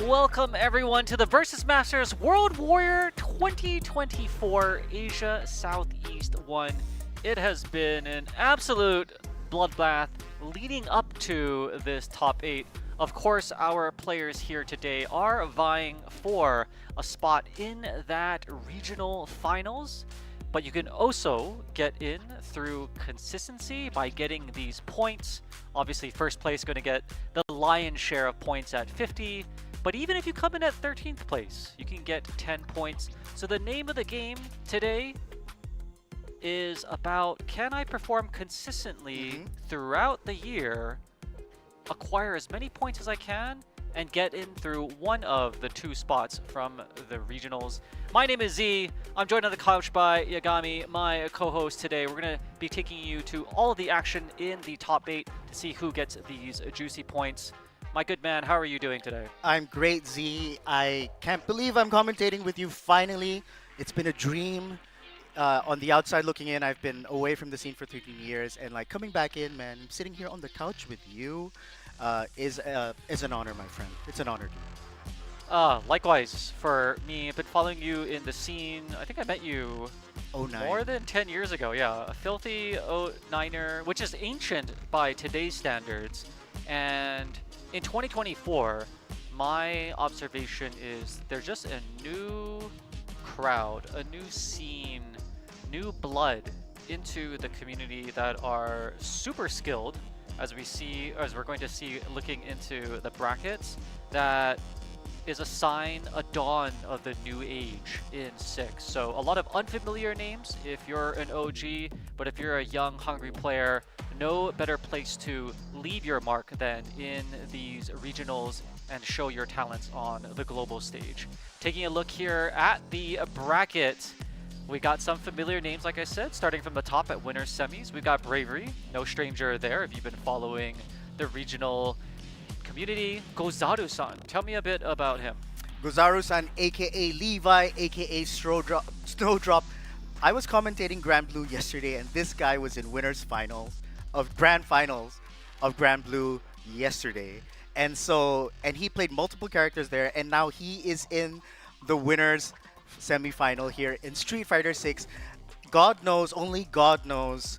Welcome everyone to the Versus Masters World Warrior 2024 Asia Southeast 1. It has been an absolute bloodbath leading up to this top 8. Of course, our players here today are vying for a spot in that regional finals, but you can also get in through consistency by getting these points. Obviously, first place is going to get the lion's share of points at 50, but even if you come in at 13th place, you can get 10 points. So the name of the game today is about, can I perform consistently throughout the year, acquire as many points as I can, and get in through one of the two spots from the regionals. My name is Z. I'm joined on the couch by Yagami, my co-host today. We're going to be taking you to all of the action in the top 8 to see who gets these juicy points. My good man, how are you doing today? I'm great, Z. I can't believe I'm commentating with you finally. It's been a dream. On the outside looking in, I've been away from the scene for 13 years, and like coming back in, man, sitting here on the couch with you is an honor, my friend. It's an honor, dude. Likewise for me. I've been following you in the scene. I think I met you 09. more than 10 years ago. Yeah, a filthy 09er, which is ancient by today's standards. And in 2024, my observation is there's just a new crowd, a new scene, new blood into the community that are super skilled, as we're going to see looking into the brackets. That is a sign, a dawn of the new age in 6. So a lot of unfamiliar names if you're an OG, but if you're a young, hungry player, no better place to leave your mark than in these regionals and show your talents on the global stage. Taking a look here at the bracket, we got some familiar names, like I said, starting from the top at winners semis. We got Bravery, no stranger there if you've been following the regional community. Gozaru-san, tell me a bit about him. Gozaru-san, aka Levi, aka Snowdrop. I was commentating Grand Blue yesterday, and this guy was in winners finals of Grand Finals of Grand Blue yesterday. And he played multiple characters there, and now he is in the winners semi-final here in Street Fighter 6. God knows, only God knows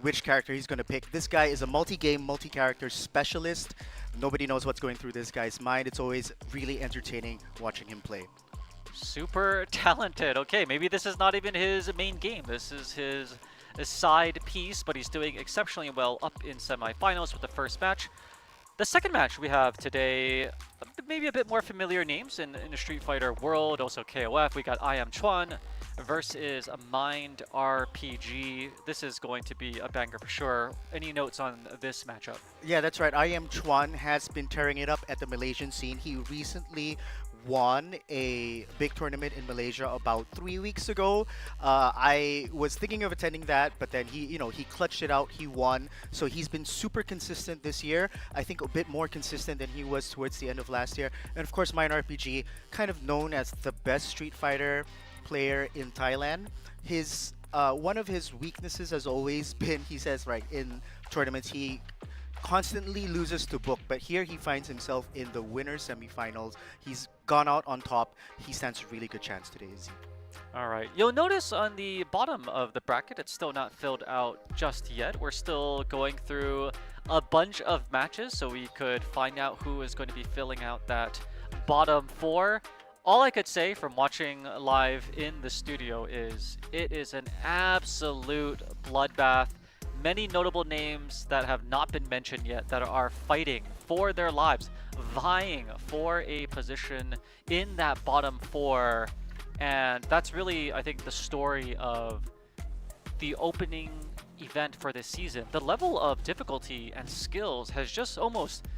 which character he's going to pick. This guy is a multi-game, multi-character specialist. Nobody knows what's going through this guy's mind. It's always really entertaining watching him play. Super talented. Okay, maybe this is not even his main game. This is his side piece, but he's doing exceptionally well up in semifinals with the first match. The second match we have today, maybe a bit more familiar names in the Street Fighter world, also KOF. We got I Am Chuan versus Mind RPG. This is going to be a banger for sure. Any notes on this matchup? Yeah, that's right. I Am Chuan has been tearing it up at the Malaysian scene. He recently won a big tournament in Malaysia about 3 weeks ago. I was thinking of attending that, but then he clutched it out. He won. So he's been super consistent this year. I think a bit more consistent than he was towards the end of last year. And of course, Mind RPG, kind of known as the best Street Fighter player in Thailand. His one of his weaknesses has always been, he says, right, in tournaments, he constantly loses to Book, but here he finds himself in the winners semifinals. He's gone out on top. He stands a really good chance today, Z. All right. You'll notice on the bottom of the bracket, it's still not filled out just yet. We're still going through a bunch of matches, so we could find out who is going to be filling out that bottom 4. All I could say from watching live in the studio is it is an absolute bloodbath. Many notable names that have not been mentioned yet that are fighting for their lives, vying for a position in that bottom 4. And that's really, I think, the story of the opening event for this season. The level of difficulty and skills has just almost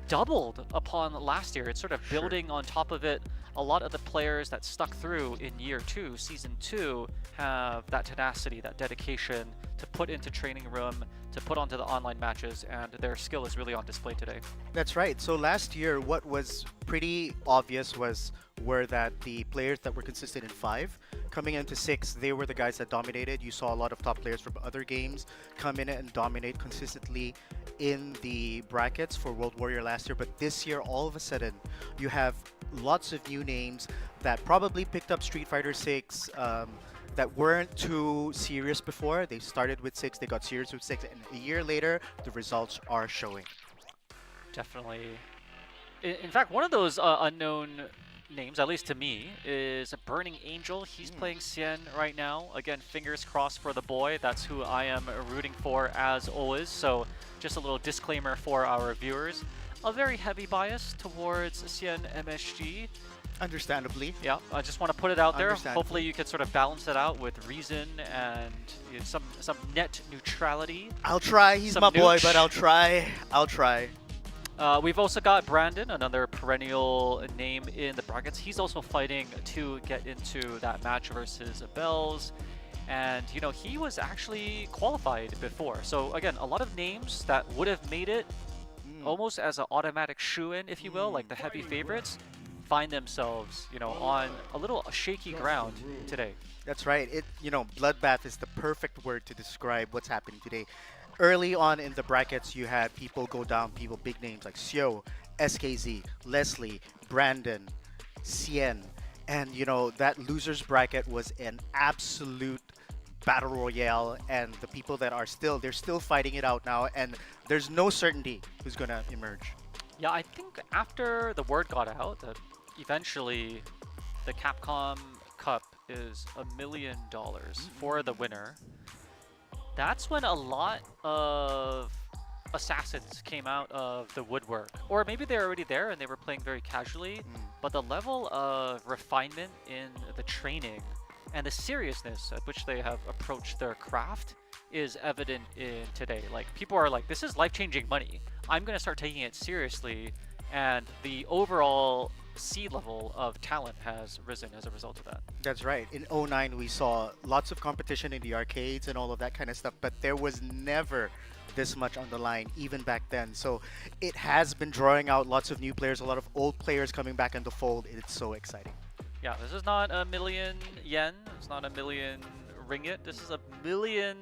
doubled upon last year. It's sort of building on top of it. A lot of the players that stuck through in year 2, season 2, have that tenacity, that dedication to put into training room, to put onto the online matches, and their skill is really on display today. That's right. So last year, what was pretty obvious were that the players that were consistent in 5, coming into 6, they were the guys that dominated. You saw a lot of top players from other games come in and dominate consistently in the brackets for World Warrior last year. But this year, all of a sudden, you have lots of new names that probably picked up Street Fighter 6. That weren't too serious before. They started with 6, they got serious with 6, and a year later, the results are showing. Definitely. In fact, one of those unknown names, at least to me, is Burning Angel. He's playing Cien right now. Again, fingers crossed for the boy. That's who I am rooting for as always. So just a little disclaimer for our viewers. A very heavy bias towards Cien MSG. Understandably. Yeah, I just want to put it out there. Hopefully you can sort of balance it out with reason and some net neutrality. I'll try. He's my boy, but I'll try. I'll try. We've also got Brandon, another perennial name in the brackets. He's also fighting to get into that match versus Bells. And, you know, he was actually qualified before. So, again, a lot of names that would have made it almost as an automatic shoe-in, if you will, like the heavy favorites, find themselves, you know, on a little shaky ground today. That's right. Bloodbath is the perfect word to describe what's happening today. Early on in the brackets, you had people go down, big names like Sio, SKZ, Leslie, Brandon, Cien. And, you know, that loser's bracket was an absolute battle royale, and the people that are they're still fighting it out now, and there's no certainty who's going to emerge. Yeah, I think after the word got out that eventually the Capcom Cup is $1 million for the winner, that's when a lot of assassins came out of the woodwork. Or maybe they're already there and they were playing very casually, but the level of refinement in the training and the seriousness at which they have approached their craft is evident in today. Like, people are like, this is life-changing money. I'm going to start taking it seriously, and the overall sea level of talent has risen as a result of that. That's right. In 09, we saw lots of competition in the arcades and all of that kind of stuff, but there was never this much on the line, even back then. So it has been drawing out lots of new players, a lot of old players coming back in the fold. It's so exciting. Yeah, this is not $1 million yen. It's not $1 million ringgit. This is $1 million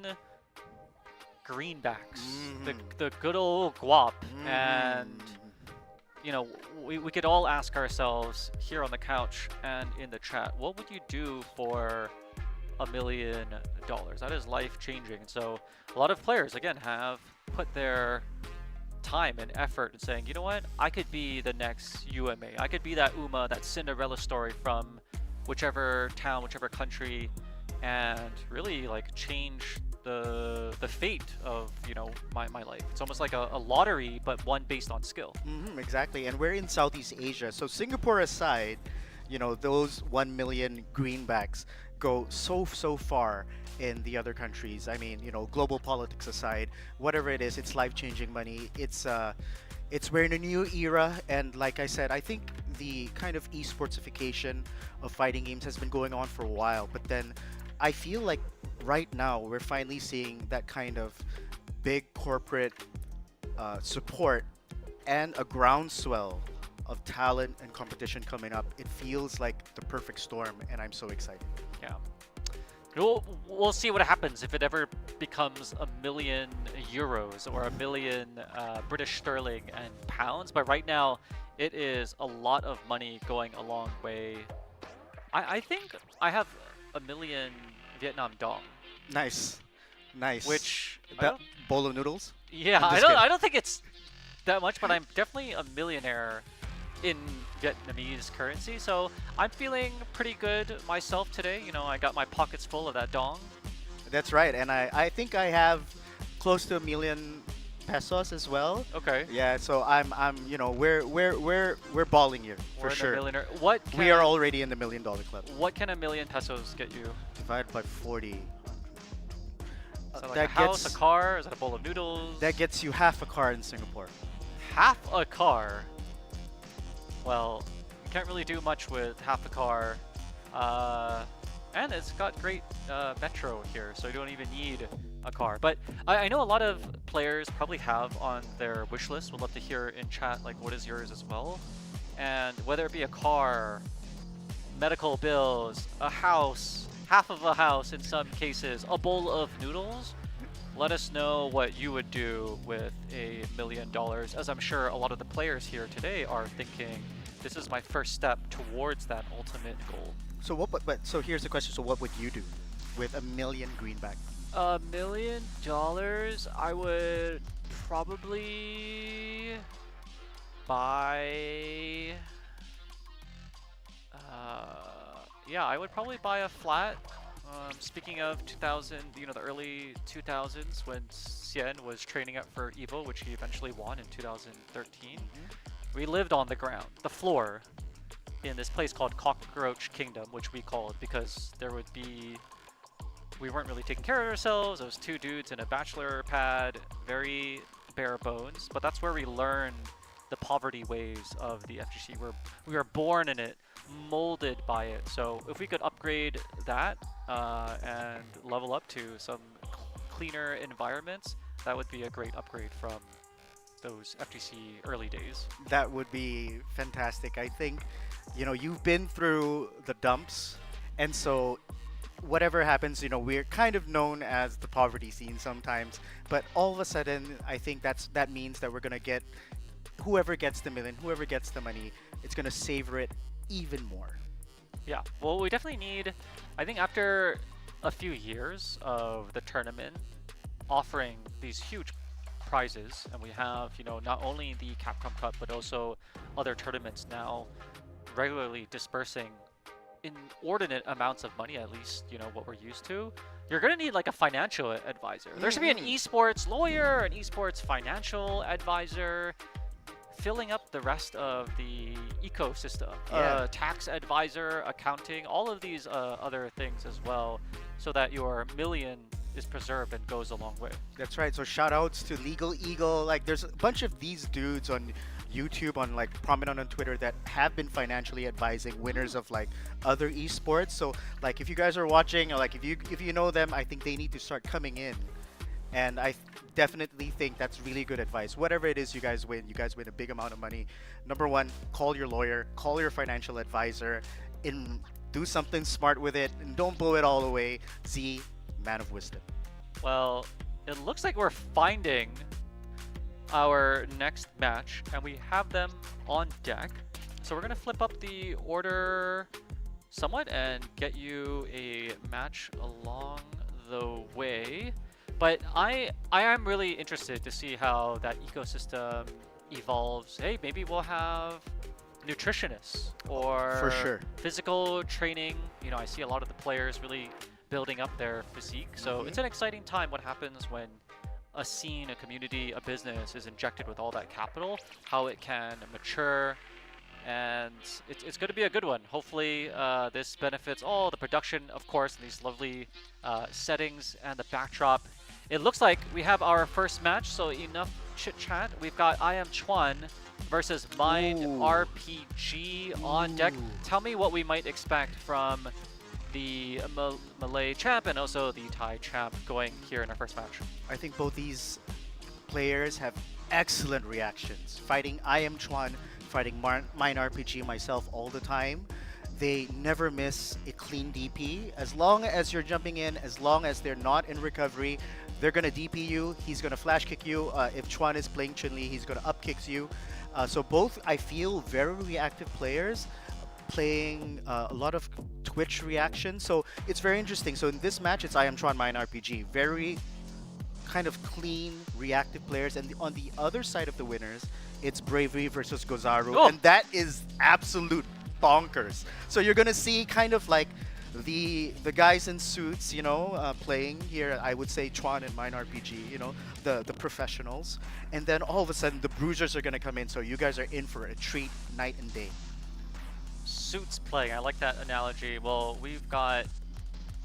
greenbacks. The good old guap. And, you know, we could all ask ourselves here on the couch and in the chat, what would you do for $1 million? That is life-changing. So a lot of players, again, have put their time and effort in saying, you know what, I could be the next UMA. I could be that Uma, that Cinderella story from whichever town, whichever country, and really like change the fate of, you know, my life. It's almost like a lottery, but one based on skill. Exactly, and we're in Southeast Asia, so Singapore aside, you know, those 1 million greenbacks go so far in the other countries. I mean, you know, global politics aside, whatever it is, it's life-changing money. We're in a new era, and like I said, I think the kind of esportsification of fighting games has been going on for a while, but then I feel like right now we're finally seeing that kind of big corporate support and a groundswell of talent and competition coming up. It feels like the perfect storm, and I'm so excited. Yeah. We'll see what happens if it ever becomes €1 million or $1 million British sterling and pounds. But right now, it is a lot of money going a long way. I think I have 1 million Vietnam dong. Nice. Which that bowl of noodles? Yeah, I don't think it's that much, but I'm definitely a millionaire in Vietnamese currency, so I'm feeling pretty good myself today. You know, I got my pockets full of that dong. That's right, and I think I have close to 1 million pesos as well. Okay. Yeah, so I'm you know, we're balling here for sure. We are already in the $1 million club. What can 1 million pesos get you? Divided by 40. Is that like a house, a car? Is that a bowl of noodles? That gets you half a car in Singapore. Half a car? Well, you can't really do much with half a car. And it's got great metro here, so you don't even need a car. But I know a lot of players probably have on their wish list. Would love to hear in chat like what is yours as well. And whether it be a car, medical bills, a house, half of a house in some cases, a bowl of noodles, let us know what you would do with $1 million, as I'm sure a lot of the players here today are thinking, this is my first step towards that ultimate goal. So but so here's the question. So what would you do with $1 million greenback? $1 million, I would probably buy. Yeah, I would probably buy a flat. Speaking of 2000, the early 2000s when Xian was training up for Evo, which he eventually won in 2013. We lived on the ground, the floor, in this place called Cockroach Kingdom, which we called because we weren't really taking care of ourselves. It was two dudes in a bachelor pad, very bare bones, but that's where we learned the poverty ways of the FGC. We were born in it, molded by it. So if we could upgrade that and level up to some cleaner environments, that would be a great upgrade from those FGC early days. That would be fantastic. I think, you've been through the dumps, and so whatever happens, we're kind of known as the poverty scene sometimes, but all of a sudden, I think that means that we're gonna get whoever gets the million, whoever gets the money, it's gonna savor it even more. Yeah, well, we definitely need, I think after a few years of the tournament offering these huge prizes, and we have, not only the Capcom Cup, but also other tournaments now regularly dispersing inordinate amounts of money, at least, what we're used to. You're going to need like a financial advisor. There should be an esports lawyer, an esports financial advisor, filling up the rest of the ecosystem. Yeah. Tax advisor, accounting, all of these other things as well, so that your million is preserved and goes a long way. That's right. So shout outs to Legal Eagle. Like there's a bunch of these dudes on YouTube, on like prominent on Twitter, that have been financially advising winners of like other esports. So like if you guys are watching, or like if you know them, I think they need to start coming in. And I definitely think that's really good advice. Whatever it is you guys win a big amount of money. Number one, call your lawyer, call your financial advisor, and do something smart with it, and don't blow it all away. Z, man of wisdom. Well, it looks like we're finding our next match, and we have them on deck. So we're gonna flip up the order somewhat and get you a match along the way. But I am really interested to see how that ecosystem evolves. Hey, maybe we'll have nutritionists or For sure. physical training. I see a lot of the players really building up their physique. So it's an exciting time what happens when a scene, a community, a business is injected with all that capital, how it can mature. And it's going to be a good one. Hopefully this benefits all the production, of course, in these lovely settings and the backdrop. It looks like we have our first match, so enough chit-chat. We've got I Am Chuan versus Mind RPG on deck. Tell me what we might expect from the Malay champ and also the Thai champ going here in our first match. I think both these players have excellent reactions. Fighting I Am Chuan, fighting Mine RPG, myself all the time. They never miss a clean DP. As long as you're jumping in, as long as they're not in recovery, they're going to DP you. He's going to flash kick you. If Chuan is playing Chun-Li, he's going to up kicks you. So both, I feel, very reactive players, playing a lot of Twitch reactions. So it's very interesting. So in this match, it's I Am Chuan, Mine RPG. Very kind of clean, reactive players. And on the other side of the winners, it's Bravery versus Gozaru. Oh. And that is absolute bonkers. So you're gonna see kind of like the guys in suits, playing here. I would say Chuan and Mine RPG, the professionals, and then all of a sudden the bruisers are gonna come in. So you guys are in for a treat, night and day. Suits playing, I like that analogy. Well, we've got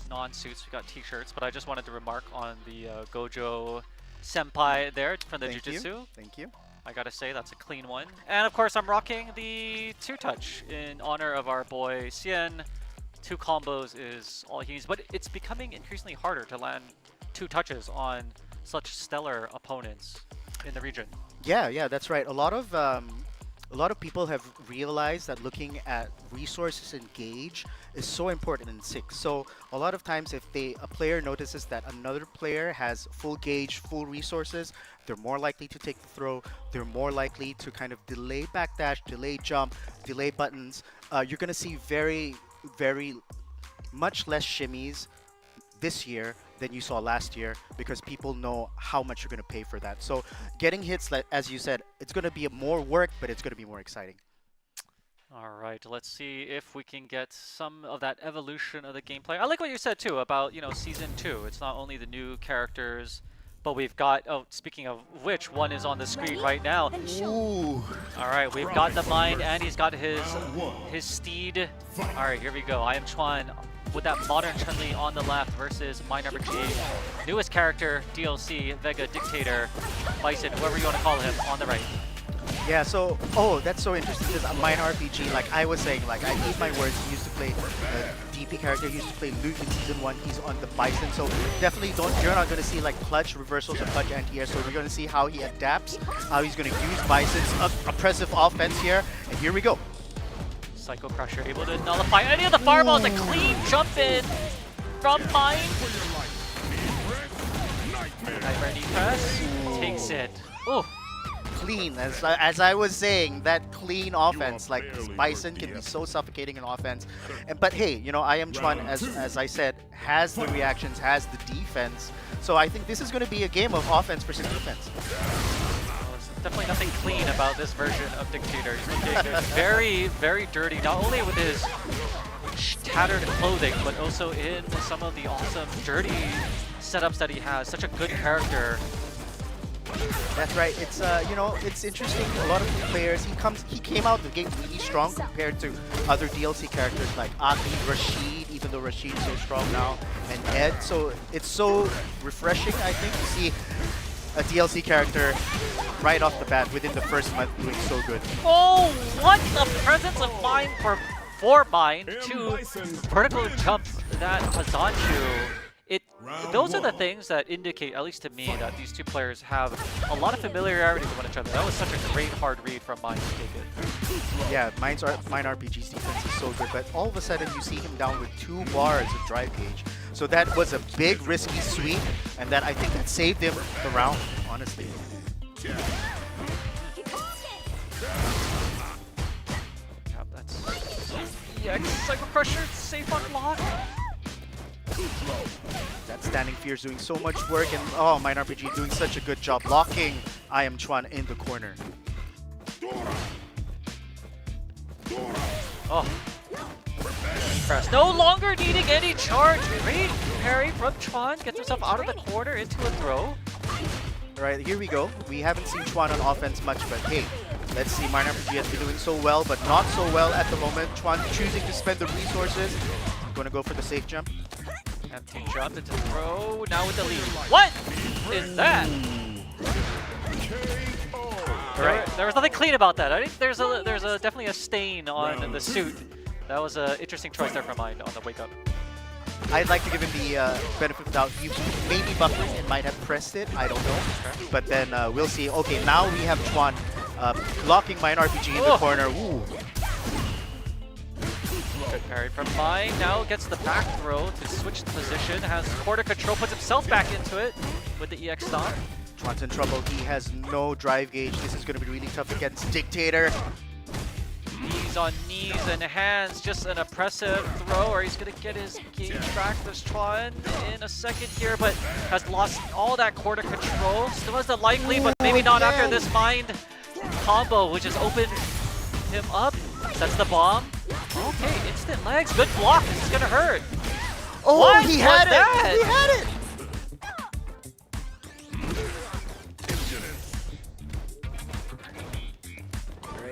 non-suits, we've got t-shirts, but I just wanted to remark on the Gojo senpai there from the Jiu-Jitsu. Thank you. I gotta say, that's a clean one. And of course, I'm rocking the two-touch in honor of our boy Xian. 2 combos is all he needs, but it's becoming increasingly harder to land 2 touches on such stellar opponents in the region. Yeah, that's right. A lot of people have realized that looking at resources and gauge is so important in six. So a lot of times, if a player notices that another player has full gauge, full resources, they're more likely to take the throw. They're more likely to kind of delay backdash, delay jump, delay buttons. You're gonna see very much less shimmies this year than you saw last year because people know how much you're going to pay for that. So getting hits, like as you said, it's going to be more work, but it's going to be more exciting. All right, let's see if we can get some of that evolution of the gameplay. I like what you said too about, Season 2. It's not only the new characters, but we've got, oh, speaking of which, one is on the screen right now. Ooh. All right, we've got the Mind, and he's got his steed. All right, here we go. I am Chuan with that modern Chun-Li on the left versus Mind RPG. Newest character, DLC, Vega Dictator, Bison, whoever you want to call him, on the right. Yeah, so, that's so interesting because Mine RPG, like I was saying, like I eat my words, he used to play DP character, he used to play Luke in Season 1, he's on the Bison, so definitely you're not going to see like clutch reversals or clutch anti-air, so we're going to see how he adapts, how he's going to use Bison's oppressive offense here, and here we go. Psycho Crusher able to nullify any of the fireballs. A clean jump in from Mind. Nightmare knee press takes it. Ooh. Clean, as I was saying, that clean offense, like Bison can be so suffocating in offense. But hey, I am Chuan, as I said, has the reactions, has the defense. So I think this is going to be a game of offense versus defense. Definitely nothing clean about this version of Dictator. He's looking very, very dirty, not only with his tattered clothing, but also in some of the awesome, dirty setups that he has. Such a good character. That's right. It's it's interesting. A lot of players, he came out the game really strong compared to other DLC characters like Aki, Rashid, even though Rashid's so strong now, and Ed. So it's so refreshing, I think, to see a DLC character right off the bat within the first month doing so good. Oh, what the presence of Mind for Mind to vertical jumps that Hazanchu. Those are the things that indicate, at least to me, that these two players have a lot of familiarity with one another. That was such a great hard read from Mind to take it. Yeah, Mine RPG's defense is so good, but all of a sudden you see him down with 2 bars of drive gauge. So that was a big risky sweep, and I think that saved him the round, honestly. Yep, that's Psycho Crusher, safe on block. That Standing Fear is doing so much work, and Mine RPG doing such a good job blocking I Am Chuan in the corner. Oh. Press. No longer needing any charge. Great parry from Chuan. Gets himself out of the corner into a throw. All right, here we go. We haven't seen Chuan on offense much, but hey, let's see. Mine RPG has been doing so well, but not so well at the moment. Chuan choosing to spend the resources. Going to go for the safe jump. Empty jump into throw. Now with the lead. What is that? Right. There was nothing clean about that. I think there's definitely a stain on the suit. That was an interesting choice there from Mind on the wake up. I'd like to give him the benefit of the doubt. You maybe buffering and might have pressed it. I don't know. Okay. But then we'll see. Okay, now we have Chuan blocking Mine RPG in the corner. Ooh. Good parry from Mind. Now gets the back throw to switch the position. Has quarter control. Puts himself back into it with the EX stomp. Chuan's in trouble. He has no drive gauge. This is going to be really tough against Dictator. Knees on knees and hands, just an oppressive throw, or he's going to get his gauge back. There's Chuan in a second here, but has lost all that quarter control. Still has the life lead, but maybe not after this Mind combo, which has opened him up. Sets the bomb. Okay, instant legs. Good block. This is going to hurt. Oh, what he had it! That? He had it!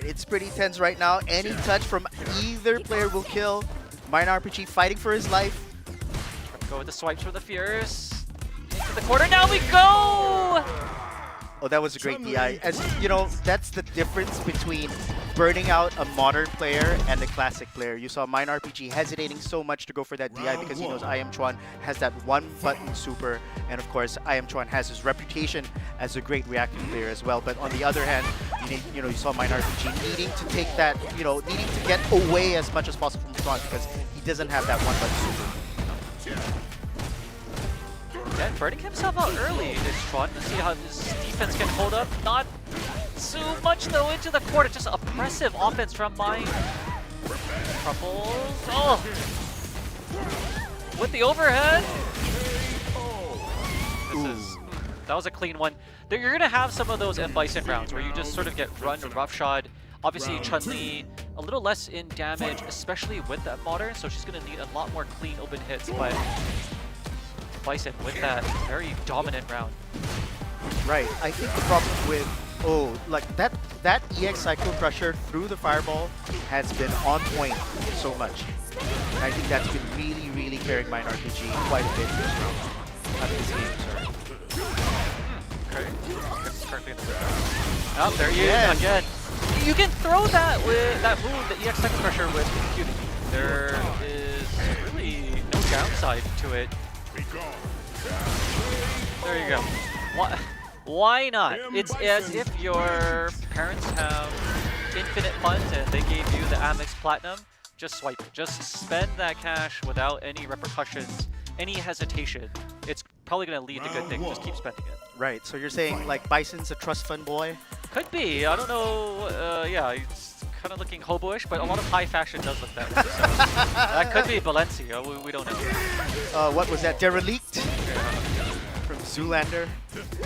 It's pretty tense right now. Any touch from either player will kill. Mine RPG fighting for his life. Go with the swipes for the Fierce. Into the corner. Now we go! Oh, that was a great DI. As you know, that's the difference between burning out a modern player and a classic player. You saw Mine RPG hesitating so much to go for that DI because he knows I Am Chuan has that one button super, and of course I Am Chuan has his reputation as a great reactive player as well. But on the other hand, you saw Mine RPG needing to take that, needing to get away as much as possible from Chuan because he doesn't have that one button super. And burning himself out early is Chuan. Let's see how his defense can hold up. Not too much though into the corner. Just oppressive offense from Mine. Truffles. Oh! With the overhead. That was a clean one. You're gonna have some of those M-Bison rounds where you just sort of get run roughshod. Obviously Chun-Li a little less in damage, especially with that modern, so she's gonna need a lot more clean open hits, but Bison with that very dominant round. Right. I think the problem with like that EX Cycle Crusher through the fireball has been on point so much. And I think that's been really, really carrying Mine RPG quite a bit this round. This game, sorry. Okay. It's currently in the oh, there he is again. You can throw that with that move, the EX Cycle Crusher, with impunity. There is really no downside to it. There you go. Why not? It's as if your parents have infinite funds and they gave you the Amex Platinum. Just swipe it. Just spend that cash without any repercussions, any hesitation. It's probably going to lead to good things. Just keep spending it. Right. So you're saying like Bison's a trust fund boy? Could be. I don't know. Yeah, it's kind of looking hobo-ish, but a lot of high fashion does look that way. So that could be Valencia. We don't know. What was that? Derelict? From Zoolander.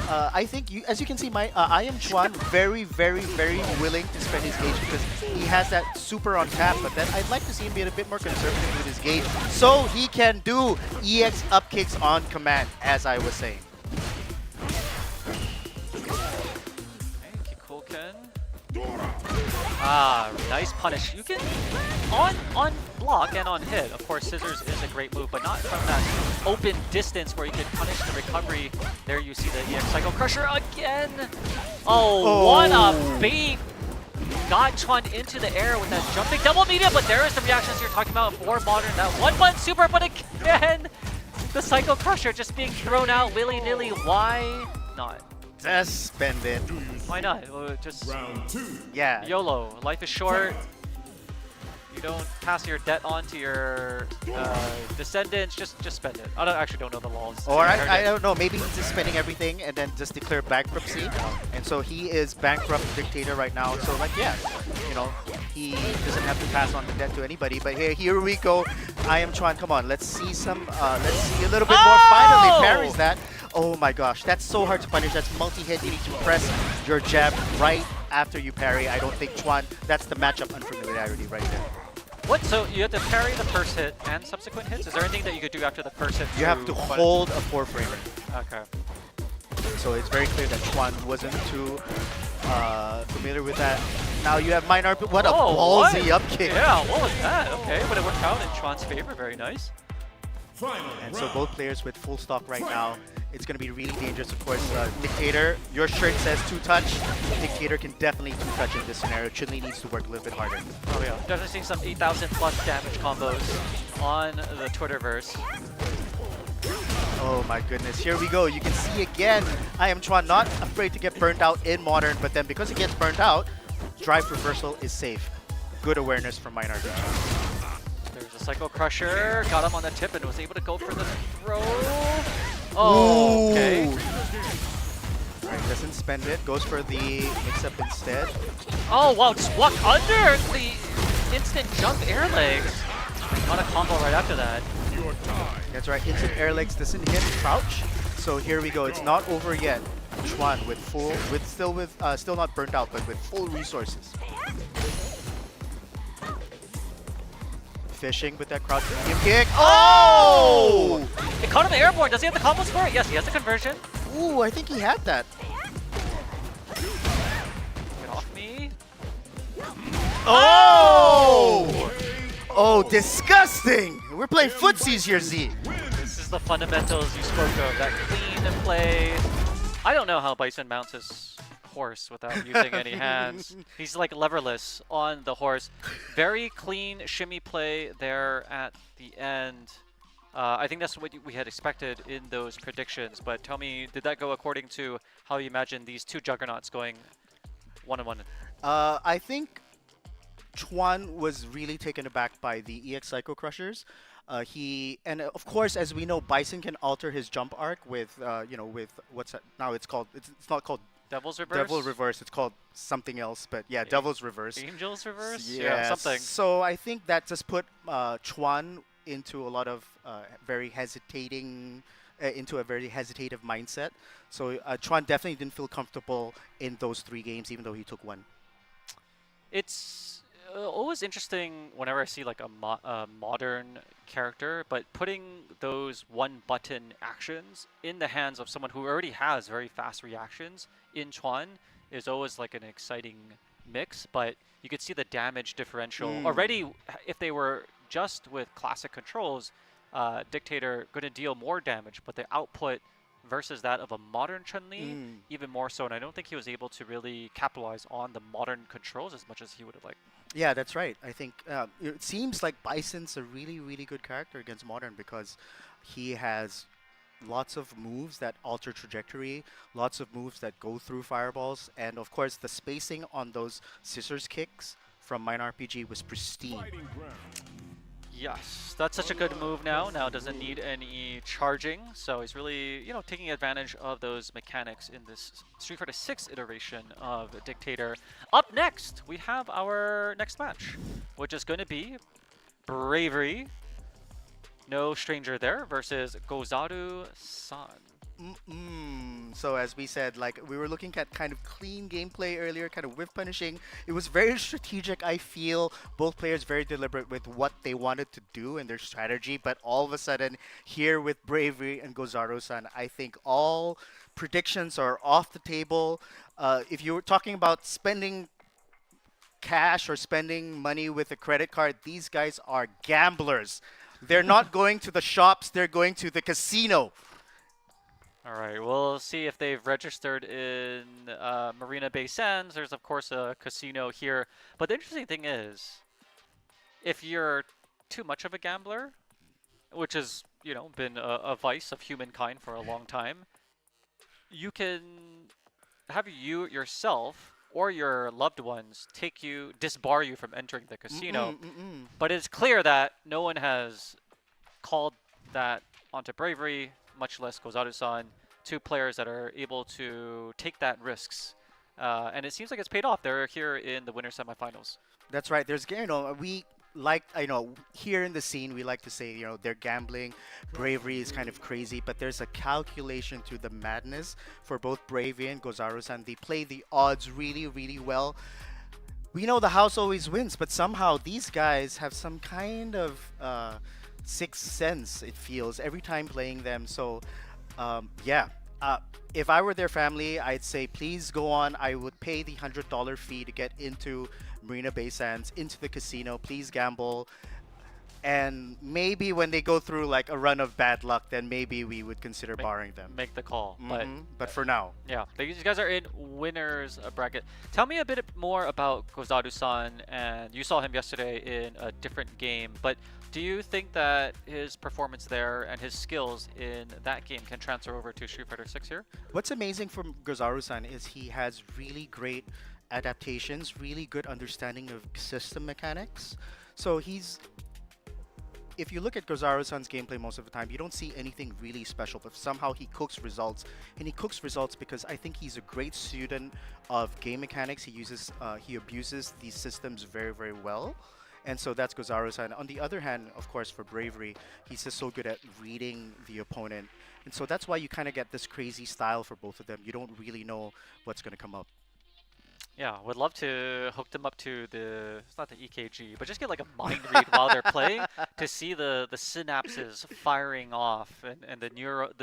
I think, as you can see, I Am Chuan very, very, very willing to spend his gauge because he has that super on tap, but then I'd like to see him be a bit more conservative with his gauge so he can do EX up kicks on command, as I was saying. Ah, nice punish. You can, on block and on hit, of course, Scissors is a great move, but not from that open distance where you can punish the recovery. There you see the EX Cycle Crusher again. Oh, what a bait. Got Chuan into the air with that jumping double medium, but there is the reactions you're talking about for Modern. That one button super, but again, the Cycle Crusher just being thrown out willy-nilly. Why not? Just spend it. Why not? Just yeah. YOLO. Life is short. You don't pass your debt on to your descendants. Just spend it. I actually don't know the laws. Or I don't know. Maybe he's just spending everything and then just declare bankruptcy. And so he is bankrupt dictator right now. So like, yeah, he doesn't have to pass on the debt to anybody. But here we go. I Am Chuan. Come on, let's see some. Let's see a little bit more. Finally parries that. Oh my gosh, that's so hard to punish. That's multi-hit. You need to press your jab right after you parry. I don't think Chuan, that's the matchup unfamiliarity right there. What? So you have to parry the first hit and subsequent hits? Is there anything that you could do after the first hit? You have to hold a 4-framer. Okay. So it's very clear that Chuan wasn't too familiar with that. Now you have Mine RPG. What a ballsy up kick. Yeah, what was that? Okay, but it worked out in Chuan's favor. Very nice. And so both players with full stock right now. It's going to be really dangerous, of course. Dictator, your shirt says 2-touch. Dictator can definitely 2-touch in this scenario. Chun-Li needs to work a little bit harder. Oh yeah, definitely seeing some 8,000 plus damage combos on the Twitterverse. Oh my goodness, here we go. You can see again, I Am Chuan not afraid to get burnt out in Modern, but then because he gets burnt out, drive reversal is safe. Good awareness from Mine RPG. There's a Cycle Crusher, got him on the tip and was able to go for the throw. Oh, okay. Alright, doesn't spend it, goes for the mix-up instead. Oh wow, just walk under the instant jump air legs. Got a combo right after that. That's right, instant air legs doesn't hit crouch. So here we go, it's not over yet. Chuan with still not burnt out, but with full resources. Fishing with that crouch medium kick. Oh! It caught him airborne. Does he have the combos for it? Yes, he has the conversion. Ooh, I think he had that. Get off me. Oh! Oh, disgusting! We're playing footsies here, Z. This is the fundamentals you spoke of. That clean play. I don't know how Bison mounts his horse without using any hands. He's like leverless on the horse. Very clean shimmy play there at the end. I think that's what we had expected in those predictions, but tell me, did that go according to how you imagined these two juggernauts going one-on-one? I think Chuan was really taken aback by the EX Psycho Crushers. Of course, as we know, Bison can alter his jump arc with with what's that? Now it's called it's not called Devil's Reverse? Devil Reverse. It's called something else, but yeah, Devil's Reverse. Angel's Reverse? Yeah, something. So I think that just put Chuan into a lot of very hesitating into a very hesitative mindset. So Chuan definitely didn't feel comfortable in those 3 games, even though he took one. It's always interesting whenever I see like a modern character, but putting those one-button actions in the hands of someone who already has very fast reactions in Chuan is always like an exciting mix. But you could see the damage differential already. If they were just with classic controls, Dictator going to deal more damage, but the output versus that of a modern Chun-Li, even more so. And I don't think he was able to really capitalize on the modern controls as much as he would have liked. Yeah, that's right. I think it seems like Bison's a really, really good character against Modern because he has lots of moves that alter trajectory, lots of moves that go through fireballs, and of course the spacing on those scissors kicks from Mine RPG was pristine. Yes, that's such a good move now. Now doesn't need any charging, so he's really, taking advantage of those mechanics in this Street Fighter 6 iteration of Dictator. Up next, we have our next match, which is going to be Bravery, no stranger there, versus Gozaru-san. So as we said, like we were looking at kind of clean gameplay earlier, kind of whiff punishing. It was very strategic. I feel both players very deliberate with what they wanted to do and their strategy. But all of a sudden, here with Bravery and Gozaru-san, I think all predictions are off the table. If you were talking about spending cash or spending money with a credit card, these guys are gamblers. They're not going to the shops, they're going to the casino. All right, we'll see if they've registered in Marina Bay Sands. There's, of course, a casino here. But the interesting thing is, if you're too much of a gambler, which has, been a vice of humankind for a long time, you can have you yourself or your loved ones disbar you from entering the casino. But it's clear that no one has called that onto Bravery, much less Gozaru-san, 2 players that are able to take that risks. And it seems like it's paid off. They're here in the winter semifinals. That's right. There's, here in the scene, we like to say, they're gambling. Bravery is kind of crazy, but there's a calculation to the madness for both Bravery and Gozaru-san. They play the odds really, really well. We know the house always wins, but somehow these guys have some kind of sixth sense, it feels, every time playing them. So if I were their family, I'd say please go on. I would pay the $100 fee to get into Marina Bay Sands, into the casino. Please gamble. And maybe when they go through like a run of bad luck, then maybe we would consider barring them. Make the call. But for now. Yeah, these guys are in winners bracket. Tell me a bit more about Gozaru-san, and you saw him yesterday in a different game, but do you think that his performance there and his skills in that game can transfer over to Street Fighter 6 here? What's amazing from Gozaru-san is he has really great adaptations, really good understanding of system mechanics. So if you look at Gozaru-san's gameplay most of the time, you don't see anything really special, but somehow he cooks results. And he cooks results because I think he's a great student of game mechanics. He abuses these systems very, very well. And so that's Gozaru-san. On the other hand, of course, for Bravery, he's just so good at reading the opponent. And so that's why you kind of get this crazy style for both of them. You don't really know what's going to come up. Yeah, would love to hook them up to it's not the EKG, but just get like a mind read while they're playing to see the synapses firing off and the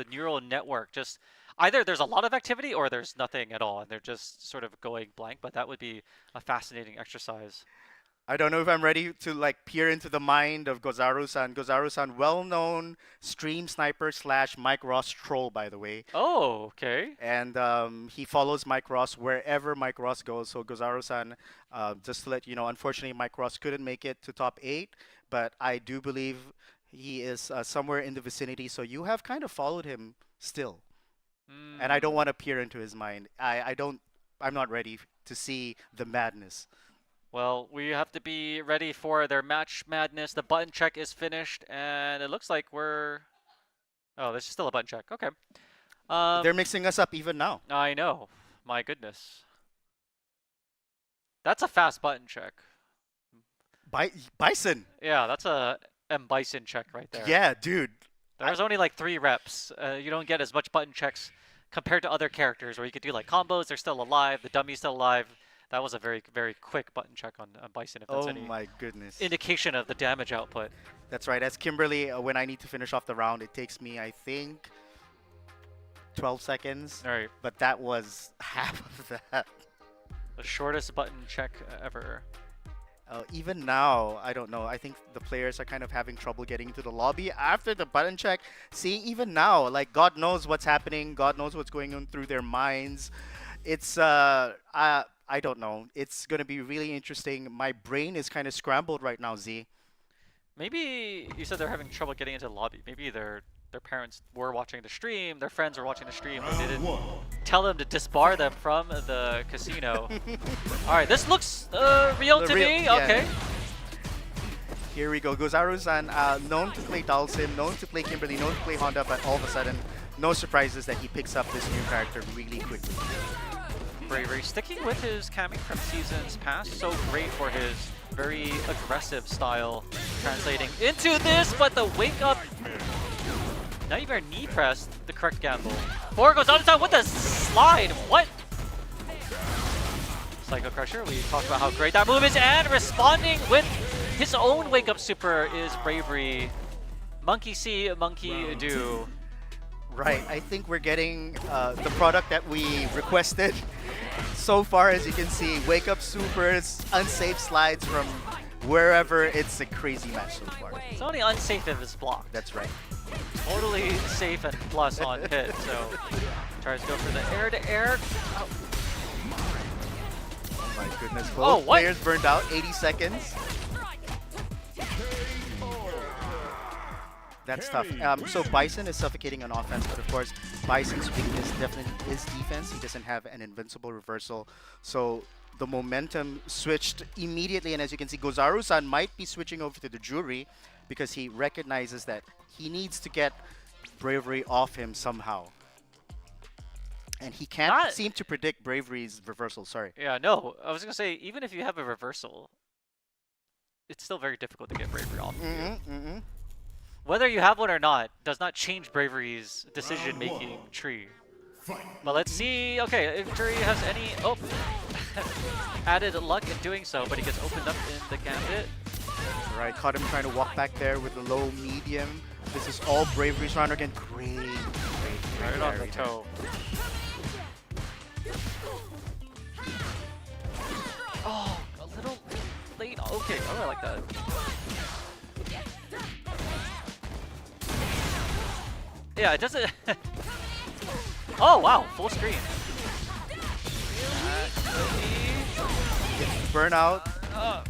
neural network. Just either there's a lot of activity or there's nothing at all and they're just sort of going blank, but that would be a fascinating exercise. I don't know if I'm ready to like peer into the mind of Gozaru-san. Gozaru-san, well-known stream sniper slash Mike Ross troll, by the way. Oh, okay. And he follows Mike Ross wherever Mike Ross goes. So Gozaru-san, just to let you know, unfortunately Mike Ross couldn't make it to top 8, but I do believe he is somewhere in the vicinity. So you have kind of followed him still, and I don't want to peer into his mind. I'm not ready to see the madness. Well, we have to be ready for their match madness. The button check is finished, and it looks like we're... Oh, this is still a button check. Okay. They're mixing us up even now. I know. My goodness. That's a fast button check. Bison. Yeah, that's a M. Bison check right there. Yeah, dude. There's only like 3 reps. You don't get as much button checks compared to other characters where you could do like combos. They're still alive. The dummy's still alive. That was a very, very quick button check on Bison, if that's Oh any my goodness. indication of the damage output. That's right. As Kimberly, when I need to finish off the round, it takes me, I think, 12 seconds. All right. But that was half of that. The shortest button check ever. Even now, I don't know. I think the players are kind of having trouble getting into the lobby after the button check. See, even now, like, God knows what's happening. God knows what's going on through their minds. It's, I don't know. It's going to be really interesting. My brain is kind of scrambled right now, Z. Maybe you said they're having trouble getting into the lobby. Maybe their parents were watching the stream, their friends were watching the stream, but they didn't tell them to disbar them from the casino. All right, this looks real to me. Yeah. Okay. Here we go. Gozaru-san, known to play Dalsim, known to play Kimberly, known to play Honda, but all of a sudden, no surprises that he picks up this new character really quickly. Bravery sticking with his camming from seasons past, so great for his very aggressive style translating into this, but the wake up, not even knee pressed, the correct gamble. 4 goes on top with a slide, what? Psycho Crusher, we talked about how great that move is, and responding with his own wake up super is Bravery. Monkey see, monkey do. Right, I think we're getting the product that we requested. So far, as you can see, wake up supers, unsafe slides from wherever. It's a crazy match so far. It's only unsafe if it's blocked. That's right. Totally safe and plus on hit, so tries to go for the air-to-air. Oh. Oh my goodness, both players burned out, 80 seconds. That's tough. So Bison is suffocating on offense, but of course, Bison's weakness definitely is defense. He doesn't have an invincible reversal. So the momentum switched immediately, and as you can see, Gozaru-san might be switching over to the jury because he recognizes that he needs to get Bravery off him somehow. And he can't seem to predict Bravery's reversal, sorry. Yeah, no, I was going to say, even if you have a reversal, it's still very difficult to get Bravery off of you. Whether you have one or not does not change Bravery's decision-making tree. But let's see. Okay, if Jury has any added luck in doing so, but he gets opened up in the gambit. Right, caught him trying to walk back there with the low medium. This is all Bravery's round again. Great. Right on the toe. Oh, a little late. Okay, I like that. Yeah, it doesn't. Oh wow, full screen. Burnout. But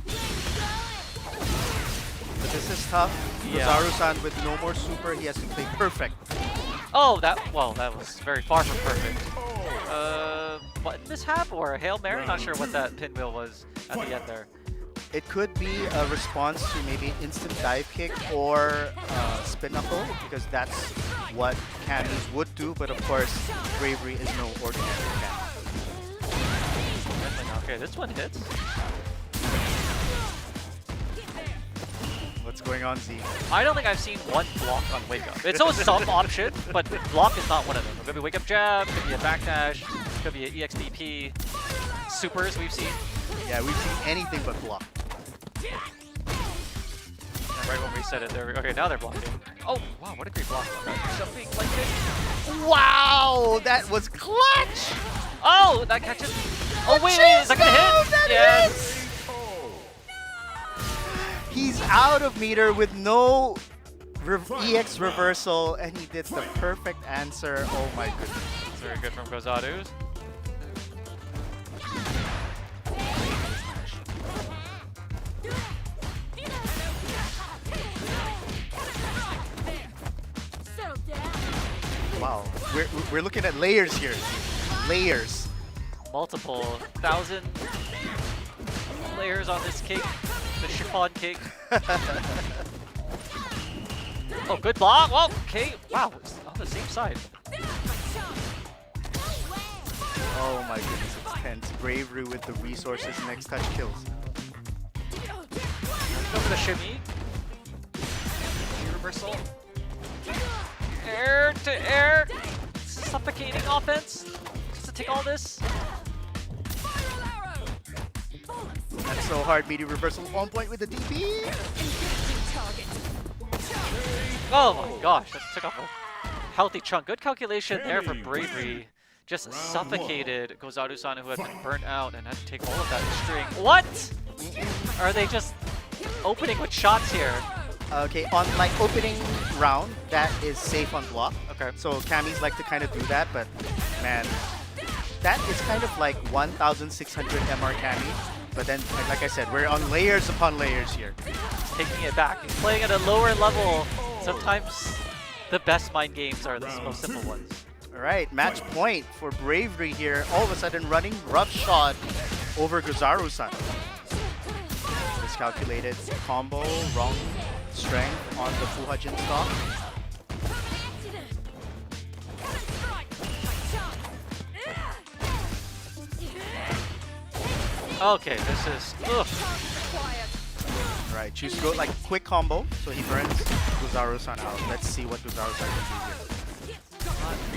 this is tough. Yeah. Gozaru-san with no more super, he has to play perfect. Oh, that was very far from perfect. Button mishap or a Hail Mary? Not sure what that pinwheel was at the end there. It could be a response to maybe instant dive kick or spin knuckle, because that's what Cammys would do, but of course, Bravery is no ordinary Cammie. Okay, this one hits. What's going on, Z? I don't think I've seen one block on Wake Up. It's always some option, but block is not one of them. It could be Wake Up Jab, could be a backdash, could be an EXDP. Supers we've seen. Yeah, we've seen anything but block. And right when we said it, okay, now they're blocking. Oh, wow, what a great block. Something like this. Wow, that was clutch! Oh, that catches. Oh, wait, is that gonna hit? Yes. He's out of meter with no EX reversal, and he did the perfect answer. Oh my goodness. It's very good from Gozaru. Wow, we're looking at layers here. Layers. Multiple 1,000 layers on this cake, the chiffon cake. Oh, good block. Well, okay. Wow, it's on the same side. Oh my goodness, it's tense. Bravery with the resources, next touch kills. Go for the shimmy. Reversal. Air to air. Suffocating offense. Just to take all this. That's so hard. Media reversal on point with the DP. Oh my gosh, that took off a healthy chunk. Good calculation there for Bravery. Just suffocated Gozaru-san, who had been burnt out and had to take all of that string. What? Are they just opening with shots here? Okay, on like opening round, that is safe on block. Okay. So Camis like to kind of do that, but man, that is kind of like 1,600 MR Cami. But then, like I said, we're on layers upon layers here. Taking it back. He's playing at a lower level. Sometimes the best mind games are the most simple ones. All right, match point for Bravery here. All of a sudden running rough shot over Gozaru-san. Miscalculated combo, wrong strength on the Fuhajin stock. Okay, this is... Ugh. Right, choose to go like quick combo, so he burns Gozaru-san out. Let's see what Gozaru-san can do here.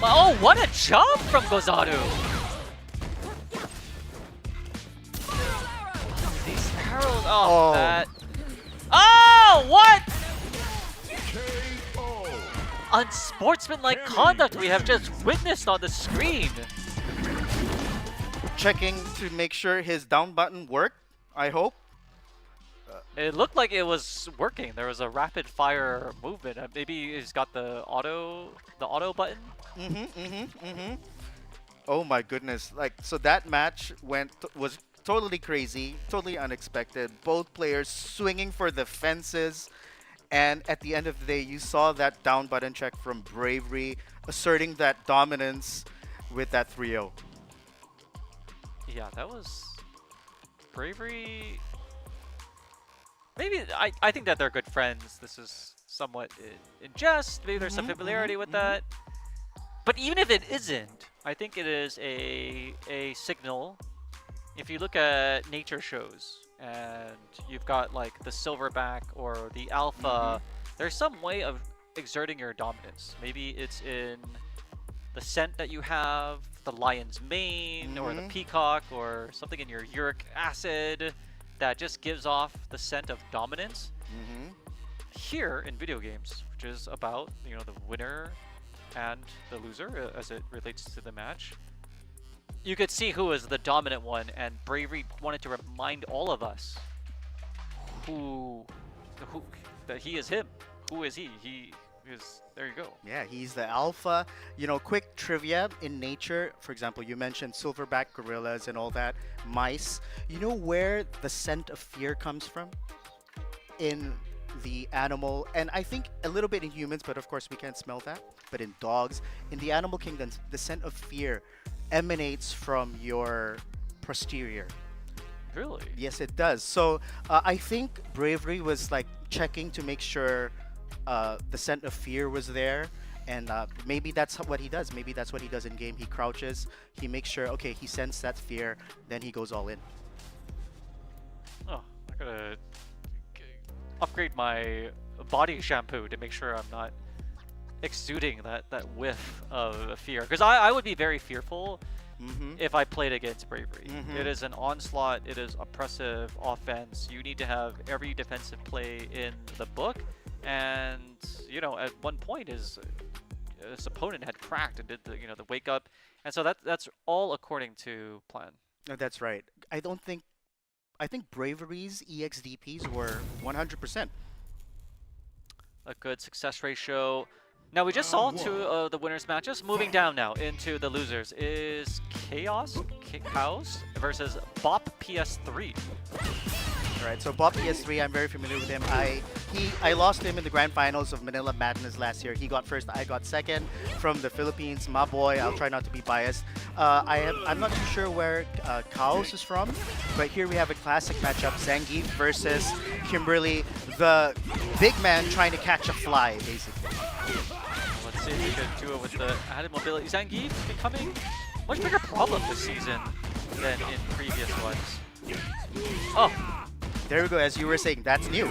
Oh, what a jump from Gozaru! These arrows... Oh, that... Oh, what? Unsportsmanlike conduct we have just witnessed on the screen. Checking to make sure his down button worked, I hope. It looked like it was working. There was a rapid fire movement. Maybe he's got the auto button. Oh my goodness! Like, so that match was totally crazy, totally unexpected. Both players swinging for the fences, and at the end of the day, you saw that down button check from Bravery, asserting that dominance with that 3-0. Yeah, that was Bravery. Maybe I think that they're good friends. This is somewhat in jest. Maybe there's some familiarity with that. But even if it isn't, I think it is a signal. If you look at nature shows and you've got like the silverback or the alpha, there's some way of exerting your dominance. Maybe it's in the scent that you have, the lion's mane, or the peacock, or something in your uric acid that just gives off the scent of dominance. Here in video games, which is about the winner and the loser as it relates to the match, you could see who is the dominant one, and Bravery wanted to remind all of us who that he is him. Who is he? He is. There you go. Yeah, he's the alpha. Quick trivia in nature. For example, you mentioned silverback gorillas and all that, mice. You know where the scent of fear comes from? In the animal, and I think a little bit in humans, but of course we can't smell that. But in dogs, in the animal kingdom, the scent of fear emanates from your posterior. Really? Yes, it does. So I think Bravery was like checking to make sure the scent of fear was there, and maybe that's what he does. Maybe that's what he does in game. He crouches, he makes sure, okay, he sensed that fear, then he goes all in. Oh, I gotta upgrade my body shampoo to make sure I'm not exuding that whiff of fear, because I would be very fearful if I played against Bravery. It is an onslaught, it is oppressive offense. You need to have every defensive play in the book, and at one point his opponent had cracked and did the wake up, and so that's all according to plan. No, that's right. I think Bravery's EXDPs were 100%. A good success ratio. Now we just saw two of the winners matches. Moving down now into the losers is Chaos versus Bop PS3. All right, so Bob PS3, I'm very familiar with him. I lost him in the grand finals of Manila Madness last year. He got first, I got second. From the Philippines, my boy. I'll try not to be biased. I'm not too sure where Chaos is from, but here we have a classic matchup: Zangief versus Kimberly, the big man trying to catch a fly, basically. Let's see if we can do it with the added mobility. Zangief becoming a much bigger problem this season than in previous ones. Oh. There we go, as you were saying, that's new.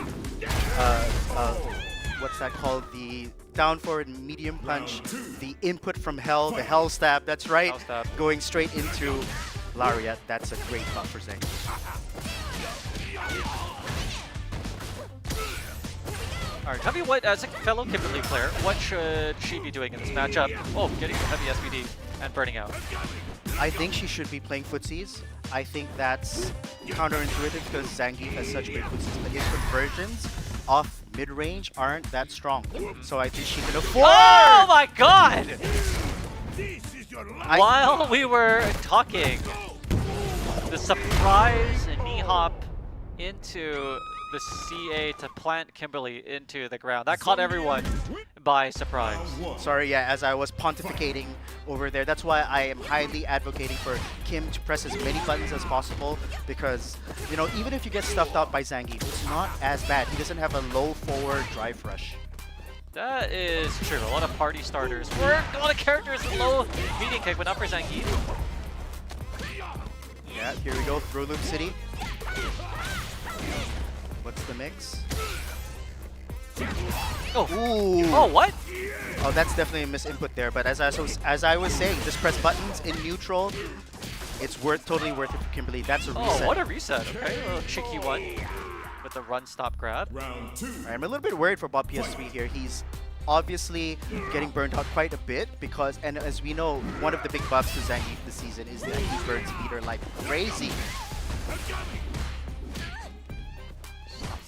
What's that called? The down forward medium punch, the input from hell, the hell stab, that's right. Hell stab. Going straight into Lariat, that's a great buff for Zang. Alright, tell me what, as a fellow Kimberly player, what should she be doing in this matchup? Oh, getting a heavy SVD and burning out. I think she should be playing footsies. I think that's counterintuitive because Zangief has such great footsies, but his conversions off mid-range aren't that strong. So I think she can afford... Oh my god! While we were talking, the surprise knee hop into the CA to plant Kimberly into the ground. That caught everyone by surprise. Sorry, yeah, as I was pontificating over there, that's why I am highly advocating for Kim to press as many buttons as possible because, you know, even if you get stuffed out by Zangief, it's not as bad. He doesn't have a low forward drive rush. That is true. A lot of party starters work. A lot of characters with low medium kick, but not for Zangief. Yeah, here we go, through Loop City. What's the mix? Oh. Ooh. Oh, what? Oh, that's definitely a misinput there. But as I was saying, just press buttons in neutral. It's totally worth it for Kimberly. That's a reset. Oh, what a reset. Okay, a little cheeky one with the run stop grab. Round 2. I'm a little bit worried for Bob PS3 here. He's obviously getting burned out quite a bit because, and as we know, one of the big buffs to Zangief this season is that he burns meter like crazy.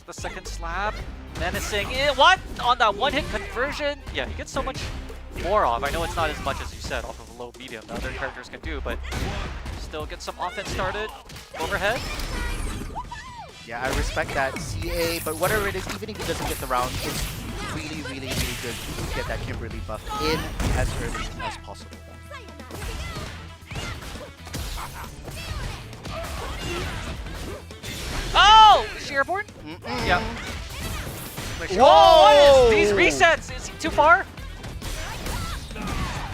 The second slab, menacing. What? On that one-hit conversion? Yeah, he gets so much more off. I know it's not as much as you said off of low medium that other characters can do, but still get some offense started. Overhead. Yeah, I respect that CA, but whatever it is, even if he doesn't get the round, it's really, really, really good to get that Kimberly buff in as early as possible. Oh! Is she airborne? Yeah. Whoa! Oh, what is these resets? Is he too far?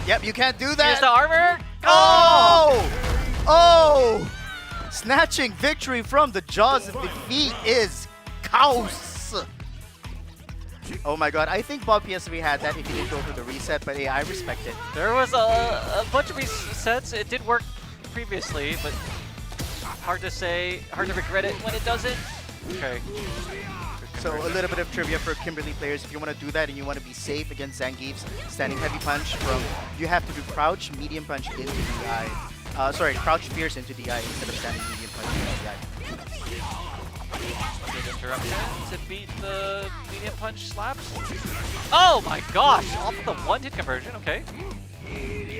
Yep, you can't do that. Here's the armor. Oh! Oh! Snatching victory from the jaws of defeat is Chaos. Oh my god, I think Bob PS3 had that if he didn't go for the reset, but hey, I respect it. There was a bunch of resets. It did work previously, but hard to say, hard to regret it when it doesn't. Okay. So a little bit of trivia for Kimberly players. If you want to do that and you want to be safe against Zangief's standing heavy punch from, you have to do crouch, medium punch into DI. Sorry, crouch fierce into DI instead of standing medium punch into DI. Good interruption to beat the medium punch slaps. Oh my gosh! Off of the one-hit conversion. Okay.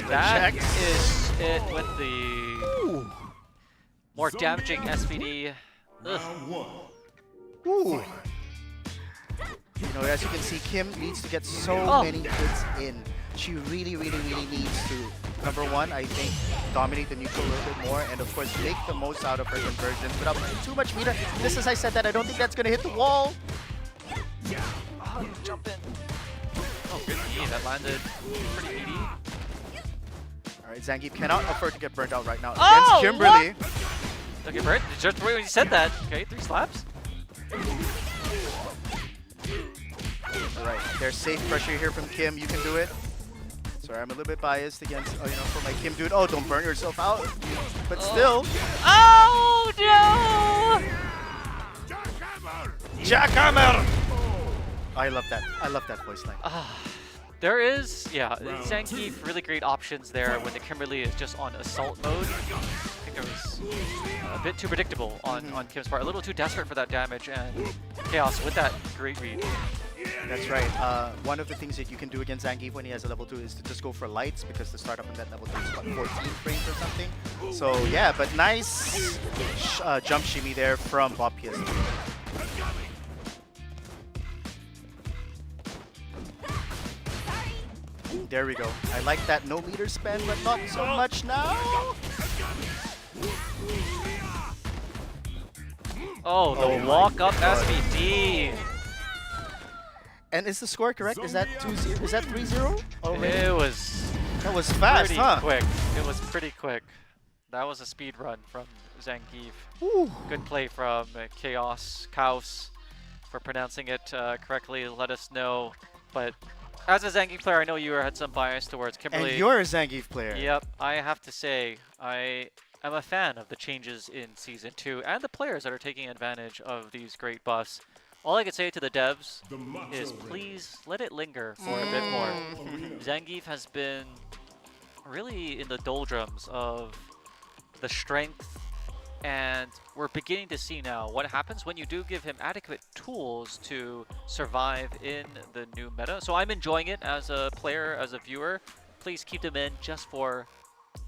That is it with the more damaging SVD. Ugh. Round 1. Ooh. You know, as you can see, Kim needs to get so many hits in. She really, really, really needs to, number one, I think, dominate the neutral a little bit more, and of course, make the most out of her conversions without putting too much meter. Just as I said that, I don't think that's going to hit the wall. Oh, jump in. Oh, good knee. That landed pretty meaty. All right, Zangief cannot afford to get burnt out right now Oh, against Kimberly. Don't get burnt. Just when you said that. Okay, 3 slaps. All right, there's safe pressure here from Kim. You can do it. Sorry, I'm a little bit biased against, you know, for my Kim dude. Oh, don't burn yourself out. But still. Oh, no! Jackhammer! I love that. I love that voice line. There is, yeah, Zangief, really great options there when the Kimberly is just on assault mode. I think there was a bit too predictable on Kim's part. A little too desperate for that damage, and Chaos with that great read. That's right. One of the things that you can do against Zangief when he has a level 2 is to just go for lights, because the startup in that level 2 is what, 14 frames or something. So yeah, but nice jump shimmy there from Bob PS2. There we go. I like that no meter spend, but not so much now. Oh, the walk up SVD. And is the score correct? Is that 2-0? Is that 3-0? Oh, It was that was fast, pretty huh? quick. It was pretty quick. That was a speed run from Zangief. Ooh. Good play from Chaos for pronouncing it correctly. Let us know. But as a Zangief player, I know you had some bias towards Kimberly. And you're a Zangief player. Yep, I have to say, I am a fan of the changes in Season 2 and the players that are taking advantage of these great buffs. All I can say to the devs is please let it linger for a bit more. Zangief has been really in the doldrums of the strength, and we're beginning to see now what happens when you do give him adequate tools to survive in the new meta. So I'm enjoying it as a player, as a viewer. Please keep them in just for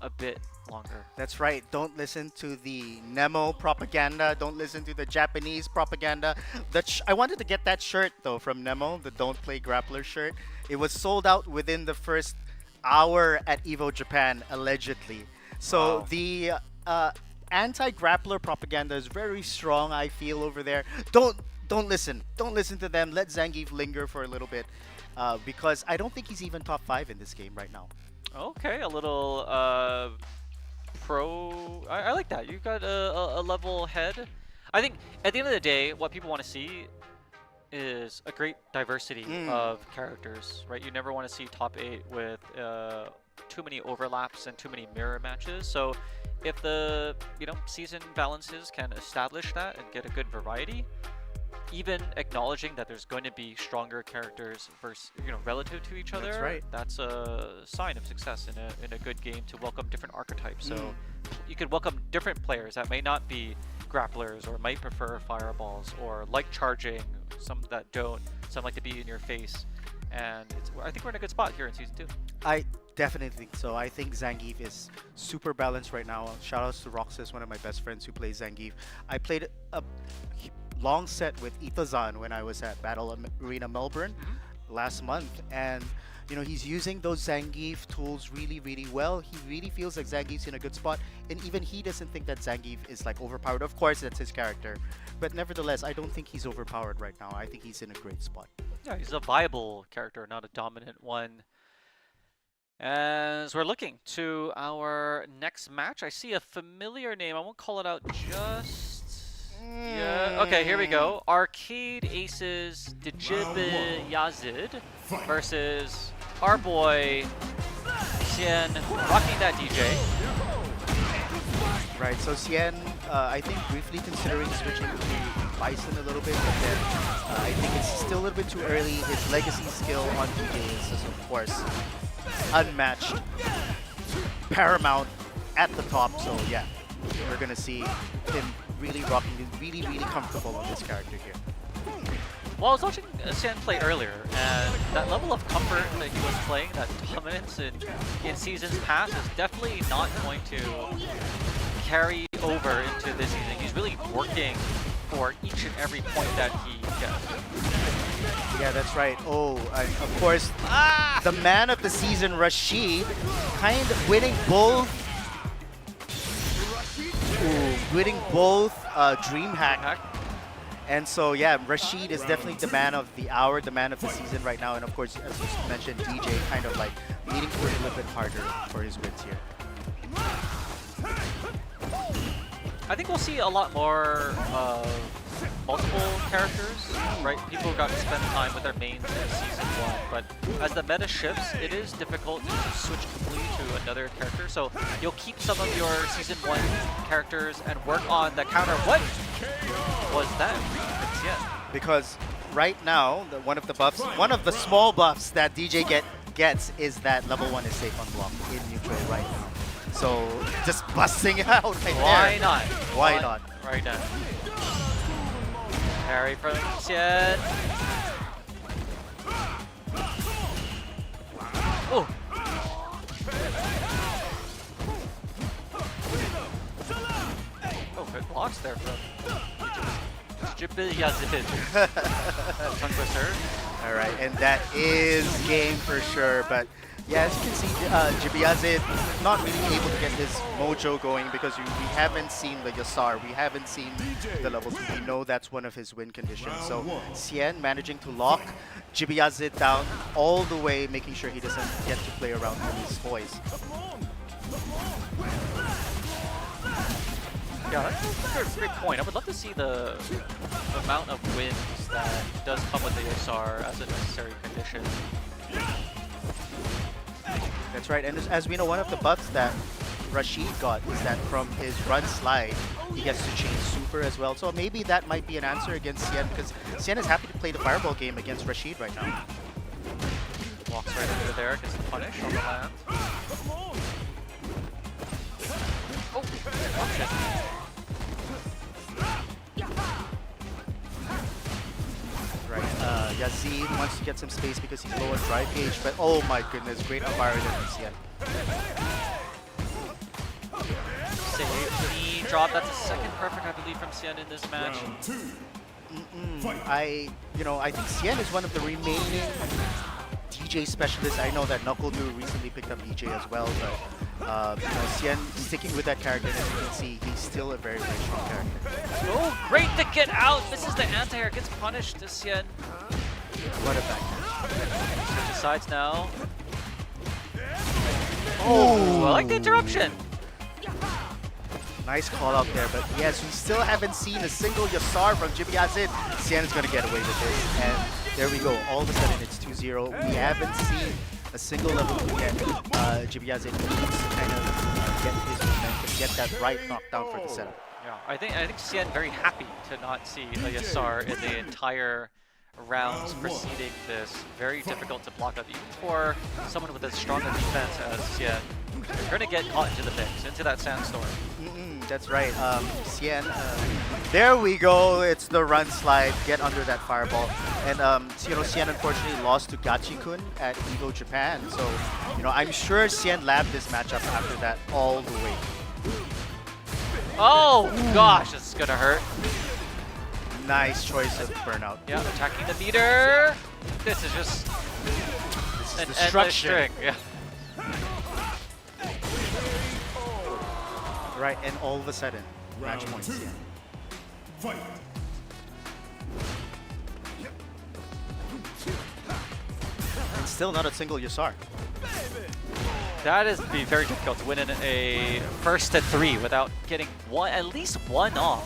a bit longer. That's right. Don't listen to the Nemo propaganda. Don't listen to the Japanese propaganda. I wanted to get that shirt though from Nemo, the Don't Play Grappler shirt. It was sold out within the first hour at Evo Japan, allegedly. So Wow. the anti-grappler propaganda is very strong, I feel, over there. Don't listen. Don't listen to them. Let Zangief linger for a little bit, because I don't think he's even top 5 in this game right now. Okay, a little pro. I like that. You've got a level head. I think at the end of the day, what people want to see is a great diversity of characters, right? You never want to see top 8 with too many overlaps and too many mirror matches. So if the season balances can establish that and get a good variety, even acknowledging that there's going to be stronger characters versus relative to each other, That's right. that's a sign of success in a good game, to welcome different archetypes. So you could welcome different players that may not be grapplers or might prefer fireballs or like charging, some that don't, some like to be in your face. And I think we're in a good spot here in Season 2. I definitely think so. I think Zangief is super balanced right now. Shoutouts to Roxas, one of my best friends who plays Zangief. I played a long set with Itazan when I was at Battle Arena Melbourne last month, and he's using those Zangief tools really, really well. He really feels like Zangief's in a good spot, and even he doesn't think that Zangief is like overpowered. Of course, that's his character, but nevertheless, I don't think he's overpowered right now. I think he's in a great spot. Yeah, he's a viable character, not a dominant one. As we're looking to our next match, I see a familiar name. I won't call it out just yet. Okay, here we go. Arcade Aces Djib Yazid versus our boy Xian, rocking that DJ. Right, so Xian, I think briefly considering switching to Bison a little bit, but then I think it's still a little bit too early. His legacy skill on DJ is, of course, unmatched, paramount at the top. So yeah, we're gonna see him really rocking, really, really comfortable on this character here. Well, I was watching Xian play earlier, and that level of comfort that he was playing, that dominance in seasons past, is definitely not going to carry over into this season. He's really working for each and every point that he gets. Yeah, that's right. Oh, and of course, the man of the season, Rashid, kind of winning both. Winning both DreamHack. And so, yeah, Rashid is definitely the man of the hour, the man of the season right now. And of course, as you mentioned, DJ kind of like leading for a little bit harder for his wins here. I think we'll see a lot more of multiple characters, right? People got to spend time with their mains in Season 1, but as the meta shifts, it is difficult to switch completely to another character. So you'll keep some of your Season 1 characters and work on the counter. What was that? Because right now, one of the small buffs that DJ gets is that level 1 is safe on block in neutral right now. So just busting it out right Why there. not? Why not? Right now. Parry from Xian. Oh. Oh, good blocks there from Yazid. Tongue twister. All right, and that is game for sure. But yeah, as you can see, Jibyazid not really able to get his mojo going because we haven't seen the Yasar, we haven't seen the levels. We know that's one of his win conditions. So Xian managing to lock Jibyazid down all the way, making sure he doesn't get to play around with his toys. Yeah, that's a great point. I would love to see the amount of wins that does come with the Yasar as a necessary condition. That's right, and as we know, one of the buffs that Rashid got is that from his run slide, he gets to change super as well. So maybe that might be an answer against Xian, because Xian is happy to play the fireball game against Rashid right now. Walks right under there, gets the punish on the land. Oh, option. Right, Yazid wants to get some space because he's low on drive gauge, but oh my goodness, great environment from Xian. Save the drop. That's a second perfect, I believe, from Xian in this match. I think Xian is one of the remaining DJ specialists. I know that Knuckle recently picked up DJ as well, but Xian sticking with that character, as you can see, he's still a very, very strong character. Oh, great to get out. Misses the anti-air, gets punished to Xian. What a back. Switches sides now. Oh, I like the interruption. Nice call out there, but yes, we still haven't seen a single Yasar from Jibyazid. Xian is going to get away with this, and there we go. All of a sudden, it's 2-0. We haven't seen a single level 2 yet. Jibyazid needs to kind of get his momentum, get that right knockdown for the setup. Yeah, I think Xian very happy to not see a Yasar in the entire rounds preceding this. Very difficult to block up, even for someone with as strong a defense as Xian. You're going to get caught into the mix, into that sandstorm. That's right. Xian, there we go. It's the run slide. Get under that fireball. And Xian unfortunately lost to Gachi-kun at Evo Japan. So, I'm sure Xian labbed this matchup after that all the way. Oh gosh, this is gonna hurt. Nice choice of burnout. Yeah, attacking the meter. This is just an endless string. Yeah. Right, and all of a sudden, match point. Fight. And still not a single Yasar. That is be very difficult to win in a first to 3 without getting at least one off.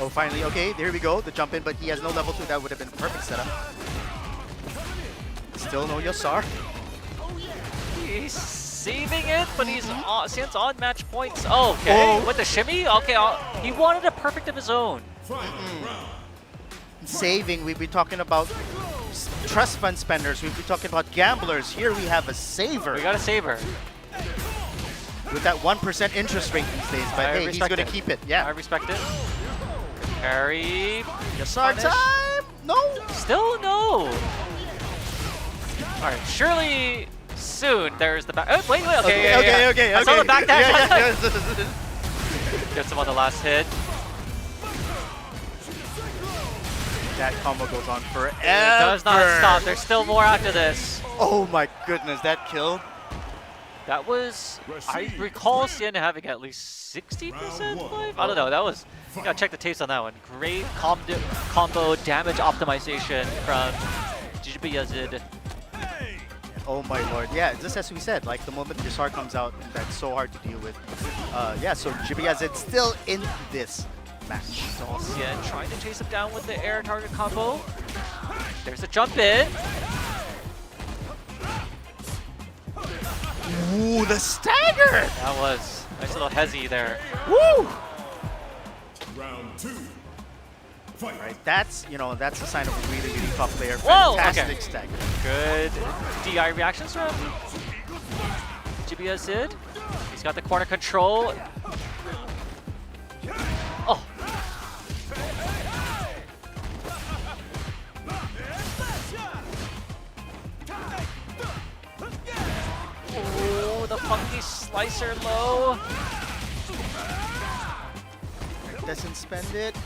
Oh, finally, okay, there we go, the jump in, but he has no level 2. That would have been a perfect setup. Still no Yasar. He's saving it, but Xian's on match points. Oh, okay, with the shimmy? Okay, he wanted a perfect of his own. Saving, we've been talking about trust fund spenders, we've been talking about gamblers. Here we have a saver. We got a saver. With that 1% interest rate these days, but hey, he's going to keep it. Yeah. I respect it. Parry. Yasar time! No! Still no! Alright, surely soon there's the back. Oh, wait, okay. I saw the back dash. Gets him on the last hit. That combo goes on forever. It does not stop. There's still more after this. Oh my goodness, that kill. That was, I recall Xian having at least 60% life? I don't know, that was, you gotta check the tapes on that one. Great combo damage optimization from Jibyazid. Oh my lord, yeah, just as we said, like the moment Yasar comes out, that's so hard to deal with. Yeah, so Jibyazid still in this match. So Xian trying to chase him down with the air target combo. There's a jump in. Ooh, the stagger! That was nice little hezzy there. Woo! Round 2. Fight. Right, that's a sign of a really, really top player. Whoa! Fantastic Okay. stagger. Good DI reactions from Jibiazid. He's got the corner control. Oh. Oh, the funky slicer low. Doesn't spend it.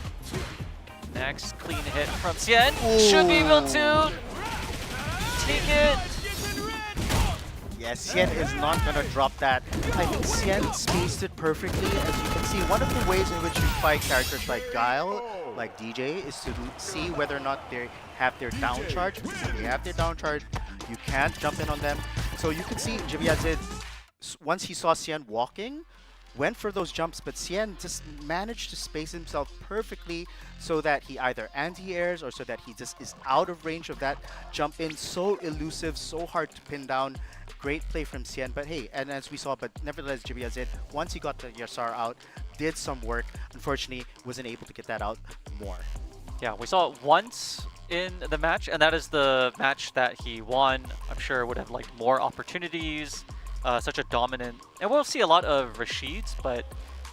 Next clean hit from Xian. Should be able to take it. Yes, Xian is not going to drop that. I think Xian spaced it perfectly. As you can see, one of the ways in which you fight characters like Guile, like DJ, is to see whether or not they have their down charge. Because if they have their down charge, you can't jump in on them. So you can see Jibiazid, once he saw Xian walking, went for those jumps, but Xian just managed to space himself perfectly so that he either anti-airs or so that he just is out of range of that jump in. So elusive, so hard to pin down. Great play from Xian, but hey, and as we saw, but nevertheless, Jibiazid, once he got the Yasar out, did some work. Unfortunately, wasn't able to get that out more. Yeah, we saw it once in the match, and that is the match that he won. I'm sure would have like more opportunities. Such a dominant, and we'll see a lot of Rashid's, but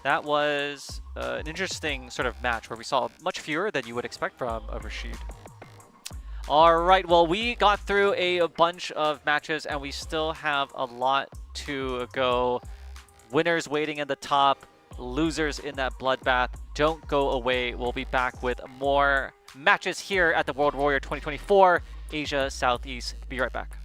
that was an interesting sort of match where we saw much fewer than you would expect from a Rashid. All right, well, we got through a bunch of matches, and we still have a lot to go. Winners waiting in the top, losers in that bloodbath. Don't go away. We'll be back with more matches here at the World Warrior 2024 Asia Southeast. Be right back.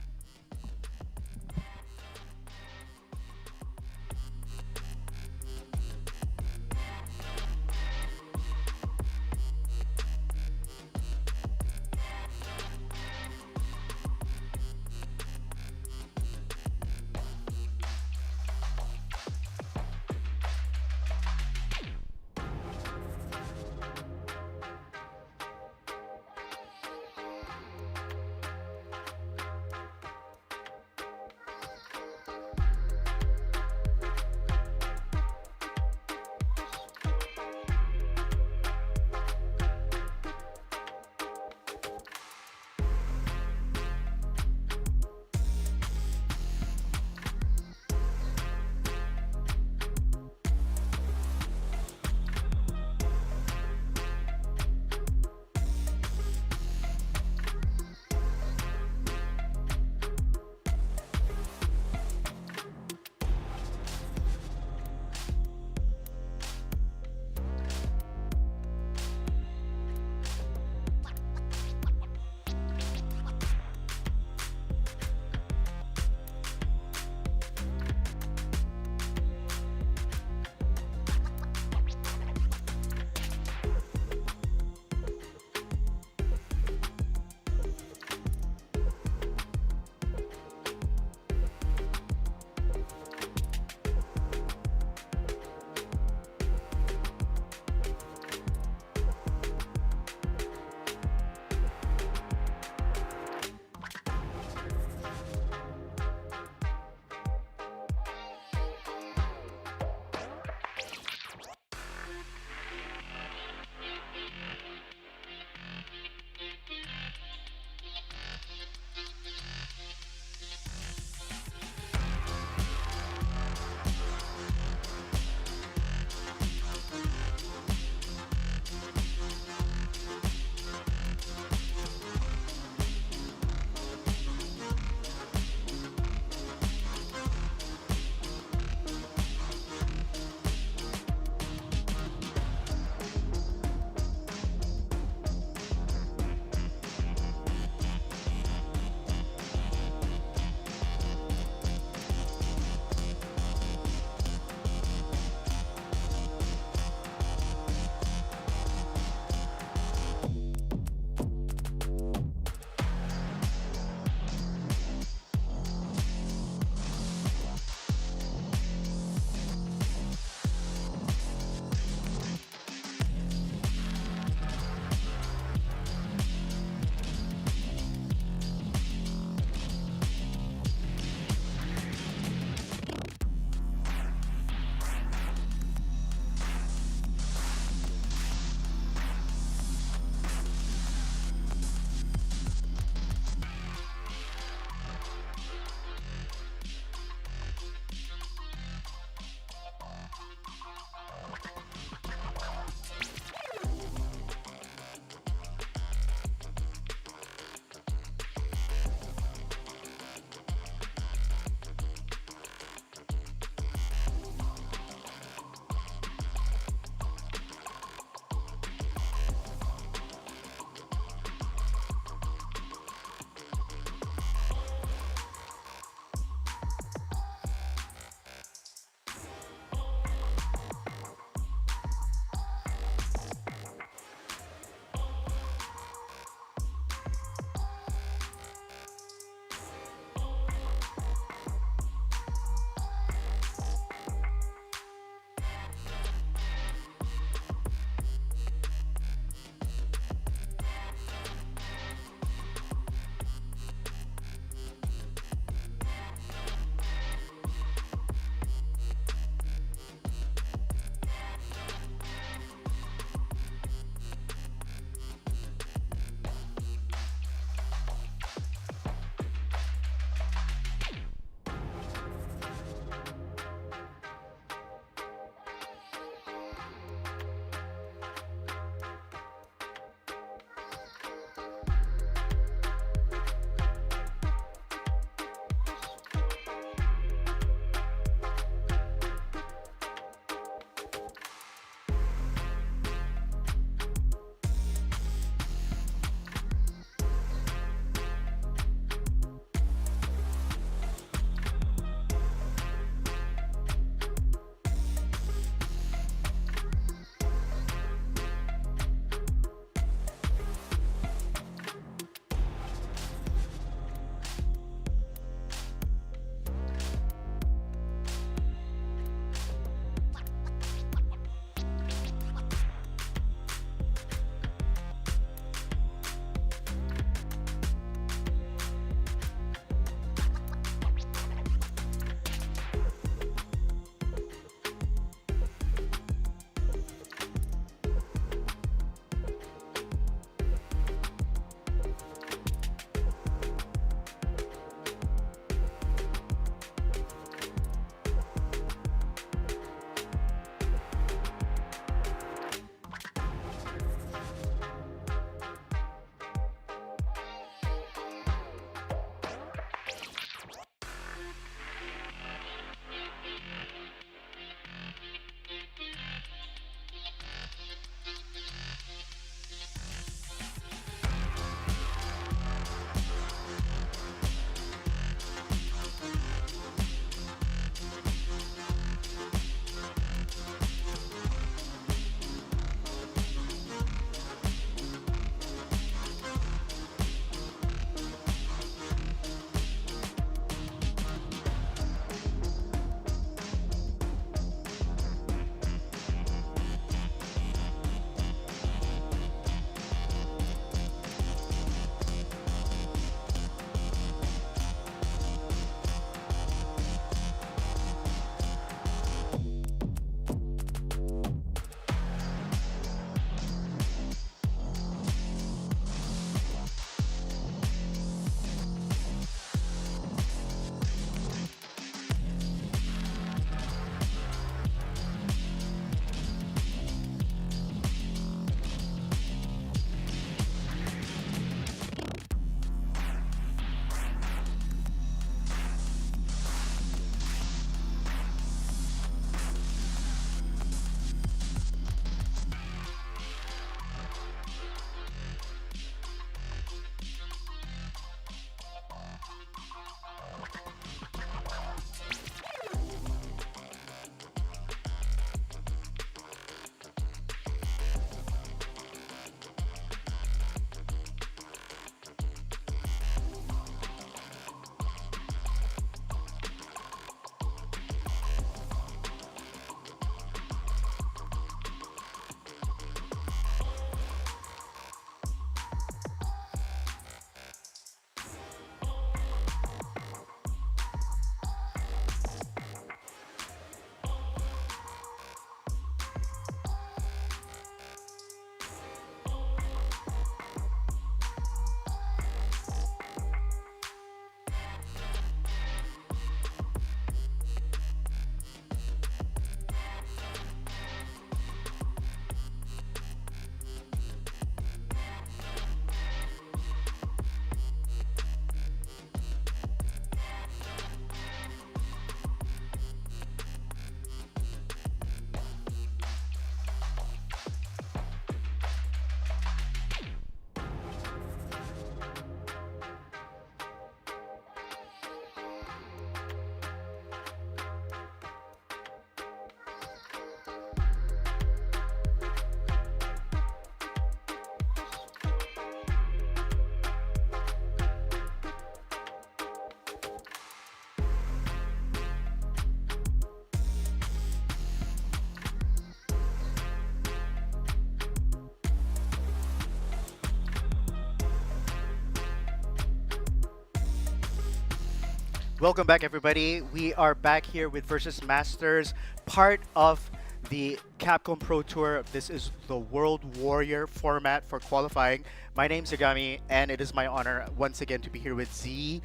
Welcome back, everybody. We are back here with Versus Masters, part of the Capcom Pro Tour. This is the World Warrior format for qualifying. My name's Zagami, and it is my honor once again to be here with Z.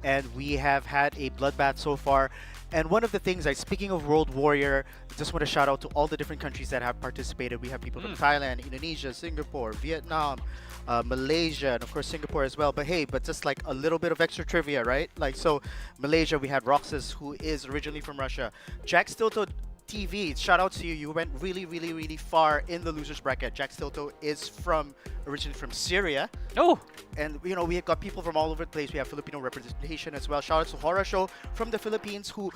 And we have had a bloodbath so far. And one of the things, speaking of World Warrior, I just want to shout out to all the different countries that have participated. We have people from Thailand, Indonesia, Singapore, Vietnam, Malaysia, and of course Singapore as well. But hey, just like a little bit of extra trivia, right? Like, so Malaysia, we had Roxas, who is originally from Russia. Jack Stilto TV, shout out to you. You went really, really, really far in the losers bracket. Jack Stilto is originally from Syria. Oh, And we have got people from all over the place. We have Filipino representation as well. Shout out to Hora Show from the Philippines, who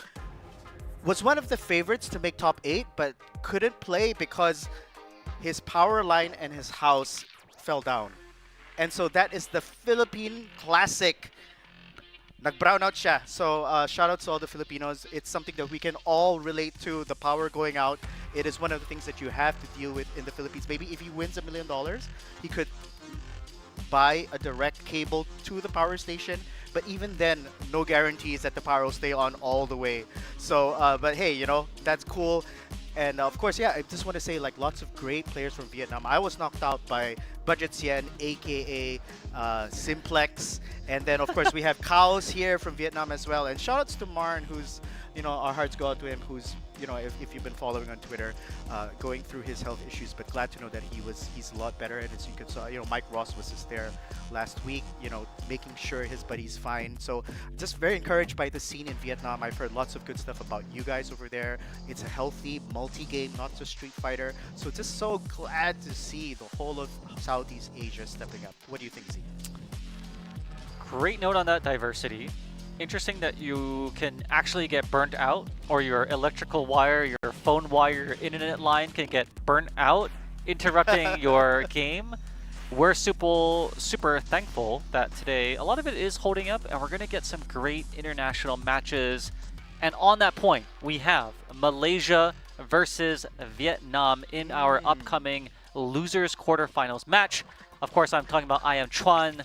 was one of the favorites to make top 8, but couldn't play because his power line and his house fell down. And so that is the Philippine classic. Nag-brown out siya. So shout out to all the Filipinos. It's something that we can all relate to, the power going out. It is one of the things that you have to deal with in the Philippines. Maybe if he wins $1 million, he could buy a direct cable to the power station. But even then, no guarantees that the power will stay on all the way. So, but hey, that's cool. And of course, yeah, I just want to say, like, lots of great players from Vietnam. I was knocked out by Budget Sien, aka Simplex. And then, of course, we have Kaos here from Vietnam as well. And shout outs to Marn, who's, our hearts go out to him, who's, if you've been following on Twitter, going through his health issues. But glad to know that he's a lot better. And as you could saw, Mike Ross was just there last week, making sure his buddy's fine. So just very encouraged by the scene in Vietnam. I've heard lots of good stuff about you guys over there. It's a healthy multi-game, not just Street Fighter. So just so glad to see the whole of Southeast Asia stepping up. What do you think, Z? great note on that diversity. Interesting that you can actually get burnt out, or your electrical wire, your phone wire, your internet line can get burnt out, interrupting your game. We're super thankful that today a lot of it is holding up, and we're going to get some great international matches. And on that point, we have Malaysia versus Vietnam in our upcoming losers quarterfinals match. Of course, I'm talking about I Am Chuan,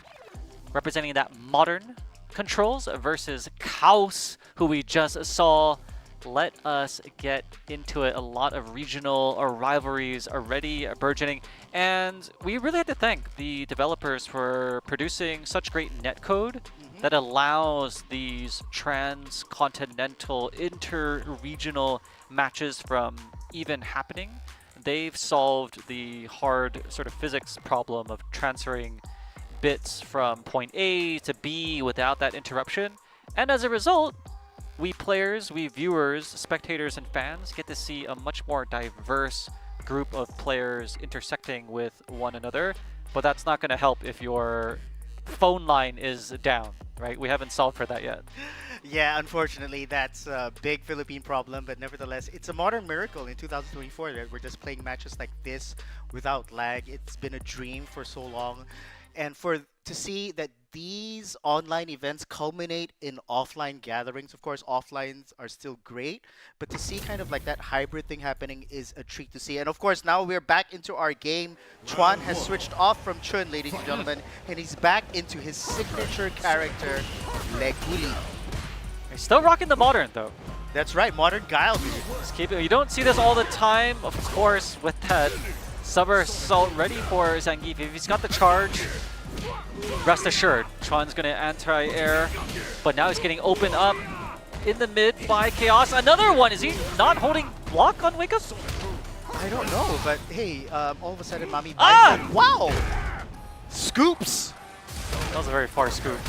representing that modern controls versus Kaos, who we just saw. Let us get into it. A lot of regional rivalries already burgeoning, and we really had to thank the developers for producing such great netcode that allows these transcontinental, inter-regional matches from even happening. They've solved the hard sort of physics problem of transferring bits from point A to B without that interruption. And as a result, we players, we viewers, spectators, and fans get to see a much more diverse group of players intersecting with one another. But that's not going to help if your phone line is down, right? We haven't solved for that yet. Yeah, unfortunately, that's a big Philippine problem, but nevertheless, it's a modern miracle in 2024 that we're just playing matches like this without lag. It's been a dream for so long. And to see that these online events culminate in offline gatherings, of course, offlines are still great, but to see kind of like that hybrid thing happening is a treat to see. And of course, now we're back into our game. Chuan has switched off from Chun, ladies and gentlemen, and he's back into his signature character, Leguli. He's still rocking the modern, though. That's right, modern Guile. Just keep it. You don't see this all the time, of course, with that summer assault ready for Zangief. If he's got the charge, rest assured, Chuan's going to anti-air, but now he's getting opened up in the mid by Chaos. Another one! Is he not holding block on Wake Up? I don't know, but hey, all of a sudden, Mami Bison. Wow! Scoops! That was a very far scoop.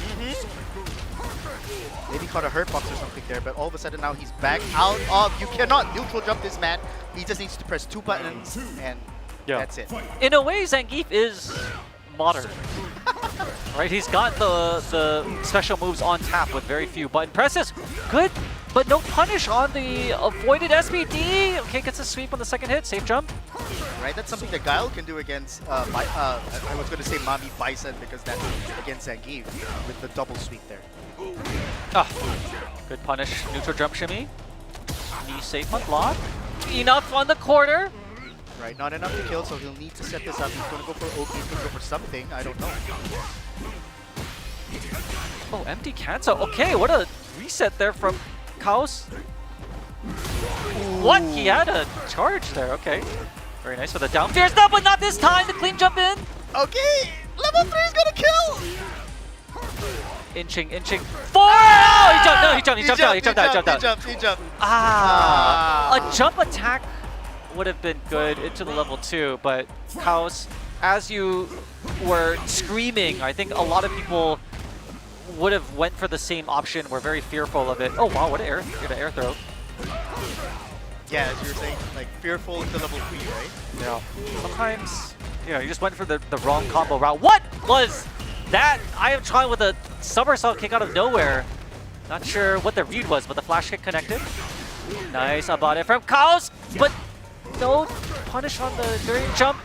Maybe caught a hurt box or something there, but all of a sudden now he's back out of. You cannot neutral jump this man. He just needs to press 2 buttons, and that's it. In a way, Zangief is modern. Right, he's got the special moves on tap with very few button presses. Good, but no punish on the avoided SPD. Okay, gets a sweep on the second hit. Safe jump. Right, that's something that Guile can do against, I was going to say Mami Bison because that's against Zangief with the double sweep there. Good punish. Neutral jump shimmy. Knee safe on block. Enough on the quarter. Right, not enough to kill, so he'll need to set this up. He's going to go for OP, he's going to go for something. I don't know. Oh, empty cancel. Okay, what a reset there from Chaos. What? He had a charge there. Okay. Very nice for the down fierce. No, but not this time. The clean jump in. Okay, level 3 is gonna kill. Inching. Four! Oh, he jumped. No, he jumped out. He jumped out. He jumped. A jump attack would have been good into the level 2, but Chaos, as you were screaming, I think a lot of people would have went for the same option. We're very fearful of it. Oh wow, what an air throw. Yeah, as you were saying, like fearful into level 3, right? Yeah. Sometimes, you know, you just went for the wrong combo route. What was that? I am trying with a somersault kick out of nowhere. Not sure what the read was, but the flash kick connected. Nice about it from Chaos, but no punish on the during jump.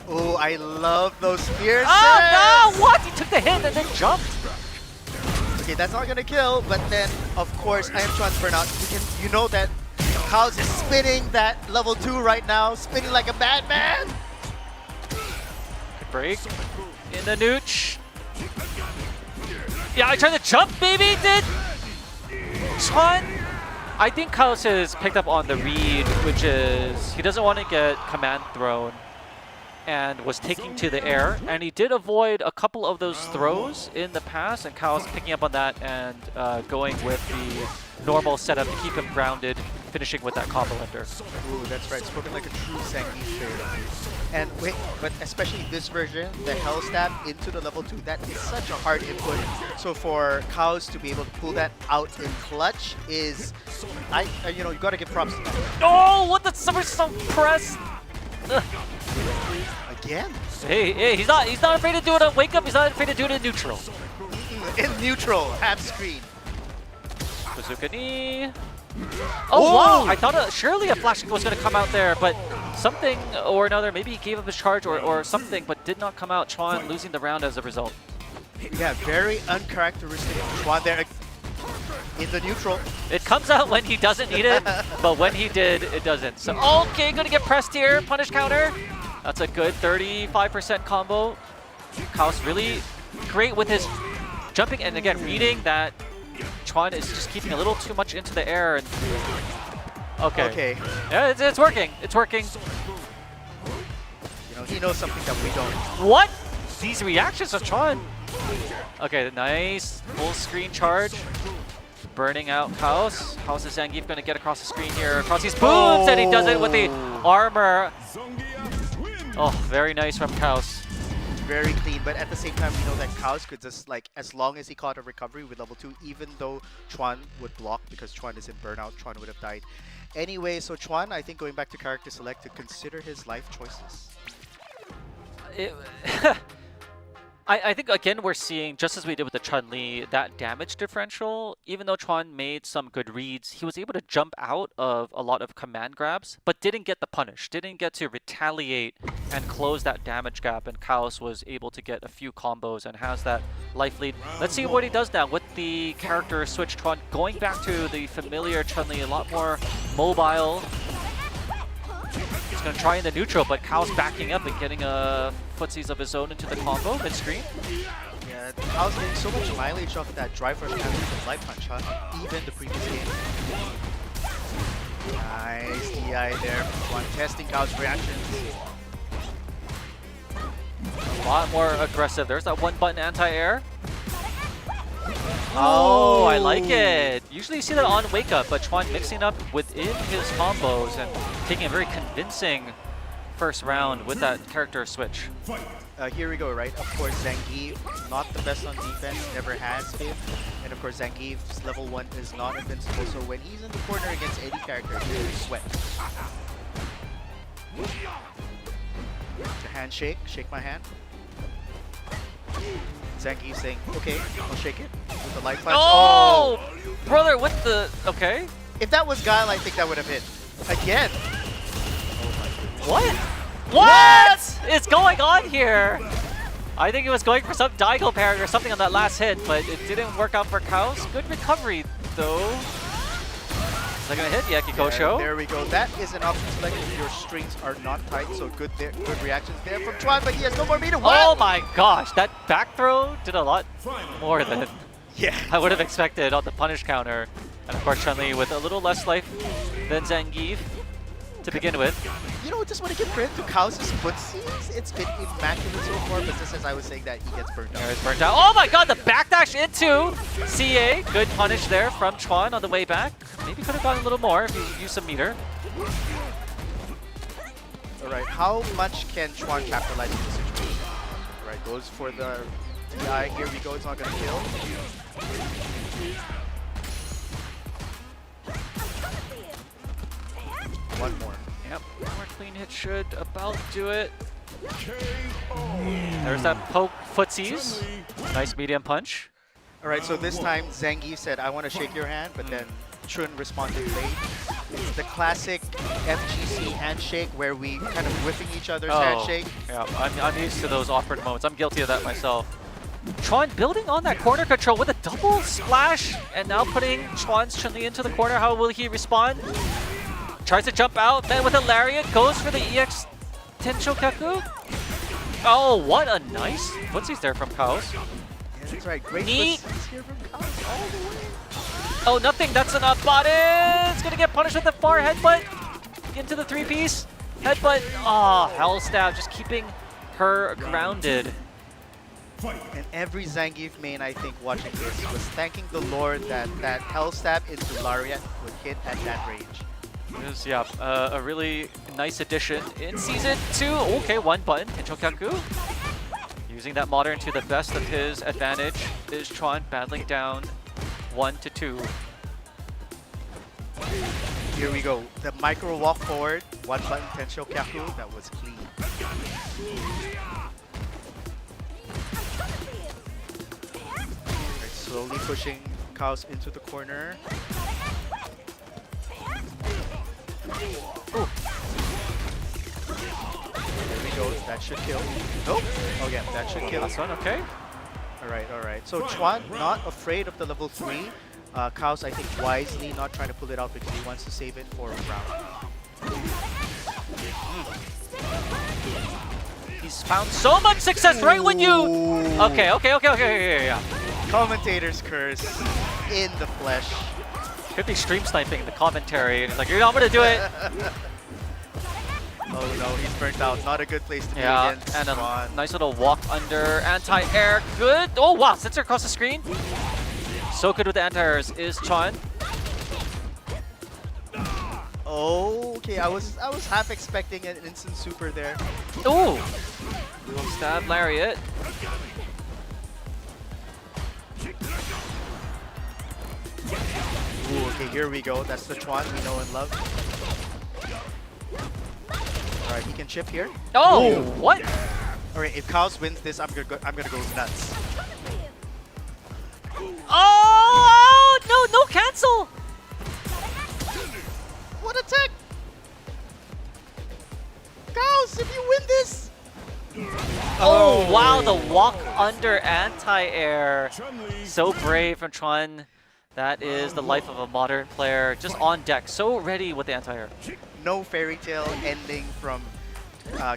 Oh, I love those spears. Oh no! What? He took the hit and then jumped. Okay, that's not gonna kill, but then of course I am trying to burn out. You know that Chaos is spinning that level 2 right now, spinning like a madman. Good break in the nooch. Yeah, I tried to jump, baby. Did Chun? I think Chaos has picked up on the read, which is he doesn't want to get command thrown, and was taking to the air, and he did avoid a couple of those throws in the past, and Chaos picking up on that and going with the normal setup to keep him grounded, finishing with that combo ender. Ooh, that's right, spoken like a true Zangief player. And wait, but especially this version, the Hell Stab into the level 2, that is such a hard input. So for Chaos to be able to pull that out in clutch is, you know, you gotta give props to that. Oh, what the somersault press! Ugh. Again? Hey, he's not afraid to do it on wake up. He's not afraid to do it in neutral. In neutral, half screen. Bazooka knee. Oh wow! I thought surely a flash kick was going to come out there, but something or another. Maybe he gave up his charge or something, but did not come out. Chuan losing the round as a result. Yeah, very uncharacteristic of Chuan there. In the neutral. It comes out when he doesn't need it, but when he did, it doesn't. So okay, gonna get pressed here. Punish counter. That's a good 35% combo. Chaos really great with his jumping, and again reading that Chuan is just keeping a little too much into the air. And okay. Yeah, it's working. It's working. You know, he knows something that we don't. What? These reactions of Chuan. Okay, nice full screen charge. Burning out Chaos. How's the Zangief going to get across the screen here? Across these boots, and he does it with the armor. Oh, very nice from Chaos. Very clean, but at the same time, we know that Chaos could just, like, as long as he caught a recovery with level 2, even though Chuan would block because Chuan is in burnout, Chuan would have died. Anyway, so Chuan, I think going back to character select to consider his life choices. I think, again, we're seeing, just as we did with the Chun-Li, that damage differential. Even though Chuan made some good reads, he was able to jump out of a lot of command grabs, but didn't get the punish, didn't get to retaliate and close that damage gap, and Chaos was able to get a few combos and has that life lead. Let's see what he does now with the character switch. Chuan going back to the familiar Chun-Li, a lot more mobile. He's going to try in the neutral, but Chaos backing up and getting a footsies of his own into the combo mid-screen. Yeah, Chaos getting so much mileage off that drive rush and life punch, huh? Even the previous game. Nice DI there from Chuan, testing Chaos' reactions. A lot more aggressive. There's that one button anti-air. Oh, I like it. Usually you see that on wake up, but Chuan mixing up within his combos and taking a very convincing first round with that character switch. Here we go, right? Of course, Zangief, not the best on defense, never has been. And of course, Zangief's level 1 is not invincible, so when he's in the corner against any character, he will sweat. The handshake, shake my hand. Zangief saying, okay, I'll shake it with the life punch. Oh! Brother, with the... Okay. If that was Guile, I think that would have hit. Again. What? What is going on here? I think he was going for some Daigo parry or something on that last hit, but it didn't work out for Chaos. Good recovery, though. Is that gonna hit? Yeah, Yeah, Kikosho. there we go. That is an option select if your strings are not tight. So good there, good reactions there from Chuan, but he has no more meter. Oh my gosh, that back throw did a lot more than Yeah. I would have expected on the punish counter. And of course, Chun-Li with a little less life than Zangief to begin with. You know, just want to give credit to Kaos' footsies. It's been immaculate so far, but just as I was saying that, he gets burnt out. There's burnt out. Oh my god, the backdash into CA. Good punish there from Chuan on the way back. Maybe could have gotten a little more if he used some meter. All right, how much can Chuan capitalize on the situation? All right, goes for the DI. Here we go. It's not going to kill. One more. Yep, one more clean hit should about do it. There's that poke footsies. Nice medium punch. All right, so this time Zangief said, I want to shake your hand, but then Chun responded late. It's the classic FGC handshake where we kind of whipping each other's handshake. Yeah, I'm used to those awkward moments. I'm guilty of that myself. Chuan building on that corner control with a double splash and now putting Chuan's Chun-Li into the corner. How will he respond? Tries to jump out, then with a lariat, goes for the EX Tenchokaku. Oh, what a nice footsies there from Kaos. Yeah, that's right. Great Neat. footsies here from Kaos all the way. Oh, nothing. That's an up-body. It's going to get punished with the far headbutt into the three-piece. Headbutt. Ah, Hell Stab just keeping her grounded. And every Zangief main, I think, watching this was thanking the Lord that that Hell Stab into Lariat would hit at that range. It was, yeah, a really nice addition in Season 2. Okay, one button. Tenchokaku. Using that modern to the best of his advantage is Chuan battling down 1 to 2. Here we go. The micro walk forward. One button Tenchokaku. That was clean. Right, slowly pushing Kaos into the corner. Ooh. There we go. That should kill. Nope. Oh yeah, that should kill. Last one, okay. All right. So Chuan not afraid of the level 3. Kaos, I think, wisely not trying to pull it out because he wants to save it for a round. He's found so much success right when you... Ooh. Okay, yeah. Commentator's curse in the flesh. Could be stream sniping the commentary, and he's like, you're not gonna do it. Oh no, he's burnt out. Not a good place to be Yeah, against and a Chuan. nice little walk under anti-air. Good. Oh wow, sensor across the screen. So good with the anti-airs is Chuan. Oh, okay. I was half expecting an instant super there. Ooh. Little stab lariat. Ooh, okay, here we go. That's the Chuan we know and love. Alright, he can chip here. Oh, Ooh. what? Alright, if Kaos wins this, I'm gonna go nuts. Oh, no cancel. What attack? Kaos, if you win this! Oh, wow, the walk under anti-air. So brave from Chuan. That is the life of a modern player, just on deck, so ready with the anti-air. No fairy tale ending from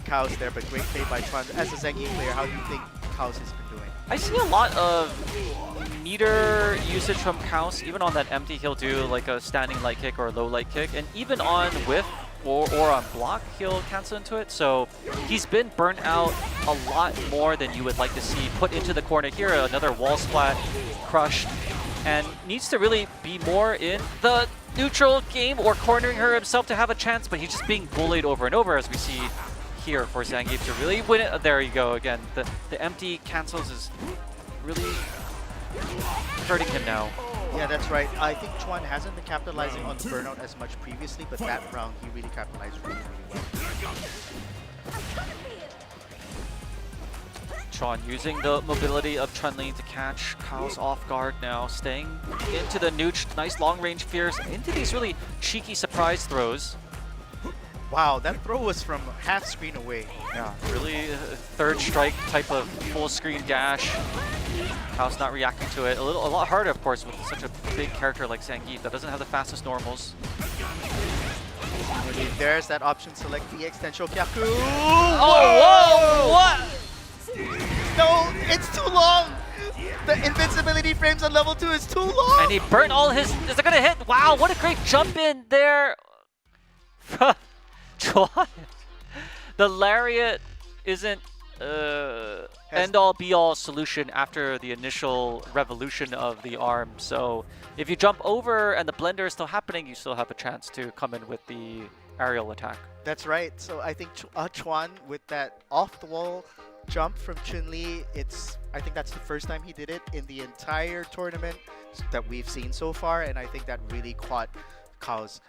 Kaos there, but great play by Chuan. As a Zangief player, how do you think Kaos has been doing? I see a lot of meter usage from Kaos, even on that empty he'll do like a standing light kick or a low light kick, and even on whiff or on block he'll cancel into it, so he's been burnt out a lot more than you would like to see put into the corner here. Another wall splat, crushed, and needs to really be more in the neutral game or cornering her himself to have a chance, but he's just being bullied over and over as we see here for Zangief to really win it. There you go again. The empty cancels is really hurting him now. Yeah, that's right. I think Chuan hasn't been capitalizing on the burnout as much previously, but that round he really capitalized really well. Chuan using the mobility of Chun-Li to catch Kaos off guard now, staying into the nooch, nice long range fears, into these really cheeky surprise throws. Wow, that throw was from half screen away. Yeah, really third strike type of full screen dash. House not reacting to it. A lot harder, of course, with such a big character like Zangief that doesn't have the fastest normals. There's that option, select DX Tensho Kyaku. Oh, whoa! What? No, it's too long! The invincibility frames on level 2 is too long! And he burnt all his... Is it gonna hit? Wow, what a great jump in there! Chuan. The Lariat isn't end-all be-all solution after the initial revolution of the arm. So if you jump over and the blender is still happening, you still have a chance to come in with the aerial attack. That's right. So I think Chuan with that off-the-wall jump from Chun-Li, I think that's the first time he did it in the entire tournament that we've seen so far, and I think that really caught Kaos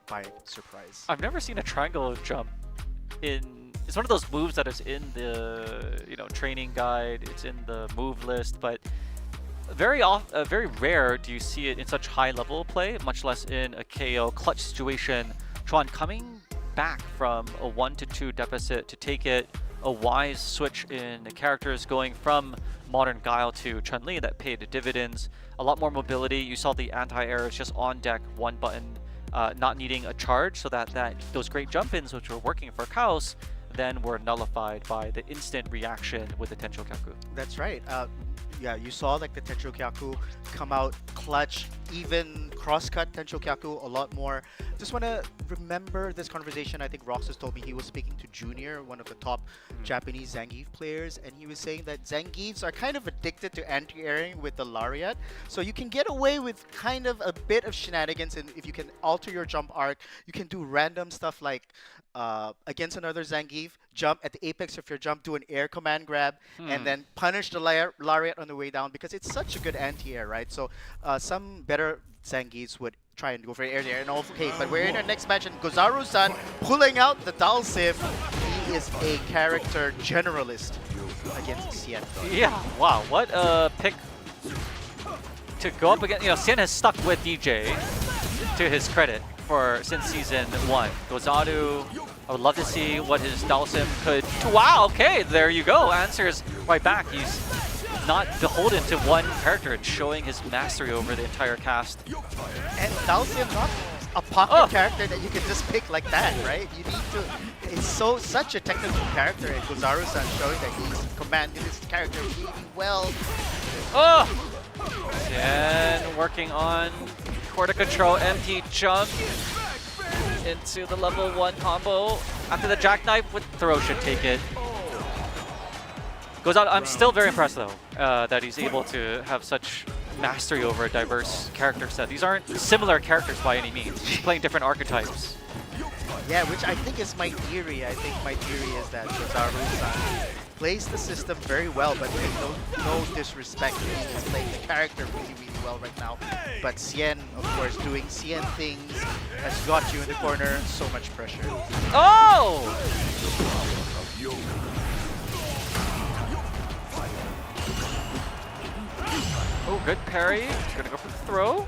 by surprise. I've never seen a triangle jump in... It's one of those moves that is in the training guide, it's in the move list, but very rare do you see it in such high level play, much less in a KO clutch situation. Chuan coming back from a 1-2 deficit to take it, a wise switch in the characters going from Modern Guile to Chun-Li that paid dividends. A lot more mobility. You saw the anti-air is just on deck, one button, not needing a charge, so that those great jump-ins which were working for Kaos then were nullified by the instant reaction with the Tensho Kyaku. That's right. Yeah, you saw like the Tensho Kyaku come out clutch, even cross-cut Tensho Kyaku a lot more. Just want to remember this conversation. I think Roxas told me he was speaking to Junior, one of the top Japanese Zangief players, and he was saying that Zangiefs are kind of addicted to anti-airing with the Lariat. So you can get away with kind of a bit of shenanigans, and if you can alter your jump arc, you can do random stuff like against another Zangief, jump at the apex of your jump, do an air command grab, and then punish the Lariat on the way down because it's such a good anti-air, right? So some better Zangiefs would try and go for air there. And okay, but we're in our next match, and Gozaru-san pulling out the Dalsim. He is a character generalist against Xian. Yeah, wow, what a pick to go up against. Xian has stuck with DJ, to his credit, since season 1. Gozaru, I would love to see what his Dalsim could... Wow, okay, there you go. Answers right back. He's not beholden to one character. It's showing his mastery over the entire cast. And Dalsim, not a pocket character that you can just pick like that, right? You need to... It's such a technical character, and Gozaru-san showing that he's commanding his character really well. Oh! And working on quarter control, empty jump into the level 1 combo. After the jackknife with throw should take it. Goes out. I'm still very impressed though that he's able to have such mastery over a diverse character set. These aren't similar characters by any means. He's playing different archetypes. Yeah, which I think is my theory. I think my theory is that Gozaru-san plays the system very well, but with no disrespect. He's playing the character really, really well right now. But Xian, of course, doing Xian things has got you in the corner. So much pressure. Oh! Oh, good parry. Gonna go for the throw.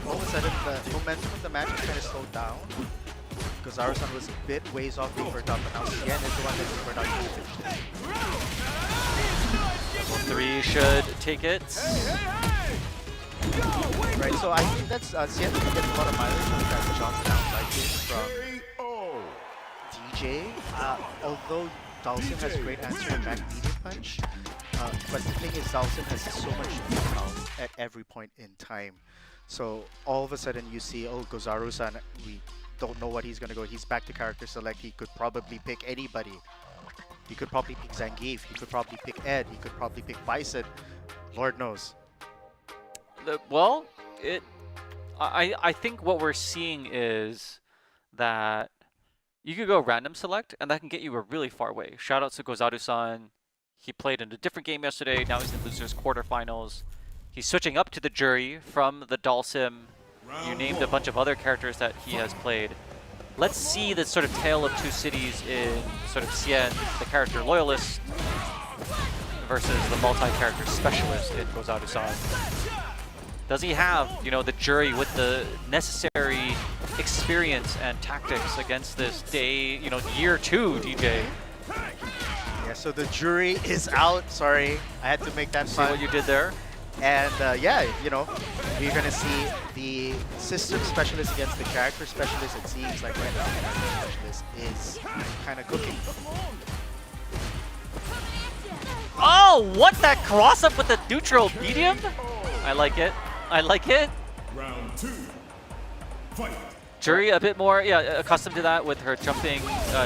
All of a sudden, the momentum of the match is kind of slowed down. Gozaru-san was a bit ways off being first up, but now Xian is the one that's super not going to finish. 3 should take it. Right, so I think that's Xian gets a lot of mileage from that jump down like this from DJ. Although Dalsim has a great answer in back medium punch, but the thing is Dalsim has so much health at every point in time. So all of a sudden you see, oh, Gozaru-san, we don't know what he's going to go. He's back to character select. He could probably pick anybody. He could probably pick Zangief. He could probably pick Ed. He could probably pick Bison. Lord knows. Well, I think what we're seeing is that you could go random select, and that can get you a really far way. Shout out to Gozaru-san. He played in a different game yesterday. Now he's in losers quarterfinals. He's switching up to the jury from the Dalsim. You named a bunch of other characters that he has played. Let's see the sort of tale of two cities in sort of Xian, the character loyalist, versus the multi-character specialist in Gozaru-san. Does he have, the jury with the necessary experience and tactics against this year 2 DJ. Yeah, so the jury is out. Sorry, I had to make that See fun. what you did there? And yeah, we're gonna see the system specialist against the character specialist. It seems like right now the character specialist is kind of cooking. Oh, what that cross up with the neutral medium? I like it. I like it. Round 2. Fight. Jury a bit more, accustomed to that with her jumping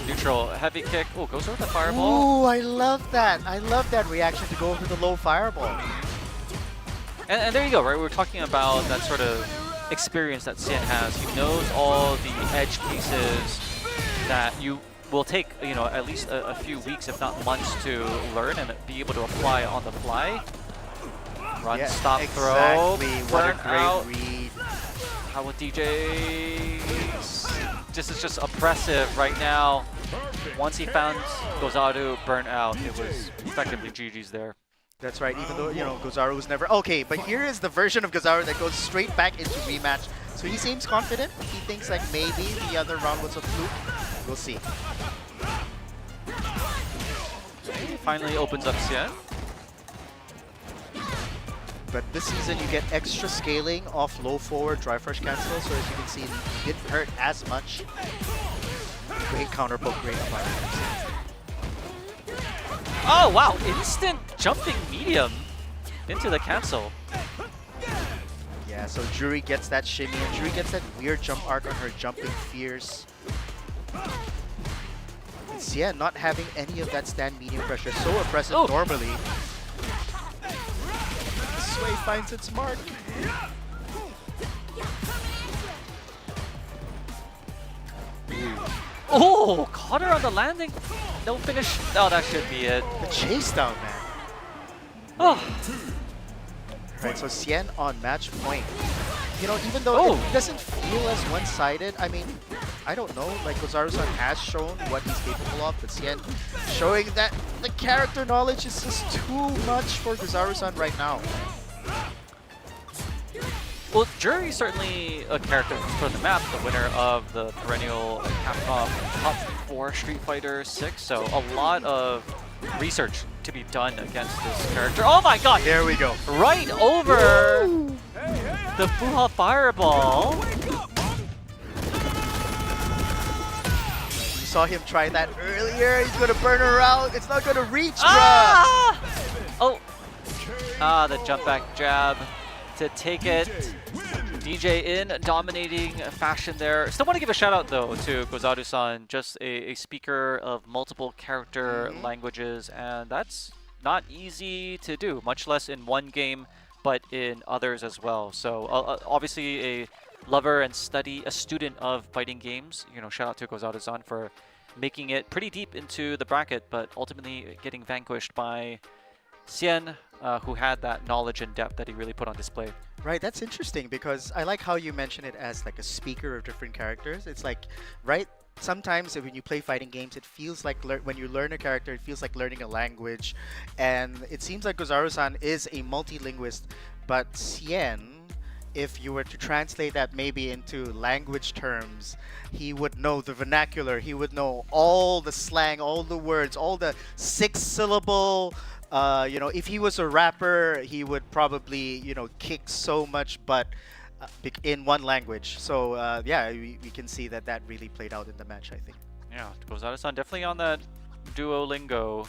neutral heavy kick. Oh, goes over the fireball. Ooh, I love that. I love that reaction to go over the low fireball. And there you go, right? We were talking about that sort of experience that Xian has. He knows all the edge cases that you will take, at least a few weeks, if not months, to learn and be able to apply on the fly. Run, Yeah, stop, exactly. throw, What a burn great out. read. How with DJ? This is just oppressive right now. Once he found Gozaru burn out, it was effectively GG's there. That's right, even though, Gozaru was never... Okay, but here is the version of Gozaru that goes straight back into rematch. So he seems confident. He thinks like maybe the other round was a fluke. We'll see. Finally opens up Xian. But this season you get extra scaling off low forward dry fresh cancel, so as you can see, it didn't hurt as much. Great counter poke, great environment. Oh wow, instant jumping medium into the cancel. Yeah, so Juri gets that shimmy, and Juri gets that weird jump arc on her jumping fierce. It's, yeah, not having any of that stand medium pressure, so oppressive normally. Sway finds its mark. Oh, caught her on the landing. No finish. Oh, that should be it. The chase down, man. Oh. Right, so Xian on match point. Even though it doesn't feel as one-sided, I mean, I don't know, like Gozaru-san has shown what he's capable of, but Xian showing that the character knowledge is just too much for Gozaru-san right now. Well, Jury's certainly a character from the map, the winner of the perennial Capcom Cup for Street Fighter 6, so a lot of research to be done against this character. Oh my god! There we go. Right over the Fuha Fireball. You saw him try that earlier. He's gonna burn her out. It's not gonna reach, bruh. Oh! The jump back jab to take it. DJ in dominating fashion there. Still want to give a shout out though to Gozaru-san, just a speaker of multiple character languages, and that's not easy to do, much less in one game, but in others as well. So obviously a lover and a student of fighting games. Shout out to Gozaru-san for making it pretty deep into the bracket, but ultimately getting vanquished by Xian, who had that knowledge and depth that he really put on display. Right, that's interesting because I like how you mention it as like a speaker of different characters. It's like, right, sometimes when you play fighting games, it feels like when you learn a character, it feels like learning a language. And it seems like Gozaru-san is a multilinguist, but Xian, if you were to translate that maybe into language terms, he would know the vernacular, he would know all the slang, all the words, all the 6-syllable. If he was a rapper, he would probably, kick so much butt in one language. So, yeah, we can see that really played out in the match, I think. Yeah, Gozaru-san definitely on that Duolingo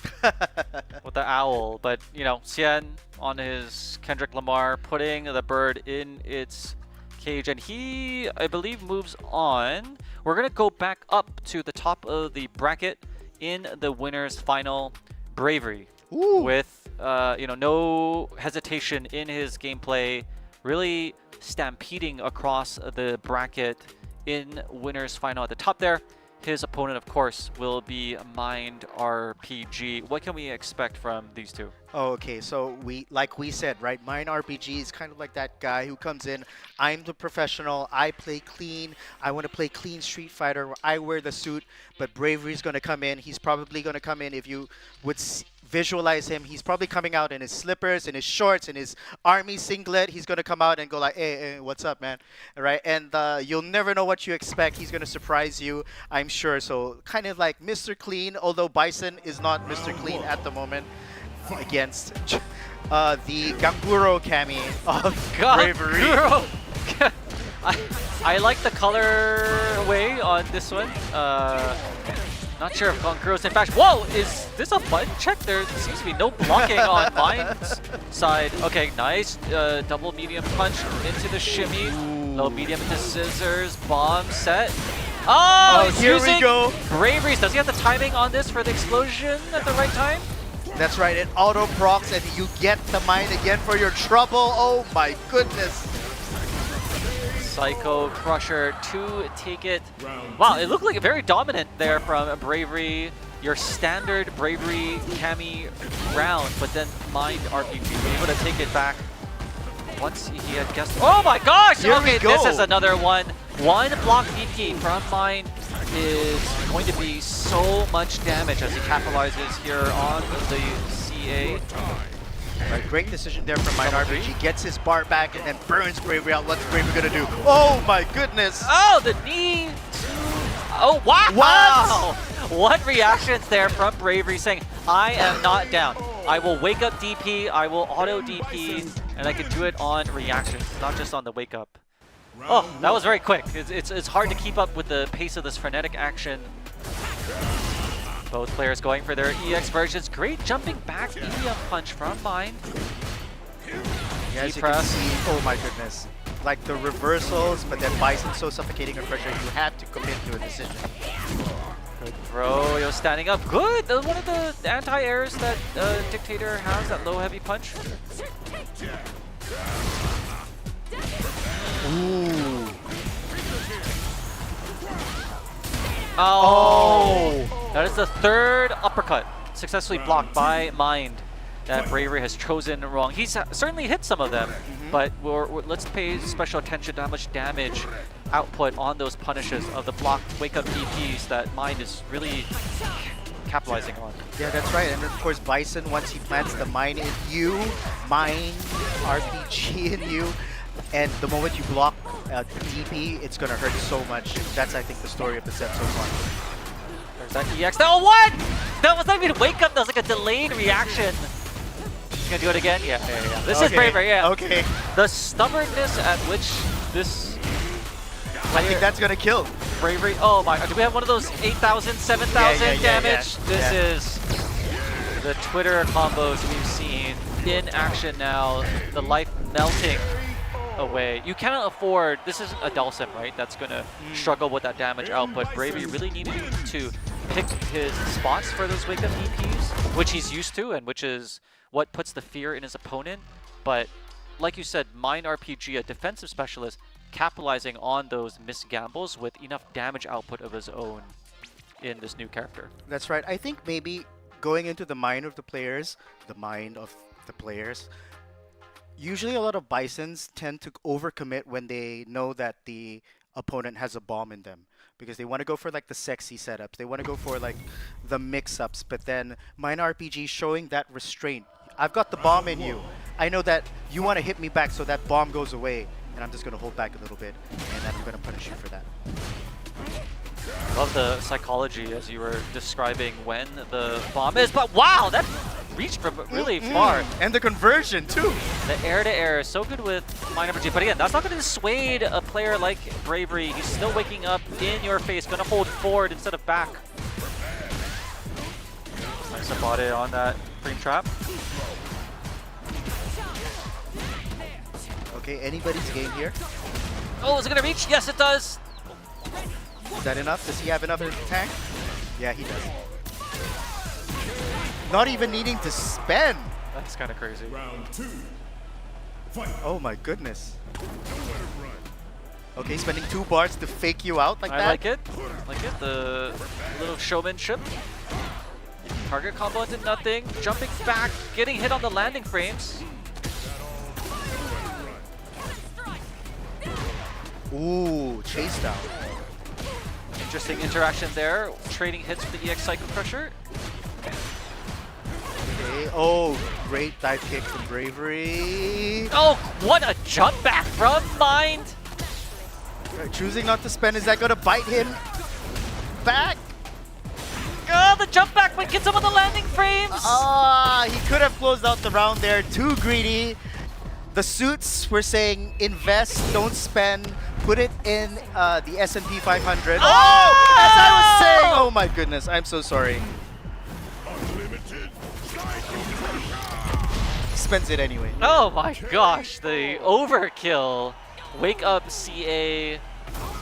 with the owl. But, Xian on his Kendrick Lamar, putting the bird in its cage. And he, I believe, moves on. We're going to go back up to the top of the bracket in the winner's final. Bravery. Ooh. With no hesitation in his gameplay, really stampeding across the bracket in winner's final at the top there. His opponent, of course, will be Mind RPG. What can we expect from these two? Okay, so like we said, right? Mind RPG is kind of like that guy who comes in, I'm the professional, I play clean, I want to play clean Street Fighter, I wear the suit. but Bravery's going to come in. He's probably going to come in, if you would visualize him, he's probably coming out in his slippers, in his shorts, in his army singlet. He's going to come out and go like, hey, what's up, man? Right? And you'll never know what you expect. He's going to surprise you, I'm sure. So kind of like Mr. Clean, although Bison is not Mr. Clean at the moment against the Ganguro Kami of Bravery. Ganguro! I like the colorway on this one. Not sure if Ganguro's in fact. Whoa! Is this a button check? There seems to be no blocking on mine's side. Okay, nice. Double medium punch into the shimmy. Low medium into scissors. Bomb set. Oh, he's here using we go. Bravery's. Does he have the timing on this for the explosion at the right time? That's right, it auto procs and you get the mine again for your trouble. Oh my goodness. Psycho Crusher to take it. Wow, it looked like very dominant there from Bravery. Your standard Bravery Kami round, but then Mind RPG able to take it back once he had guessed. Oh my gosh! Here Okay, we go. this is another one. One block VP from Mind is going to be so much damage as he capitalizes here on the CA. Right, great decision there from Mine RPG. Gets his bar back and then burns Bravery out. What's Bravery gonna do? Oh my goodness! Oh, the knee! Oh, wow! What? What reactions there from Bravery saying, I am not down. I will wake up DP, I will auto DP, and I can do it on reactions, not just on the wake up. Oh, that was very quick. It's hard to keep up with the pace of this frenetic action. Both players going for their EX versions. Great jumping back medium punch from Mine. Yeah, as you can see, oh my goodness. Like the reversals, but then Bison's so suffocating under pressure, you had to commit to a decision. Good throw, yo, standing up. Good! One of the anti-airs that Dictator has, that low heavy punch. Ooh. Oh! That is the third uppercut successfully blocked by Mind that Bravery has chosen wrong. He's certainly hit some of them, but let's pay special attention to how much damage output on those punishes of the blocked wake-up DPs that Mind is really capitalizing on. Yeah, that's right. And of course, Bison, once he plants the mine in you, Mine RPG in you, and the moment you block DP, it's gonna hurt so much. That's, I think, the story of the set so far. There's that EX. Oh, what? That was not even wake up. That was like a delayed reaction. He's gonna do it again? Yeah. This is Bravery, yeah. Okay. The stubbornness at which this I think that's gonna kill. Bravery. Oh my god. Do we have one of those 8,000, 7,000 damage? This is the Twitter combos we've seen in action now. The life melting away. You cannot afford, this isn't a Dhalsim, right? That's gonna struggle with that damage output. Bravery really needed to pick his spots for those wake up DPs, which he's used to and which is what puts the fear in his opponent. But like you said, Mine RPG, a defensive specialist, capitalizing on those missed gambles with enough damage output of his own in this new character. That's right. I think maybe going into the mind of the players, usually a lot of Bisons tend to overcommit when they know that the opponent has a bomb in them, because they want to go for like the sexy setups. They want to go for like the mix-ups, but then Mine RPG showing that restraint. I've got the bomb in you. I know that you want to hit me back, so that bomb goes away, and I'm just going to hold back a little bit, and then I'm going to punish you for that. Love the psychology as you were describing when the bomb is, but wow, that reached from really far. And the conversion too. The air-to-air is so good with Mine RPG, but again, that's not going to dissuade a player like Bravery. He's still waking up in your face, going to hold forward instead of back. Nice Abade on that frame trap. Okay, anybody's game here. Oh, is it going to reach? Yes, it does. Is that enough? Does he have enough in the tank? Yeah, he does. Not even needing to spend. That's kind of crazy. Round 2. Fight. Oh my goodness. Okay, spending 2 bars to fake you out like that. I like it. Like it. The little showmanship. Target combo into nothing. Jumping back, getting hit on the landing frames. Ooh, chase down. Interesting interaction there, trading hits with the EX Psycho Crusher. Okay. Oh, great dive kick from Bravery. Oh, what a jump back from Mind! Choosing not to spend, is that going to bite him back? Oh, the jump back but gets him on the landing frames! He could have closed out the round there. Too greedy. The suits were saying invest, don't spend, put it in the S&P 500. Oh! As I was saying, oh my goodness, I'm so sorry. Unlimited. Spends it anyway. Oh my gosh, the overkill. Wake up CA.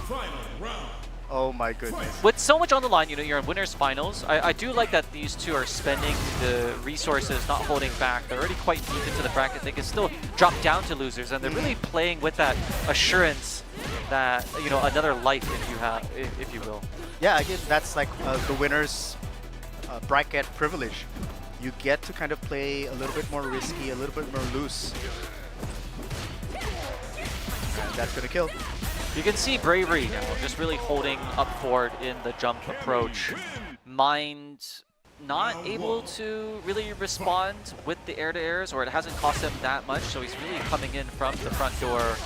Final round. Oh my goodness. With so much on the line, you know, you're in winners finals. I do like that these two are spending the resources, not holding back. They're already quite deep into the bracket. They can still drop down to losers, and they're really playing with that assurance that, you know, another life, if you have, if you will. Yeah, again, that's like the winner's bracket privilege. You get to kind of play a little bit more risky, a little bit more loose. And that's gonna kill. You can see Bravery now just really holding up forward in the jump approach. Mind not able to really respond with the air-to-airs, or it hasn't cost him that much, so he's really coming in from the front door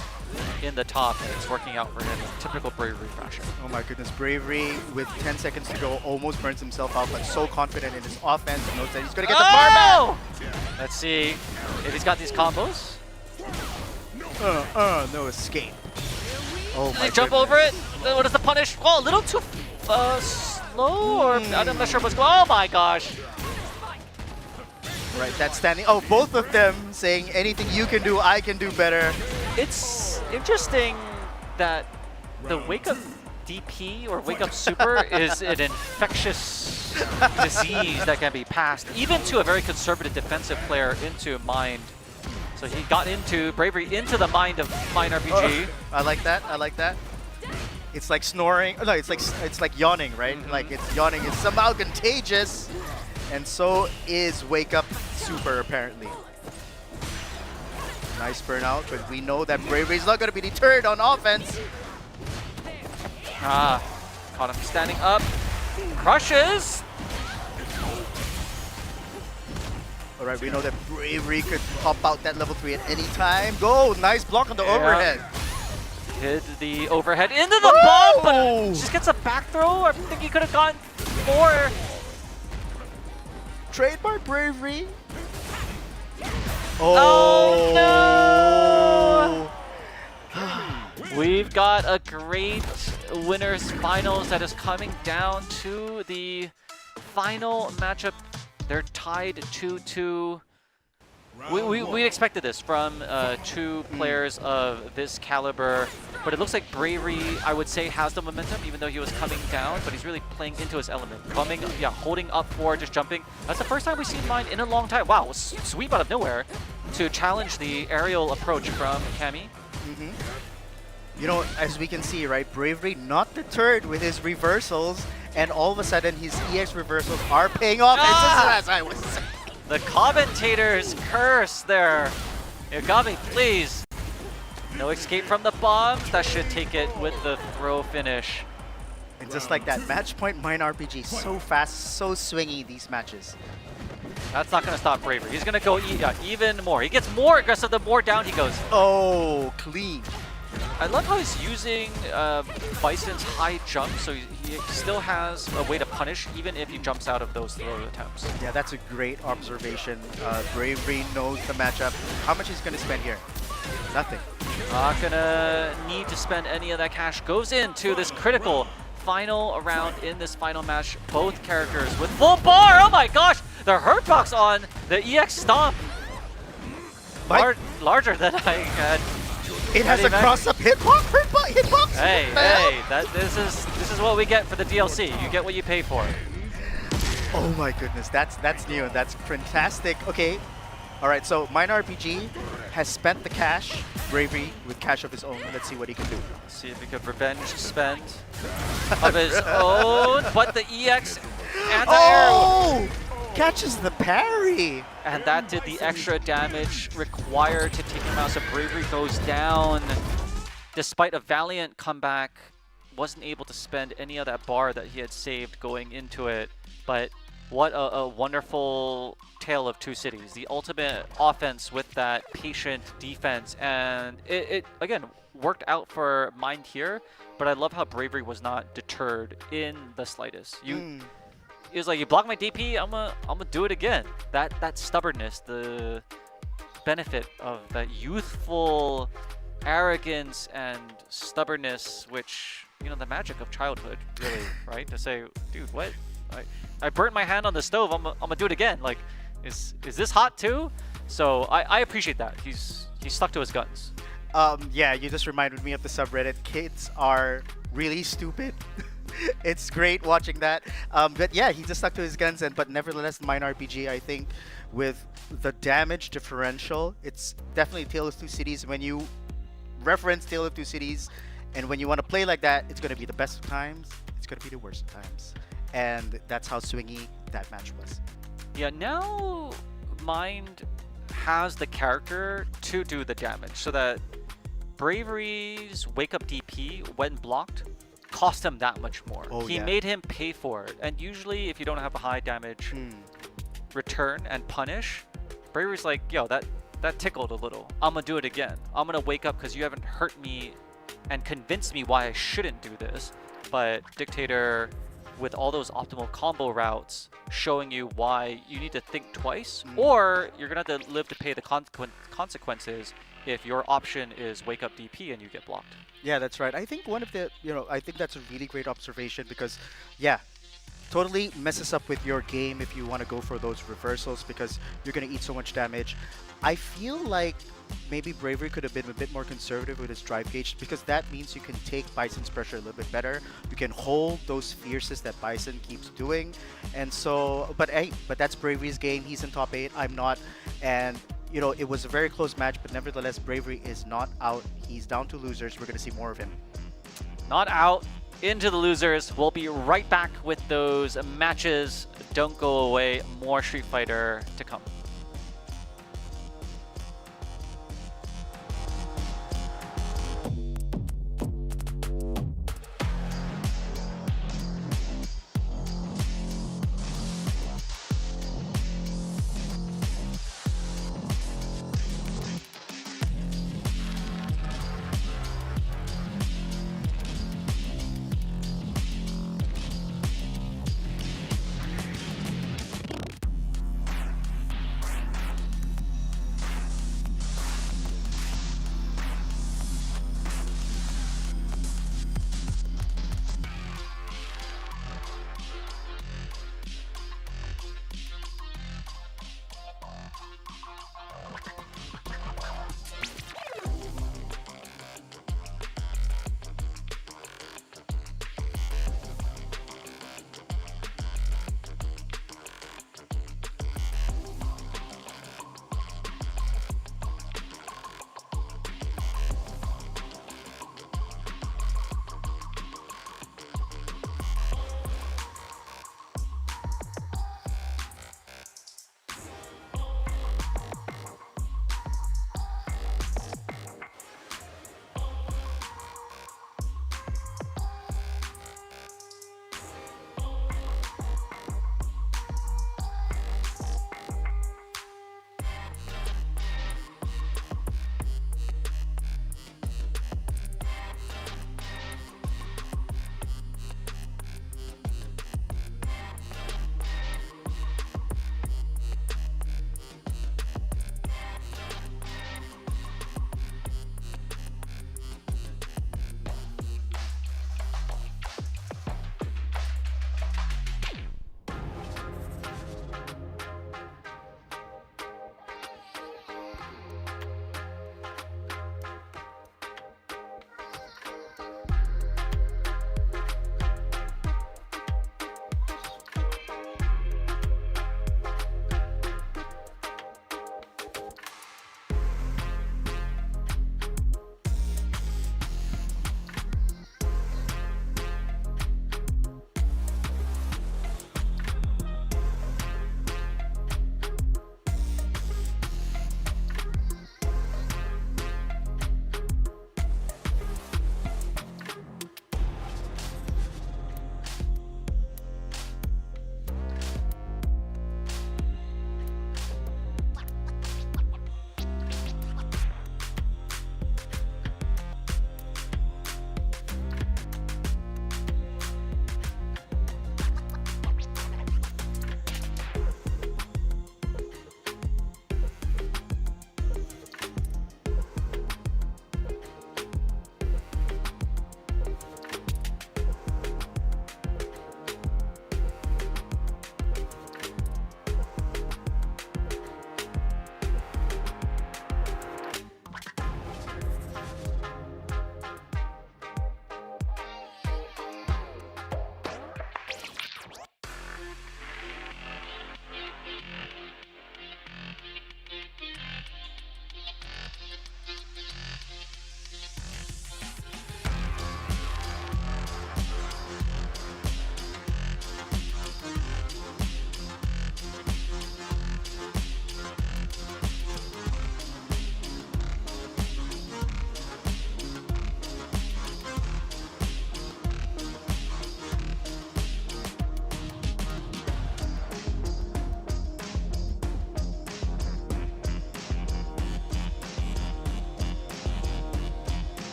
in the top, and it's working out for him in typical Bravery fashion. Oh my goodness, Bravery with 10 seconds to go almost burns himself out, but so confident in his offense, knows that he's gonna get the bar back! Let's see if he's got these combos. No escape. Oh Does my he jump goodness. over it? What is the punish? Oh, a little too slow, or I'm not sure what's going on. Oh my gosh. Right, that's standing. Oh, both of them saying anything you can do, I can do better. It's interesting that the Wake Up DP or Wake Up Super is an infectious disease that can be passed even to a very conservative defensive player into Mind. So he got into Bravery into the mind of Mind RPG. I like that. I like that. It's like snoring. No, it's like yawning, right? Like it's yawning. It's somehow contagious, and so is Wake Up Super apparently. Nice burnout, but we know that Bravery's not going to be deterred on offense. Caught him standing up. Crushes. All right, we know that Bravery could pop out that level 3 at any time. Go, nice block on the overhead. Hit the overhead into the bomb, but just gets a back throw. I think he could have gotten more. Trademark Bravery. Oh no! We've got a great winners finals that is coming down to the final matchup. They're tied 2-2. We expected this from two players of this caliber, but it looks like Bravery, I would say, has the momentum, even though he was coming down, but he's really playing into his element. Holding up forward, just jumping. That's the first time we've seen Mind in a long time. Wow, sweep out of nowhere to challenge the aerial approach from Cammy. You know, as we can see, right, Bravery not deterred with his reversals, and all of a sudden his EX reversals are paying off. And just as I was saying. The commentator's curse there. Yagami, please. No escape from the bombs. That should take it with the throw finish. And just like that, match point Mind RPG, so fast, so swingy these matches. That's not going to stop Bravery. He's going to go even more. He gets more aggressive the more down he goes. Oh, clean. I love how he's using Bison's high jump, so he still has a way to punish even if he jumps out of those throw attempts. Yeah, that's a great observation. Bravery knows the matchup. How much he's going to spend here? Nothing. Not going to need to spend any of that cash. Goes into this critical final round in this final match. Both characters with full bar. Oh my gosh! The hurt box on the EX stomp. Larger than I had. It has a cross-up hitbox. Hey, this is what we get for the DLC. You get what you pay for. Oh my goodness, that's new and that's fantastic. Okay, all right. So Mind RPG has spent the cash. Bravery with cash of his own. Let's see what he can do. See if he could revenge spend of his own, but the EX anti-air. Oh! Catches the parry. And that did the extra damage required to take him out. So Bravery goes down despite a valiant comeback wasn't able to spend any of that bar that he had saved going into it. But what a wonderful tale of two cities. The ultimate offense with that patient defense. And it again, worked out for Mind here. But I love how Bravery was not deterred in the slightest. It was like, you block my DP, I'm gonna do it again. That stubbornness, the benefit of that youthful arrogance and stubbornness, which, you know, the magic of childhood, really, right? To say, dude, what? I burnt my hand on the stove, I'm gonna do it again. Like, is this hot too? So I appreciate that. He's stuck to his guns. Yeah, you just reminded me of the subreddit. Kids are really stupid. It's great watching that. But yeah, he just stuck to his guns, but nevertheless, Mine RPG, I think, with the damage differential, it's definitely Tale of Two Cities. When you reference Tale of Two Cities, and when you want to play like that, it's going to be the best of times, it's going to be the worst of times. And that's how swingy that match was. Yeah, now Mind has the character to do the damage, so that Bravery's Wake Up DP, when blocked, cost him that much more. He made him pay for it. And usually, if you don't have a high damage return and punish, Bravery's like, yo, that tickled a little. I'm gonna do it again. I'm gonna wake up because you haven't hurt me and convinced me why I shouldn't do this. But Dictator, with all those optimal combo routes, showing you why you need to think twice, or you're gonna have to live to pay the consequences if your option is Wake Up DP and you get blocked. Yeah, that's right. I think one of the, I think that's a really great observation because, yeah, totally messes up with your game if you want to go for those reversals because you're going to eat so much damage. I feel like maybe Bravery could have been a bit more conservative with his drive gauge because that means you can take Bison's pressure a little bit better. You can hold those fierces that Bison keeps doing. And so, but hey, that's Bravery's game. He's in top 8. I'm not. And it was a very close match, but nevertheless, Bravery is not out. He's down to losers. We're going to see more of him. Not out, into the losers. We'll be right back with those matches. Don't go away. More Street Fighter to come.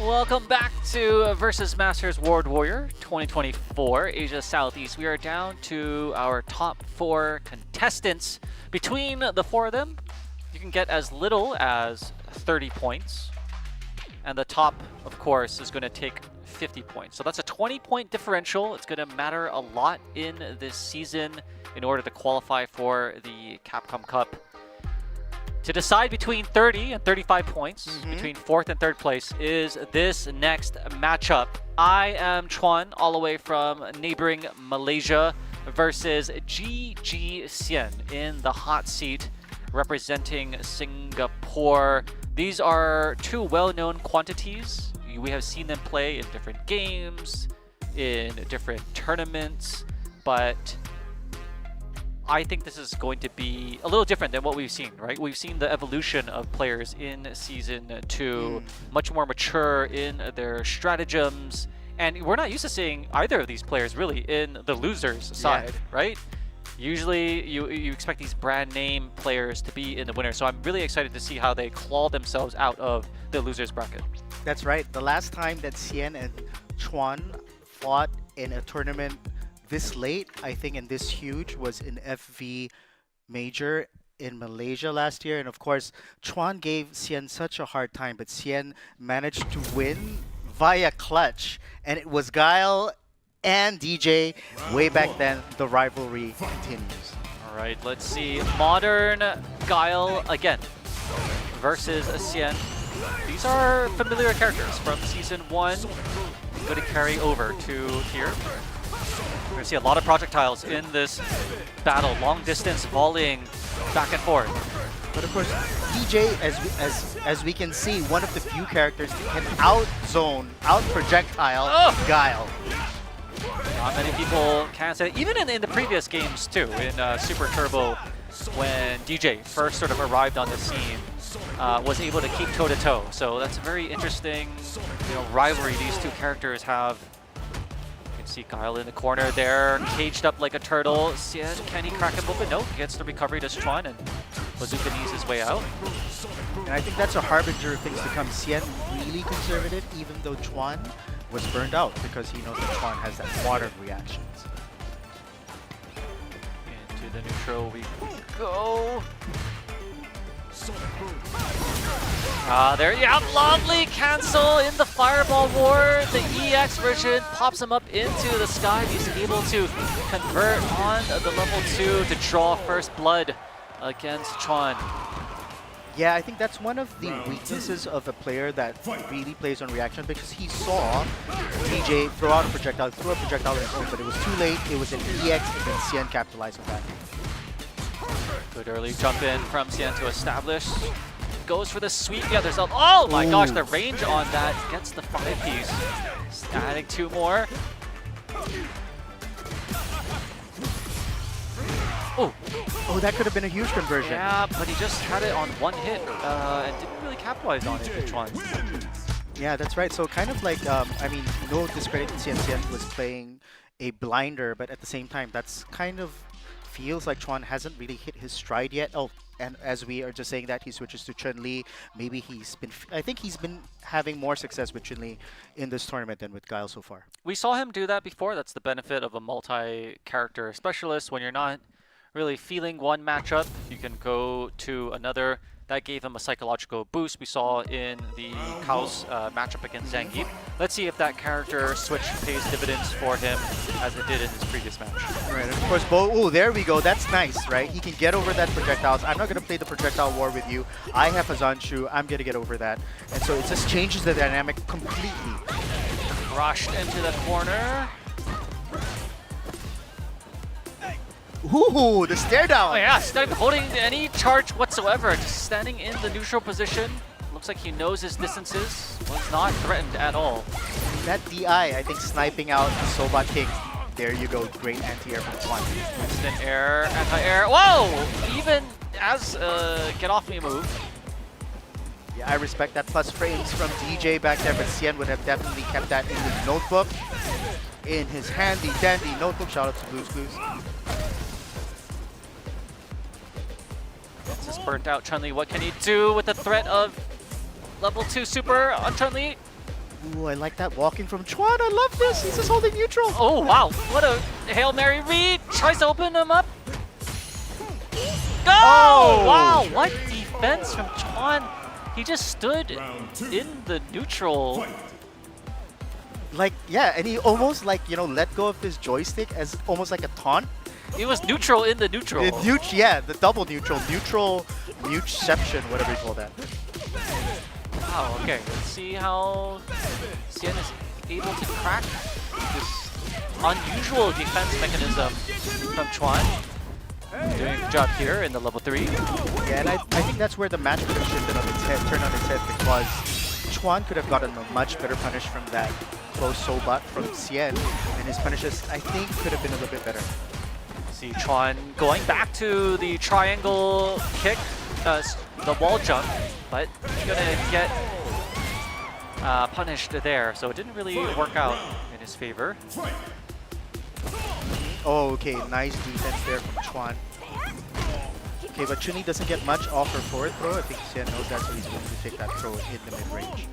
Welcome back to Versus Masters World Warrior 2024 Asia Southeast. We are down to our top 4 contestants. Between the 4 of them, you can get as little as 30 points. And the top, of course, is going to take 50 points. So that's a 20-point differential. It's going to matter a lot in this season in order to qualify for the Capcom Cup. To decide between 30 and 35 points, between 4th and 3rd place, is this next matchup. I am Chuan, all the way from neighboring Malaysia, versus GG Xian in the hot seat, representing Singapore. These are 2 well-known quantities. We have seen them play in different games, in different tournaments, but I think this is going to be a little different than what we've seen, right? We've seen the evolution of players in Season 2, much more mature in their stratagems, and we're not used to seeing either of these players really in the losers side, right? Usually you expect these brand name players to be in the winner, so I'm really excited to see how they claw themselves out of the losers bracket. That's right. The last time that Xian and Chuan fought in a tournament this late, I think, and this huge, was in FV Major in Malaysia last year. And of course, Chuan gave Xian such a hard time, but Xian managed to win via clutch. And it was Guile and DJ way back then. The rivalry continues. All right, let's see. Modern Guile again versus Xian. These are familiar characters from Season 1. Going to carry over to here. We're going to see a lot of projectiles in this battle. Long distance volleying back and forth. But of course, DJ, as we can see, one of the few characters that can out-zone, out-projectile Guile. Not many people can say that. Even in the previous games too, in Super Turbo, when DJ first sort of arrived on the scene, was able to keep toe-to-toe. So that's a very interesting, rivalry these 2 characters have. You can see Guile in the corner there, caged up like a turtle. Xian, can he crack him open? Nope, gets the recovery to Chuan, and Bazooka knees his way out. And I think that's a harbinger of things to come. Xian really conservative, even though Chuan was burned out, because he knows that Chuan has that modern reactions. Into the neutral we go. There, yeah, lovely cancel in the Fireball War. The EX version pops him up into the sky. He's able to convert on the level 2 to draw first blood against Chuan. Yeah, I think that's one of the weaknesses of a player that really plays on reaction, because he saw DJ throw out a projectile, threw a projectile in his own, but it was too late. It was an EX, and then Xian capitalized on that. Good early jump in from Xian to establish. Goes for the sweep. Yeah, there's a... Oh my gosh, the range on that gets the 5-piece. Adding 2 more. Oh, that could have been a huge conversion. Yeah, but he just had it on 1 hit and didn't really capitalize on it, which one? Yeah, that's right. So kind of like, I mean, no discredit to Xian. Xian was playing a blinder, but at the same time, that's kind of feels like Chuan hasn't really hit his stride yet. Oh, and as we are just saying that, he switches to Chun-Li. Maybe I think he's been having more success with Chun-Li in this tournament than with Guile so far. We saw him do that before. That's the benefit of a multi-character specialist. When you're not really feeling one matchup, you can go to another. That gave him a psychological boost we saw in the Kaos matchup against Zangief. Let's see if that character switch pays dividends for him as it did in his previous match. Right, and of course, oh, there we go. That's nice, right? He can get over that projectiles. I'm not going to play the projectile war with you. I have a Zanshu. I'm going to get over that. And so it just changes the dynamic completely. Rushed into the corner. Ooh, the stare down. Oh yeah, instead of holding any charge whatsoever, just standing in the neutral position. Looks like he knows his distances. Was not threatened at all. That DI, I think, sniping out the Soba kick. There you go, great anti-air from Chuan. Instant air, anti-air. Whoa! Even as a get off me move. Yeah, I respect that. Plus frames from DJ back there, but Xian would have definitely kept that in his notebook. In his handy dandy notebook. Shout out to Blues Clues. This is burnt out Chun-Li. What can he do with the threat of level 2 super on Chun-Li? Ooh, I like that walking from Chuan. I love this. He's just holding neutral. Oh, wow. What a Hail Mary read. Tries to open him up. Go! Oh! Wow, what defense from Chuan. He just stood in the neutral. Like, yeah, and he almost like, you know, let go of his joystick as almost like a taunt. It was neutral in the neutral. Yeah, the double neutral. Neutral, muteception, whatever you call that. Wow, okay. Let's see how Xian is able to crack this unusual defense mechanism from Chuan. Doing a good job here in the level 3. Yeah, and I think that's where the match could have shifted on its head, turned on its head, because Chuan could have gotten a much better punish from that close sobat from Xian, and his punishes, I think, could have been a little bit better. See Chuan going back to the triangle kick, the wall jump, but he's gonna get punished there, so it didn't really work out in his favor. Oh, okay, nice defense there from Chuan. Okay, but Chun-Li doesn't get much off her forward throw. I think Xian knows that, so he's going to take that throw in the mid-range.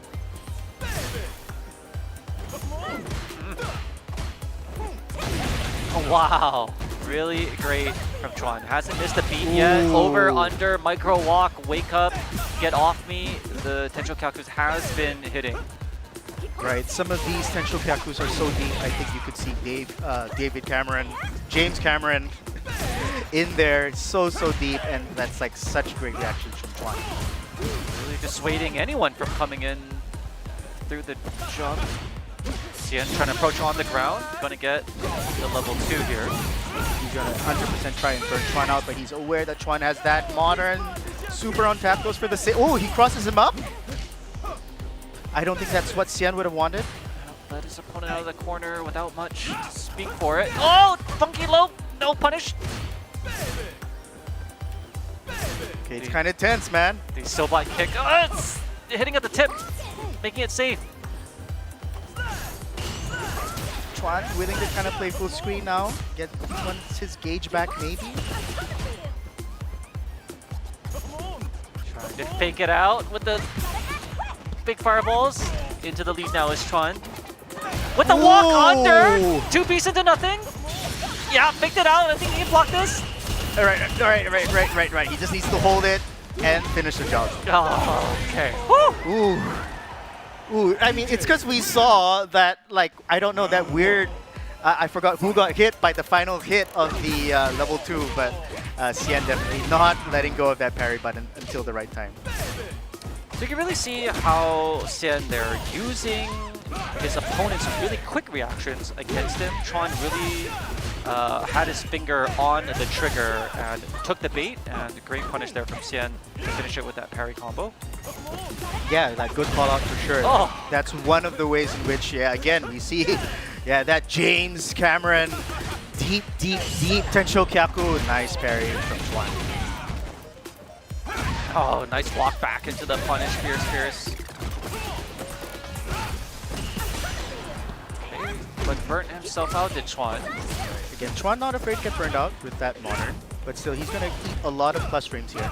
Oh, wow, really great from Chuan. Hasn't missed a beat yet. Over, under, micro walk, wake up, get off me. The Tencho Kyakus has been hitting. Right, some of these Tencho Kyakus are so deep. I think you could see James Cameron in there, so deep, and that's like such great reactions from Chuan. Really dissuading anyone from coming in through the jump. Xian trying to approach on the ground. Gonna get the level 2 here. He's gonna 100% try and burn Chuan out, but he's aware that Chuan has that modern super on tap. Goes for the save. Oh, he crosses him up. I don't think that's what Xian would have wanted. Let his opponent out of the corner without much to speak for it. Oh, funky low. No punish. Okay, it's kind of tense, man. The Sobot kick. Oh, it's hitting at the tip, making it safe. Chuan willing to kind of play full screen now. Wants his gauge back, maybe. Trying to fake it out with the big fireballs. Into the lead now is Chuan. With the walk under! 2 pieces into nothing. Yeah, faked it out. I think he can block this. All right. He just needs to hold it and finish the job. Oh, okay. Woo! Ooh, I mean, it's because we saw that, like, I don't know, that weird, I forgot who got hit by the final hit of the level 2, but Xian definitely not letting go of that parry button until the right time. So you can really see how Xian they're using his opponent's really quick reactions against him. Chuan really had his finger on the trigger and took the bait, and a great punish there from Xian to finish it with that parry combo. Yeah, like good call out for sure. Oh. That's one of the ways in which, yeah, again, we see, yeah, that James Cameron deep Tencho Kyaku. Nice parry from Chuan. Oh, nice walk back into the punish, fierce. Okay, but burnt himself out, did Chuan. Again, Chuan not afraid to get burned out with that modern, but still, he's going to eat a lot of plus frames here.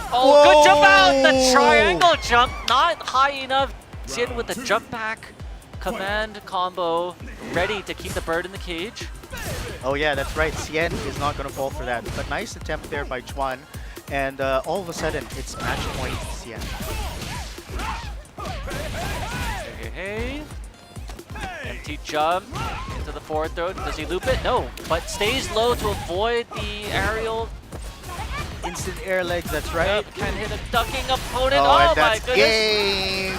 Oh, whoa! Good jump out! The triangle jump, not high enough. Xian with the jump back command combo, ready to keep the bird in the cage. Oh yeah, that's right. Xian is not going to fall for that. But nice attempt there by Chuan. And all of a sudden, it's match point Xian. Hey. Empty jump into the forward throw. Does he loop it? No, but stays low to avoid the aerial. Instant air legs, that's right. Yep, can hit a ducking opponent. Oh, Oh and my that's goodness. game!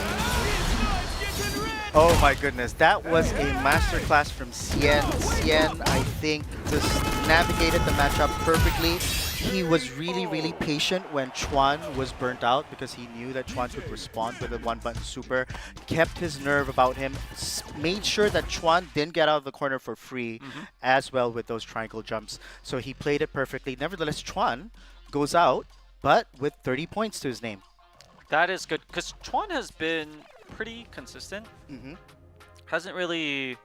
Oh my goodness, that was a masterclass from Xian. Xian, I think, just navigated the matchup perfectly. He was really patient when Chuan was burnt out because he knew that Chuan would respond with a one-button super. Kept his nerve about him. Made sure that Chuan didn't get out of the corner for free as well with those triangle jumps. So he played it perfectly. Nevertheless, Chuan goes out, but with 30 points to his name. That is good, because Chuan has been pretty consistent. Hasn't really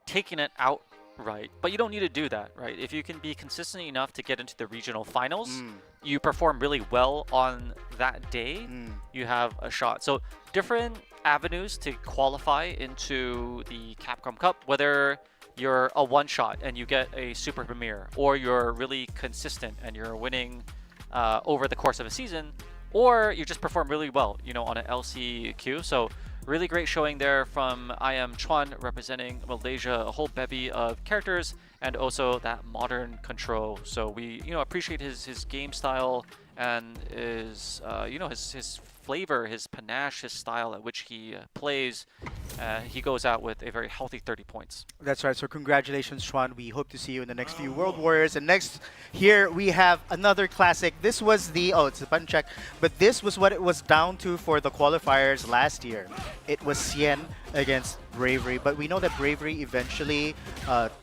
taken it out Right, but you don't need to do that, right? If you can be consistent enough to get into the regional finals, you perform really well on that day, you have a shot. So different avenues to qualify into the Capcom Cup, whether you're a one-shot and you get a super premiere, or you're really consistent and you're winning over the course of a season, or you just perform really well, you know, on an LCQ. So really great showing there from I Am Chuan representing Malaysia, a whole bevy of characters, and also that modern control. So we, you know, appreciate his game style and his, you know, his flavor, his panache, his style at which he plays. He goes out with a very healthy 30 points. That's right. So congratulations, Chuan. We hope to see you in the next few World Warriors. And next here we have another classic. This was the, oh, it's a button check, but this was what it was down to for the qualifiers last year. It was Sien against Bravery, but we know that Bravery eventually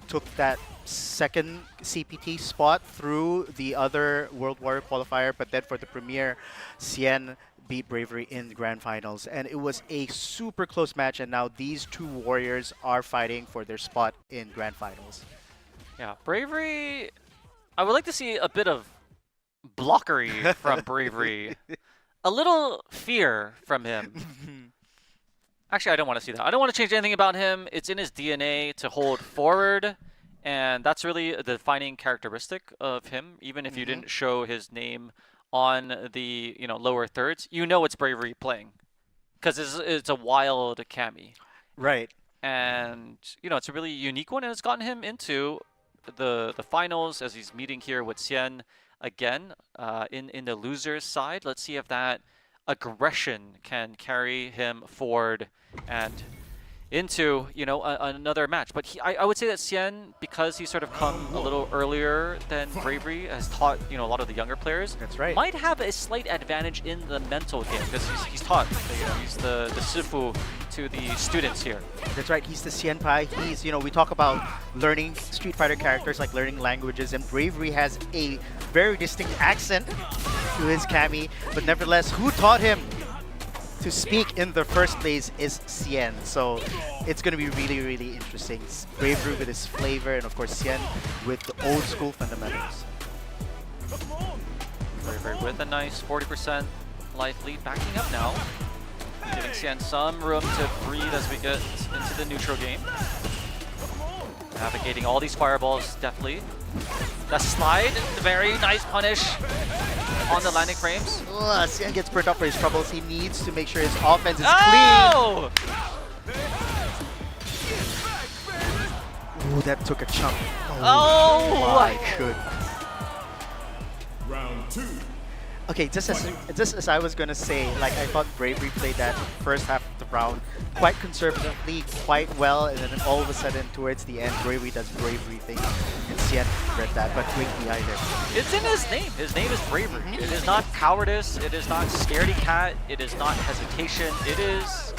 took that second CPT spot through the other World Warrior qualifier, but then for the premiere, Sien beat Bravery in the grand finals, and it was a super close match, and now these two warriors are fighting for their spot in grand finals. Yeah, Bravery, I would like to see a bit of blockery from Bravery. A little fear from him. Actually, I don't want to see that. I don't want to change anything about him. It's in his DNA to hold forward, and that's really the defining characteristic of him. Even if you didn't show his name on the, you know, lower thirds, you know it's Bravery playing, because it's a wild Cami. Right. And, you know, it's a really unique one, and it's gotten him into the finals as he's meeting here with Sien again in the loser's side. Let's see if that aggression can carry him forward and into, you know, another match. But I would say that Sien, because he's sort of come a little earlier than Bravery, has taught, you know, a lot of the younger players. That's right. Might have a slight advantage in the mental game, because he's taught, you know, he's the Sifu to the students here. That's right. He's the Sienpai. He's, you know, we talk about learning Street Fighter characters, like learning languages, and Bravery has a very distinct accent to his Cami, but nevertheless, who taught him to speak in the first place is Sien. So it's going to be really, really interesting. Bravery with his flavor, and of course Sien with the old school fundamentals. Bravery with a nice 40% life lead, backing up now, giving Sien some room to breathe as we get into the neutral game. Navigating all these fireballs deftly. The slide, very nice punish on the landing frames. Sien gets burnt up for his troubles. He needs to make sure his offense is Oh! clean. Ooh, that took a chunk. Oh! My goodness. Round 2. Okay, just as I was gonna say, like, I thought Bravery played that first half of the round quite conservatively, quite well, and then all of a sudden towards the end, Bravery does Bravery things, and Sien read that, but great DI there. It's in his name. His name is Bravery. It is not cowardice. It is not scaredy cat. It is not hesitation. It is...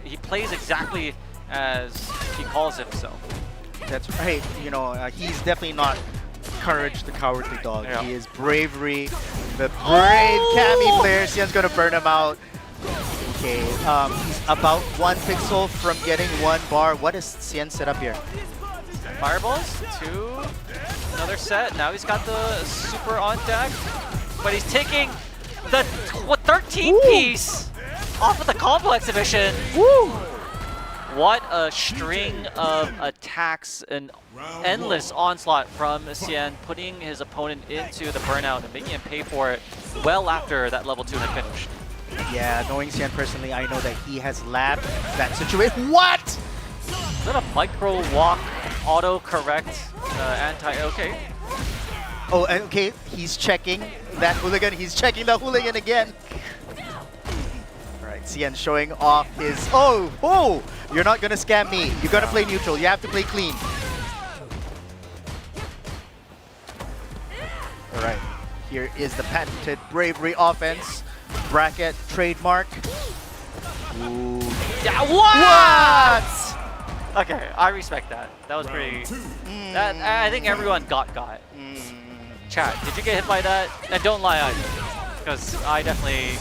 He plays exactly as he calls himself. That's right. You know, he's definitely not Courage the Cowardly Dog. Yeah. He is Bravery, the brave Cami player. Sien's gonna burn him out. Okay, he's about 1 pixel from getting 1 bar. What is Sien set up here? Fireballs, 2, another set. Now he's got the super on deck, but he's taking the 13 piece off of the combo exhibition. Woo! What a string of attacks, an endless onslaught from Sien, putting his opponent into the burnout and making him pay for it well after that level 2 had finished. Yeah, knowing Sien personally, I know that he has labbed that situation. What? Is that a micro walk auto-correct okay. Oh, okay, he's checking that hooligan. He's checking the hooligan again. Alright, Sien showing off his... Oh! You're not gonna scam me. You're gonna play neutral. You have to play clean. Alright, here is the patented Bravery offense. Bracket, trademark. Ooh. Yeah, What? Okay, I respect that. That was pretty... That, I think everyone got. Chat, did you get hit by that? And don't lie either, because I definitely...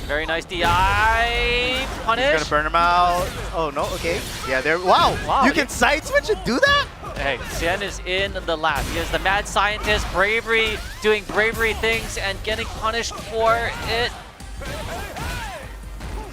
Very nice DI punish. He's gonna burn him out. Oh no, okay. Yeah, there. Wow. Wow, You can side switch and do that? Hey, Xian is in the lab. He is the mad scientist, Bravery, doing Bravery things and getting punished for it.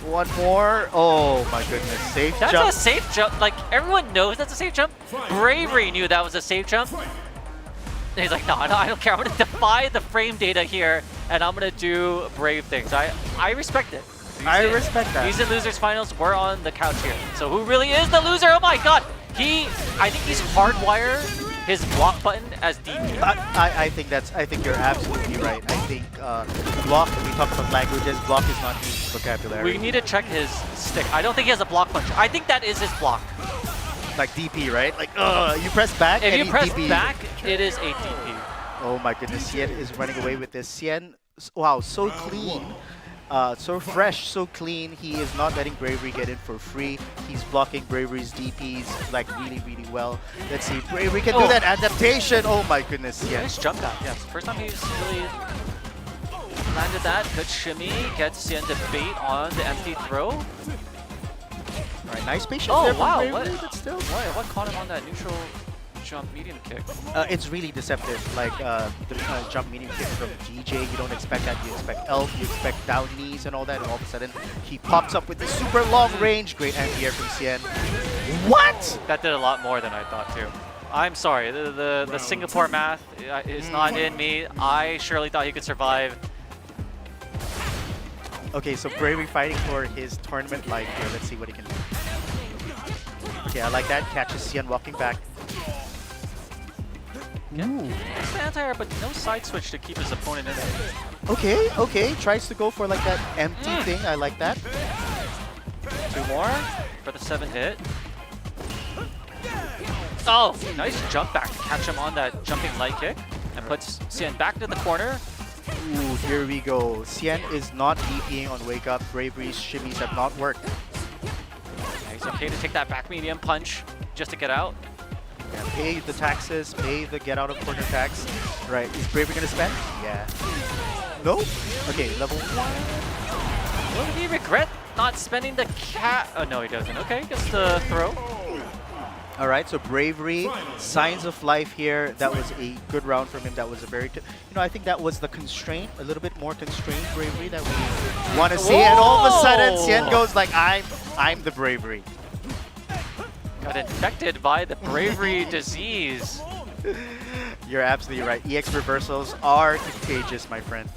One more. Oh my goodness. Safe That's jump. a safe jump. Like, everyone knows that's a safe jump. Bravery knew that was a safe jump. And he's like, no, I don't care. I'm going to defy the frame data here, and I'm going to do brave things. I respect it. I respect that. He's in losers finals. We're on the couch here. So who really is the loser? Oh my god. I think he's hardwired his block button as DP. I think you're absolutely right. I think block, when we talk about languages, block is not his vocabulary. We need to check his stick. I don't think he has a block punch. I think that is his block. Like DP, right? Like, you press back If and you he press DP. back, it is a DP. Oh my goodness, Xian is running away with this. Xian, wow, so clean. So fresh, so clean. He is not letting Bravery get in for free. He's blocking Bravery's DPs like really, really well. Let's see, Bravery can do that adaptation. Oh my goodness, Xian. Nice jump back, yes. First time he's really landed that. Good shimmy. Gets Xian to bait on the empty throw. All right, nice patience Oh there from wow, Bravery, but still. What caught him on that neutral jump medium kick? It's really deceptive, like the jump medium kick from DJ. You don't expect that. You expect Elf, you expect down knees and all that, and all of a sudden he pops up with the super long range. Great anti-air from Xian. What? That did a lot more than I thought too. I'm sorry, the Singapore math is not in me. I surely thought he could survive. Okay, so Bravery fighting for his tournament life here. Let's see what he can do. Okay, I like that. Catches Xian walking back. It's the anti-air, but no side switch to keep his opponent in it. Okay, okay. Tries to go for like that empty thing. I like that. 2 more for the 7 hit. Oh, nice jump back to catch him on that jumping light kick. And puts Xian back into the corner. Ooh, here we go. Xian is not DPing on Wake Up. Bravery's shimmies have not worked. Yeah, he's okay to take that back medium punch just to get out. Yeah, pay the taxes, pay the get out of corner tax. Right, is Bravery gonna spend? Yeah. No? Okay, level 1. Will he regret not spending the cat? Oh no, he doesn't. Okay, gets the throw. All right, so Bravery, signs of life here. That was a good round from him. That was a very, I think that was the constraint, a little bit more constrained Bravery that we want to see. And all of a sudden, Xian goes like, I'm the Bravery. Got infected by the Bravery disease. You're absolutely right. EX reversals are contagious, my friend.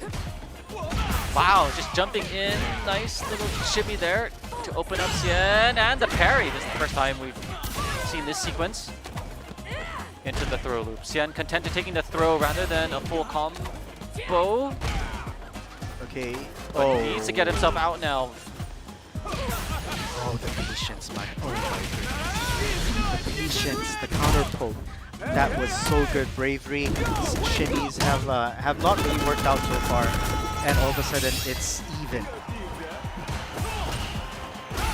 Wow, just jumping in. Nice little shimmy there to open up Xian. And the parry. This is the first time we've seen this sequence into the throw loop. Xian content to taking the throw rather than a full combo. Okay. But he needs to get himself out now. Oh, the patience, man. Oh my goodness. The patience, the counter poke. That was so good. Bravery, shimmies have not really worked out so far. And all of a sudden, it's even.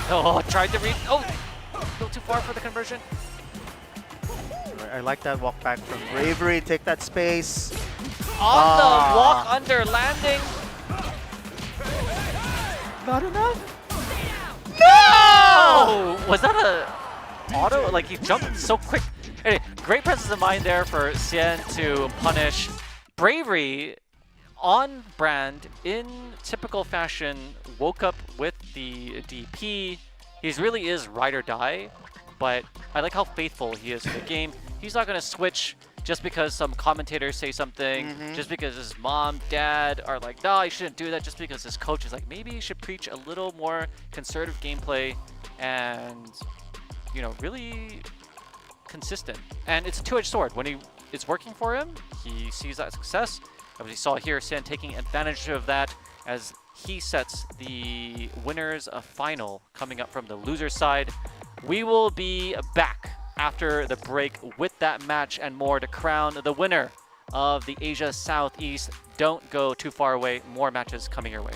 Oh, tried to read. Oh, a little too far for the conversion. I like that walk back from Bravery. Take that space. On the walk under landing. Not enough. Oh! Was that a auto? Like, he jumped so quick. Anyway, great presence of mind there for Xian to punish. Bravery, on brand, in typical fashion, woke up with the DP. He really is ride or die, but I like how faithful he is to the game. He's not going to switch just because some commentators say something, just because his mom, dad are like, no, you shouldn't do that, just because his coach is like, maybe you should preach a little more conservative gameplay and, really consistent. And it's a two-edged sword. When it's working for him, he sees that success. As we saw here, Xian taking advantage of that as he sets the winners of final coming up from the loser side. We will be back after the break with that match and more to crown the winner of the Asia Southeast. Don't go too far away. More matches coming your way.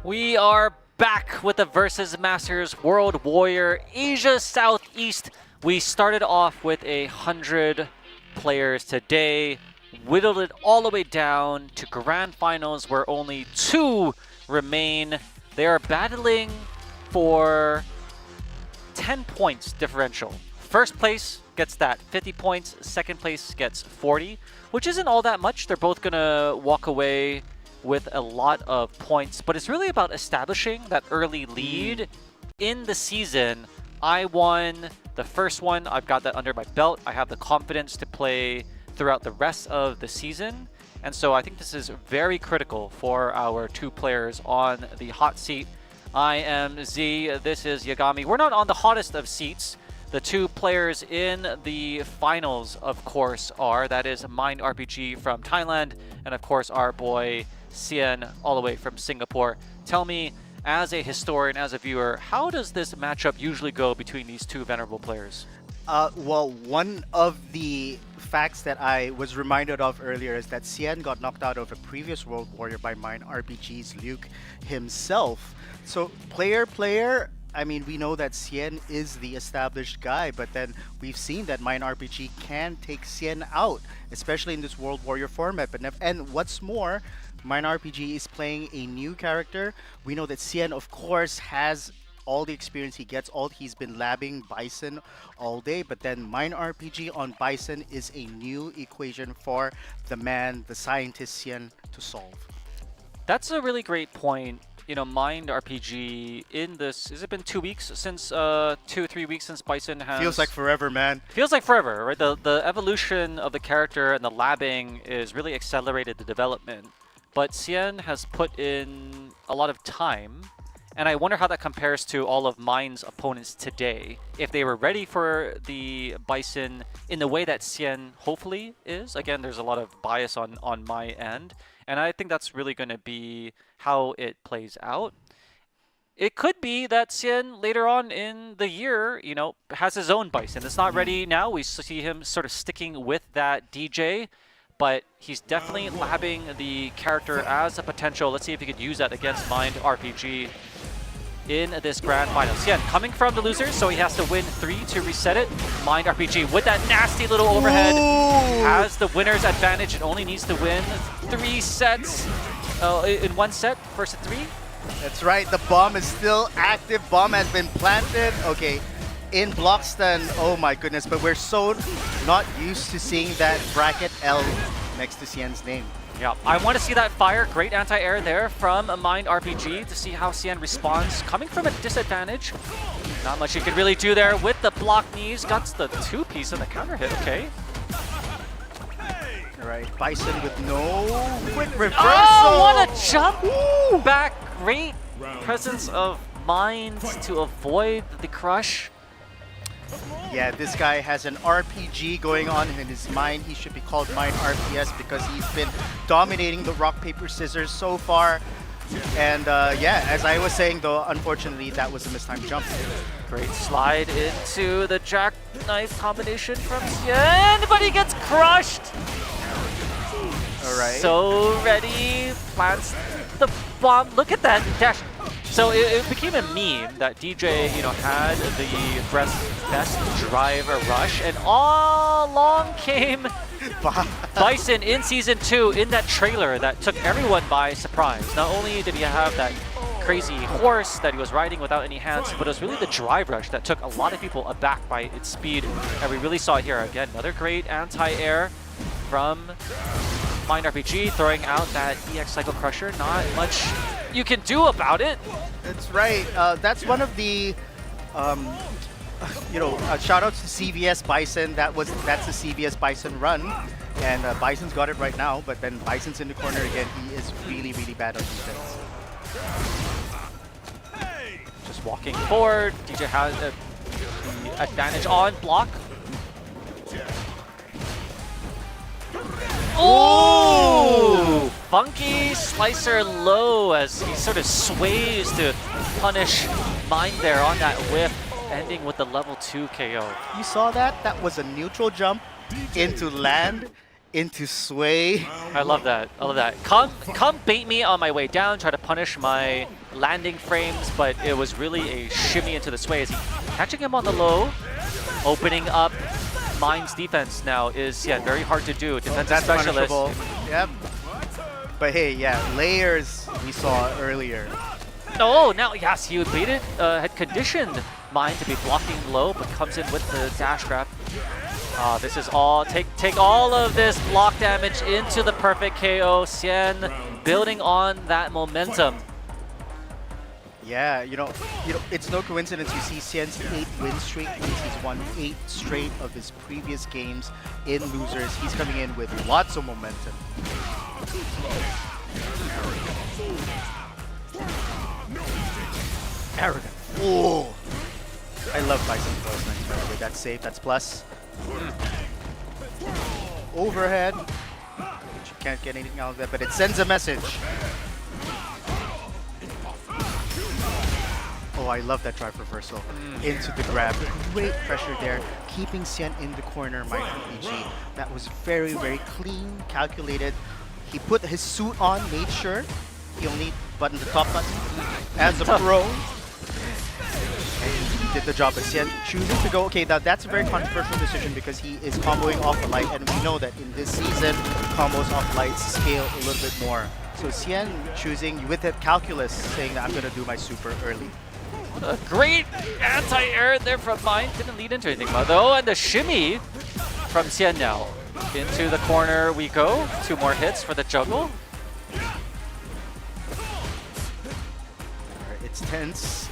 We are back with the Versus Masters World Warrior Asia Southeast. We started off with 100 players today, whittled it all the way down to grand finals where only 2 remain. They are battling for 10 points differential. First place gets that 50 points, second place gets 40, which isn't all that much. They're both gonna walk away with a lot of points, but it's really about establishing that early lead in the season. I won the first one. I've got that under my belt. I have the confidence to play throughout the rest of the season. And so I think this is very critical for our 2 players on the hot seat. I am Z, this is Yagami. We're not on the hottest of seats. The 2 players in the finals, of course, that is Mind RPG from Thailand, and of course our boy Sien all the way from Singapore. Tell me, as a historian, as a viewer, how does this matchup usually go between these 2 venerable players? Well, one of the facts that I was reminded of earlier is that Sien got knocked out of a previous World Warrior by Mind RPG's Luke himself. So player, I mean, we know that Sien is the established guy, but then we've seen that Mind RPG can take Sien out, especially in this World Warrior format. And what's more, Mind RPG is playing a new character. We know that Sien, of course, has all the experience he gets. He's been labbing Bison all day, but then Mind RPG on Bison is a new equation for the scientist Sien to solve. That's a really great point. You know, Mind RPG in this, has it been 2 weeks since, 2 or 3 weeks since Bison has... Feels like forever, man. Feels like forever, right? The evolution of the character and the labbing is really accelerated the development. But Sien has put in a lot of time, and I wonder how that compares to all of Mind's opponents today. If they were ready for the Bison in the way that Sien hopefully is. Again, there's a lot of bias on my end, and I think that's really going to be how it plays out. It could be that Sien later on in the year, you know, has his own Bison. It's not ready now. We see him sort of sticking with that DJ, but he's definitely labbing the character as a potential. Let's see if he could use that against Mind RPG in this grand final. Sien coming from the losers, so he has to win 3 to reset it. Mind RPG with that nasty little overhead has the winner's advantage. It only needs to win 3 sets in 1 set, first of 3. That's right, the bomb is still active. Bomb has been planted. Okay, in block stun, oh my goodness, but we're so not used to seeing that bracket L next to Sien's name. Yeah, I want to see that fire. Great anti-air there from Mind RPG to see how Sien responds. Coming from a disadvantage. Not much you can really do there with the block knees. Got the 2-piece on the counter hit, okay. Alright, Bison with no quick reversal. Oh, what a jump back. Great presence of Mind to avoid the crush. Yeah, this guy has an RPG going on in his mind. He should be called Mind RPS because he's been dominating the rock, paper, scissors so far. And yeah, as I was saying though, unfortunately that was a mistimed jump. Great slide into the jackknife combination from Sien, but he gets crushed. Alright. So ready, plants the bomb. Look at that dash. So it became a meme that DJ, you know, had the best driver rush, and all along came Bison in Season 2 in that trailer that took everyone by surprise. Not only did he have that crazy horse that he was riding without any hands, but it was really the drive rush that took a lot of people aback by its speed. And we really saw it here again. Another great anti-air from Mind RPG, throwing out that EX Cycle Crusher. Not much you can do about it. That's right. That's one of the, you know, shout outs to CVS Bison. That's the CVS Bison run, and Bison's got it right now. But then Bison's in the corner again. He is really, really bad on defense. Just walking forward. DJ has the advantage on block. Oh! Funky slicer low as he sort of sways to punish Mind there on that whip, ending with the level 2 KO. You saw that? That was a neutral jump into land, into sway. I love that. I love that. Come bait me on my way down, try to punish my landing frames, but it was really a shimmy into the sway. Is he catching him on the low, opening up Mind's defense now is very hard to do. Defensive That's specialist. punishable. Yep. But hey, yeah, layers we saw earlier. Oh, now yes, he had baited, had conditioned Mind to be blocking low, but comes in with the dash grab. This is all take all of this block damage into the perfect KO. Xian building on that momentum. Yeah, you know, it's no coincidence you see Xian's 8-win streak means he's won 8 straight of his previous games in losers. He's coming in with lots of momentum. Arrogant. Oh, I love Bison Plus. Nice. That's safe. That's plus. Overhead. You can't get anything out of that, but it sends a message. Oh, I love that drive reversal into the grab. Great pressure there, keeping Xian in the corner. My RPG. That was very, very clean, calculated. He put his suit on, made sure he only buttoned the top button as a pro. And he did the job. But Xian choosing to go. Okay, now that's a very controversial decision because he is comboing off the light, and we know that in this season, combos off lights scale a little bit more. So Xian choosing with that calculus, saying that I'm going to do my super early. A great anti-air there from Mind. Didn't lead into anything though, and the shimmy from Xian now. Into the corner we go. 2 more hits for the juggle. It's tense.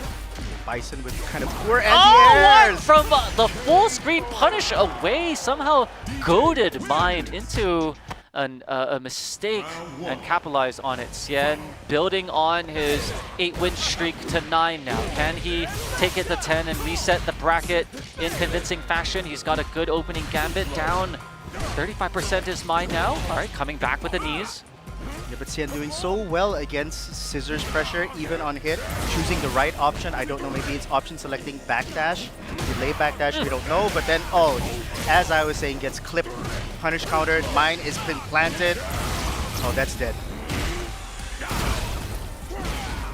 Bison with kind of poor Oh, anti-airs. from the full screen punish away, somehow goaded Mind into a mistake and capitalized on it. Xian building on his 8-win streak to 9 now. Can he take it to 10 and reset the bracket in convincing fashion? He's got a good opening gambit down. 35% is Mind now. All right, coming back with the knees. Yeah, but Xian doing so well against Scissors pressure, even on hit, choosing the right option. I don't know, maybe it's option selecting backdash, delay backdash, we don't know. But then, oh, as I was saying, gets clipped, punish countered, mine is been planted. Oh, that's dead.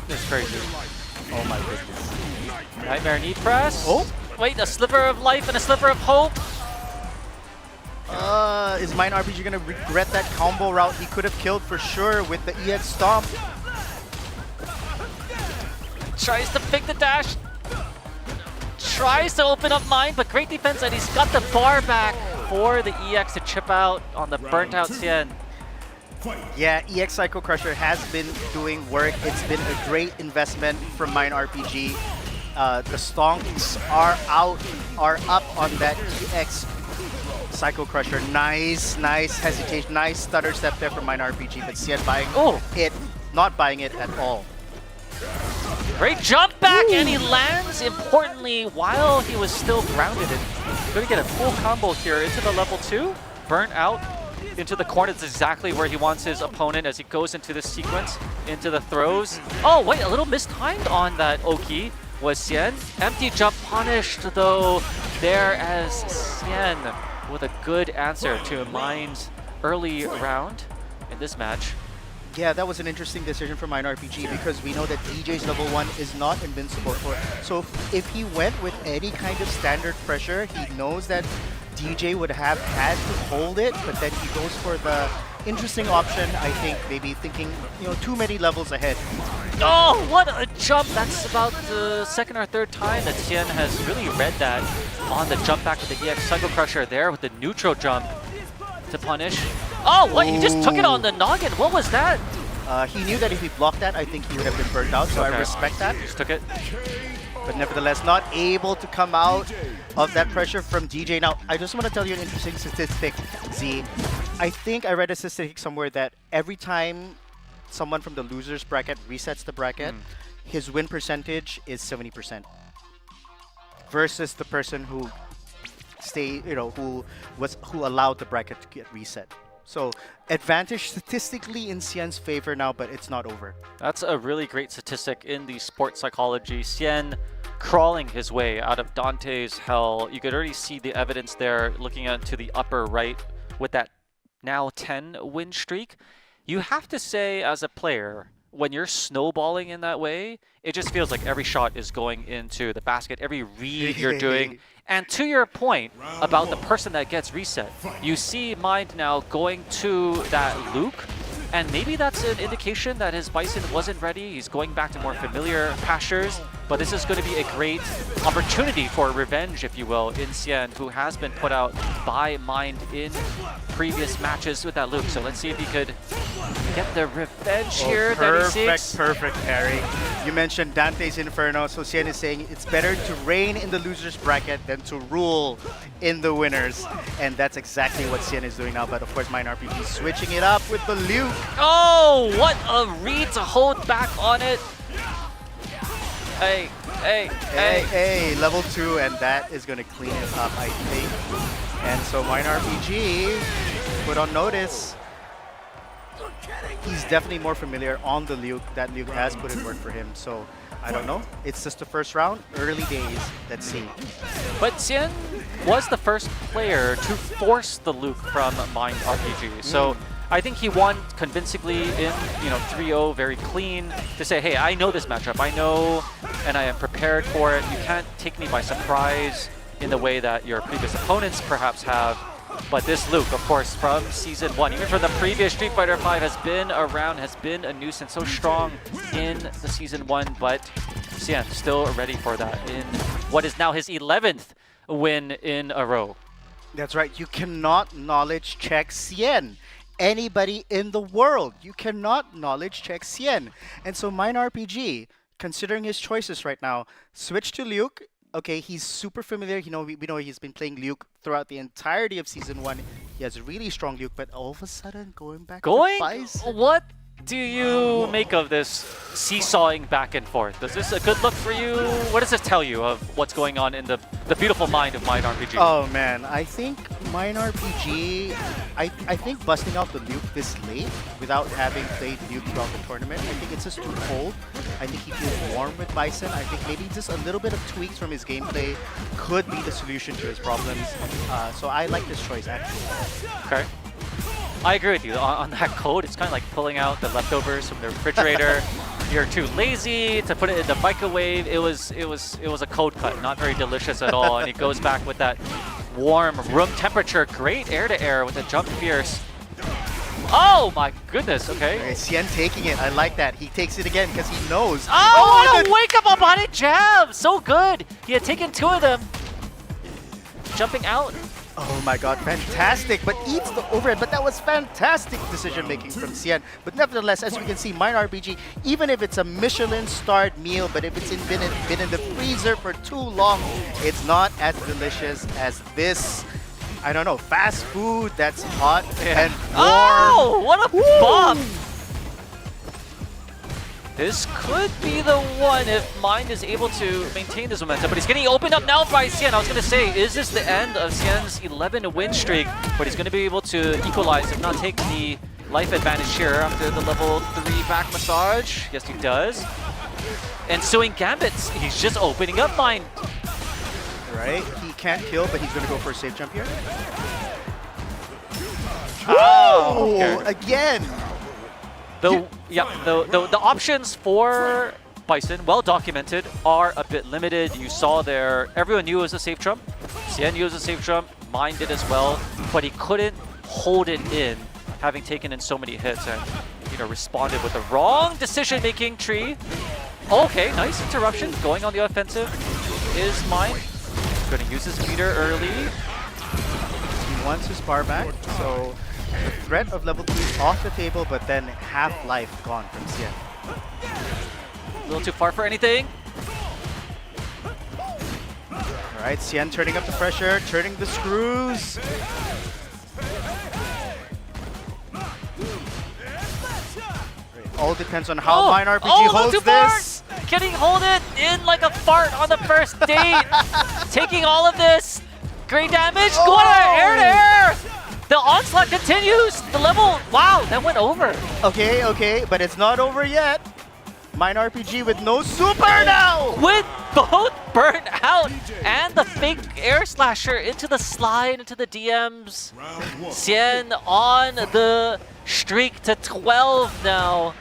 That's crazy. Oh my goodness. Nightmare knee press. Oh. Wait, a sliver of life and a sliver of hope. Is Mine RPG gonna regret that combo route? He could have killed for sure with the EX Stomp. Tries to pick the dash. Tries to open up Mind, but great defense, and he's got the bar back for the EX to chip out on the burnt out Xian. Yeah, EX Psycho Crusher has been doing work. It's been a great investment from Mine RPG. The stonks are up on that EX Psycho Crusher. Nice hesitation, nice stutter step there from Mine RPG, but Xian buying it, not buying it at all. Great jump back, and he lands, importantly, while he was still grounded. And going to get a full combo here into the level 2. Burnt out into the corner. It's exactly where he wants his opponent as he goes into this sequence, into the throws. Oh, wait, a little mistimed on that Oki was Xian. Empty jump punished, though, there as Xian with a good answer to Mind's early round in this match. Yeah, that was an interesting decision for Mine RPG because we know that DJ's level 1 is not invincible. So if he went with any kind of standard pressure, he knows that DJ would have had to hold it, but then he goes for the interesting option, I think, maybe thinking, too many levels ahead. Oh, what a jump! That's about the 2nd or 3rd time that Xian has really read that on the jump back with the EX Psycho Crusher there with the neutral jump to punish. Oh, what? He just took it on the noggin. What was that? He knew that if he blocked that, I think he would have been burned out, so I respect that. Just took it. But nevertheless, not able to come out of that pressure from DJ. Now, I just want to tell you an interesting statistic, Z. I think I read a statistic somewhere that every time someone from the losers bracket resets the bracket, his win percentage is 70%. Versus the person who who allowed the bracket to get reset. So advantage statistically in Xian's favor now, but it's not over. That's a really great statistic in the sports psychology. Xian crawling his way out of Dante's hell. You could already see the evidence there looking at to the upper right with that now 10 win streak. You have to say, as a player, when you're snowballing in that way, it just feels like every shot is going into the basket, every read you're doing. And to your point about the person that gets reset, you see Mind now going to that Luke, and maybe that's an indication that his Bison wasn't ready. He's going back to more familiar pastures, but this is going to be a great opportunity for revenge, if you will, in Xian, who has been put out by Mind in previous matches with that Luke. So let's see if he could get the revenge here that he seeks. Perfect, Harry. You mentioned Dante's Inferno, so Xian is saying it's better to reign in the loser's bracket than to rule in the winners. And that's exactly what Xian is doing now, but of course Mind RPG switching it up with the Luke. Oh, what a read to hold back on it. Hey. Level 2, and that is going to clean it up, I think. And so Mind RPG put on notice. He's definitely more familiar on the Luke. That Luke has put in work for him, so I don't know. It's just the first round, early days. Let's see. But Xian was the first player to force the Luke from Mind RPG, so I think he won convincingly in 3-0, very clean, to say, hey, I know this matchup, I know, and I am prepared for it. You can't take me by surprise in the way that your previous opponents perhaps have. But this Luke, of course, from Season 1, even from the previous Street Fighter 5, has been around, has been a nuisance, so strong in the Season 1, but Xian still ready for that in what is now his 11th win in a row. That's right. You cannot knowledge check Xian. Anybody in the world, you cannot knowledge check Xian. And so Mind RPG, considering his choices right now, switch to Luke. Okay, he's super familiar. We know he's been playing Luke throughout the entirety of Season 1. He has a really strong Luke, but all of a sudden going back to Bison. What do you make of this seesawing back and forth? Is this a good look for you? What does this tell you of what's going on in the beautiful mind of Mind RPG? Oh man, I think Mind RPG, I think busting out the Luke this late without having played Luke throughout the tournament, I think it's just too cold. I think he feels warm with Bison. I think maybe just a little bit of tweaks from his gameplay could be the solution to his problems. So I like this choice actually. Okay. I agree with you on that code. It's kind of like pulling out the leftovers from the refrigerator. You're too lazy to put it in the microwave. It was a code cut, not very delicious at all. And he goes back with that warm room temperature, great air to air with a jump fierce. Oh my goodness! Okay. Xian taking it. I like that. He takes it again because he knows. Oh, what a wake up on it jab! So good. He had taken 2 of them. Jumping out. Oh my god, fantastic, but eats the overhead. But that was fantastic decision making from Xian. But nevertheless, as we can see, Mind RPG, even if it's a Michelin-starred meal, but if it's been in the freezer for too long, it's not as delicious as this, I don't know, fast food that's hot and warm. Oh, what a bomb! This could be the one if Mind is able to maintain this momentum, but he's getting opened up now by Xian. I was going to say, is this the end of Xian's 11-win streak? But he's going to be able to equalize, if not take the life advantage here after the level 3 back massage. Yes, he does. Ensuing gambits, he's just opening up Mind. Right, he can't kill, but he's going to go for a safe jump here. Oh, okay. Again! The options for Bison, well documented, are a bit limited. You saw there, everyone knew it was a safe jump. Xian knew it was a safe jump. Mind did as well, but he couldn't hold it in, having taken in so many hits and responded with the wrong decision-making tree. Okay, nice interruption. Going on the offensive is Mind. Going to use his meter early. He wants his bar back, so the threat of level 3 off the table, but then half life gone from Xian. A little too far for anything. Alright, Xian turning up the pressure, turning the screws. All depends on how Mind RPG holds this. Getting holded in like a fart on the first date. Taking all of this. Great damage. Going air to air. The onslaught continues. The level, wow, that went over. Okay, but it's not over yet. Mine RPG with no super now! With both burnt out and the fake air slasher into the slide, into the DMs. Round one. Xian on the streak to 12 now.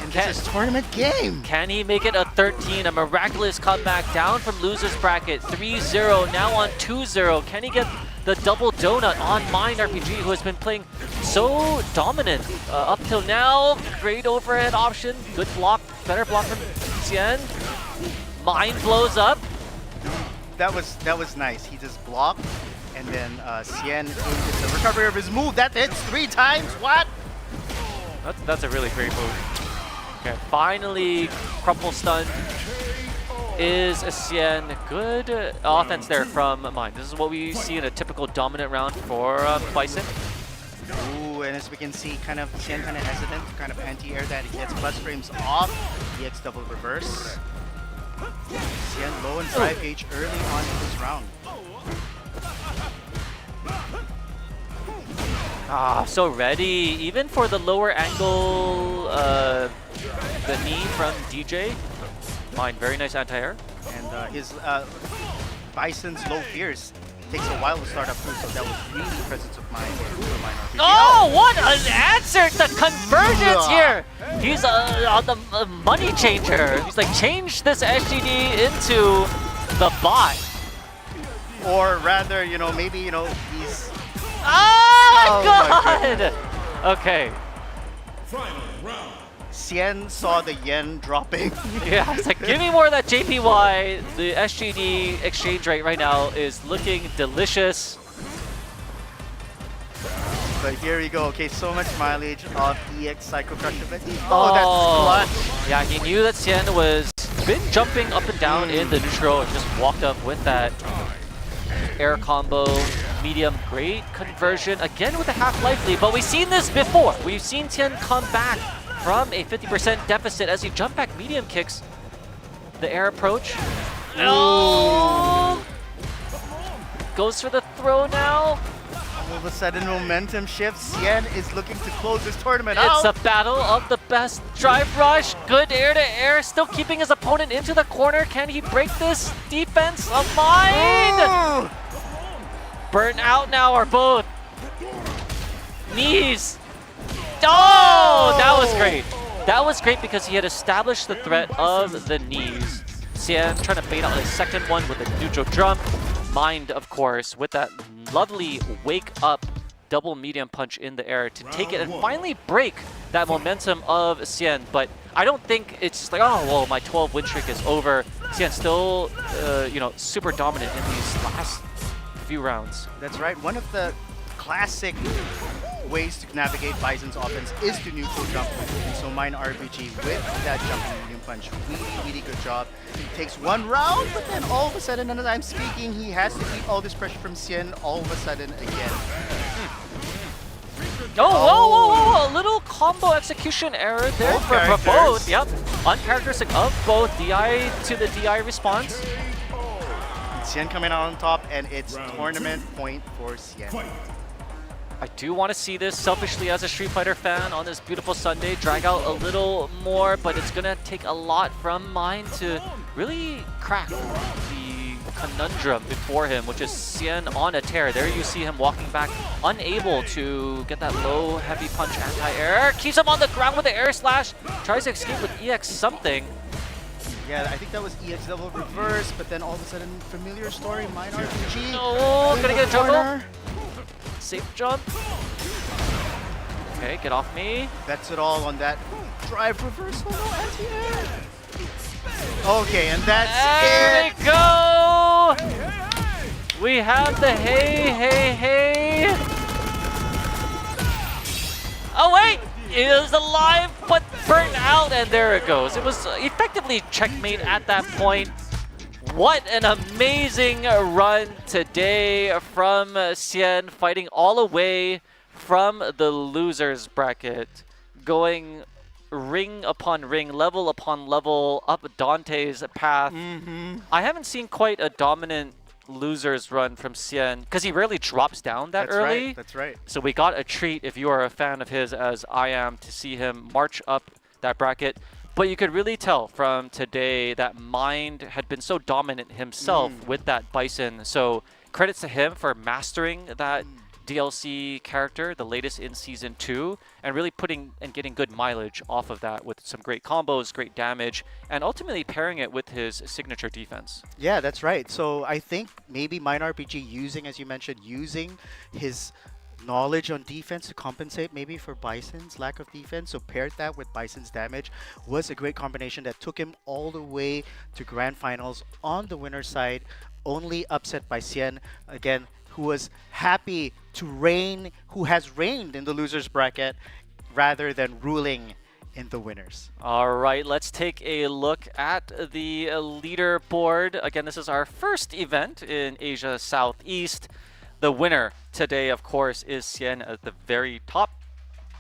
And this is tournament game. Can he make it a 13? A miraculous comeback down from loser's bracket. 3-0, now on 2-0. Can he get the double donut on Mine RPG, who has been playing so dominant up till now? Great overhead option. Good block. Better block from Xian. Mine blows up. That was nice. He just blocked, and then Xian gets the recovery of his move. That hits 3 times. What? That's a really great move. Okay, finally crumple stun is a Xian. Good offense there from Mine. This is what we see in a typical dominant round for Bison. Ooh, and as we can see, kind of Xian kind of hesitant, kind of anti-air that he gets plus frames off. EX double reverse. Xian low and drive gauge early on in this round. Ah, so ready, even for the lower angle, the knee from DJ. Mine, very nice anti-air. And his Bison's low fears takes a while to start up too, so that was really presence of mind for Mine RPG. Oh, what an answer to convergence here! He's on the money changer. He's like, change this SGD into the bot. Or rather, you know, maybe, you know, he's... Oh my my god! Okay. Final round. Xian saw the yen dropping. Yeah, it's like, give me more of that JPY. The SGD exchange rate right now is looking delicious. But here we go. Okay, so much mileage of EX Psycho Crush event. Oh, that's clutch. Yeah, he knew that Xian was been jumping up and down in the neutral and just walked up with that air combo. Medium, great conversion. Again with a half-life lead, but we've seen this before. We've seen Xian come back from a 50% deficit as he jump back medium kicks. The air approach. Oh! Goes for the throw now. All of a sudden, momentum shifts. Xian is looking to close this tournament It's out. a battle of the best. Drive rush, good air to air, still keeping his opponent into the corner. Can he break this defense of Mine? Ooh. Burnt out now are both. Knees. Oh, that was great. That was great because he had established the threat of the knees. Xian trying to bait out his second one with a neutral drum. Mind, of course, with that lovely wake up double medium punch in the air to take it and finally break that momentum of Xian. But I don't think it's just like, oh, well, my 12 win streak is over. Xian's still, you know, super dominant in these last few rounds. That's right. One of the classic ways to navigate Bison's offense is to neutral jump. And so Mine RPG with that jumping medium punch, really good job. Takes one round, but then all of a sudden, as I'm speaking, he has to keep all this pressure from Xian all of a sudden again. Oh, whoa, a little combo execution error there Both for characters. both. Yep, uncharacteristic of both. DI to the DI response. Xian coming out on top, and it's Round tournament point for Xian. Fight. I do want to see this selfishly as a Street Fighter fan on this beautiful Sunday. Drag out a little more, but it's going to take a lot from Mine to really crack the conundrum before him, which is Xian on a tear. There you see him walking back, unable to get that low, heavy punch anti-air. Keeps him on the ground with the air slash. Tries to escape with EX something. Yeah, I think that was EX double reverse, but then all of a sudden, familiar story, Mine RPG. No, in gonna the get a juggle. corner. Safe jump. Okay, get off me. That's it all on that drive reverse. Oh no, anti-air. Okay, and that's There it. we go! We have the hey. Oh wait! It is alive, but burnt out, and there it goes. It was effectively checkmate at that point. What an amazing run today from Xian, fighting all the way from the losers bracket, going ring upon ring, level upon level, up Dante's path. I haven't seen quite a dominant losers run from Xian, because he rarely drops down that That's early. right. That's right. So we got a treat, if you are a fan of his as I am, to see him march up that bracket. But you could really tell from today that Mind had been so dominant himself with that Bison. So credits to him for mastering that DLC character, the latest in Season 2, and really putting and getting good mileage off of that with some great combos, great damage, and ultimately pairing it with his signature defense. Yeah, that's right. So I think maybe Mine RPG using, as you mentioned, using his knowledge on defense to compensate maybe for Bison's lack of defense. So paired that with Bison's damage was a great combination that took him all the way to grand finals on the winner's side, only upset by Sien. Again, who was happy to reign, who has reigned in the loser's bracket rather than ruling in the winners. All right, let's take a look at the leaderboard. Again, this is our first event in Asia Southeast. The winner today, of course, is Sien at the very top.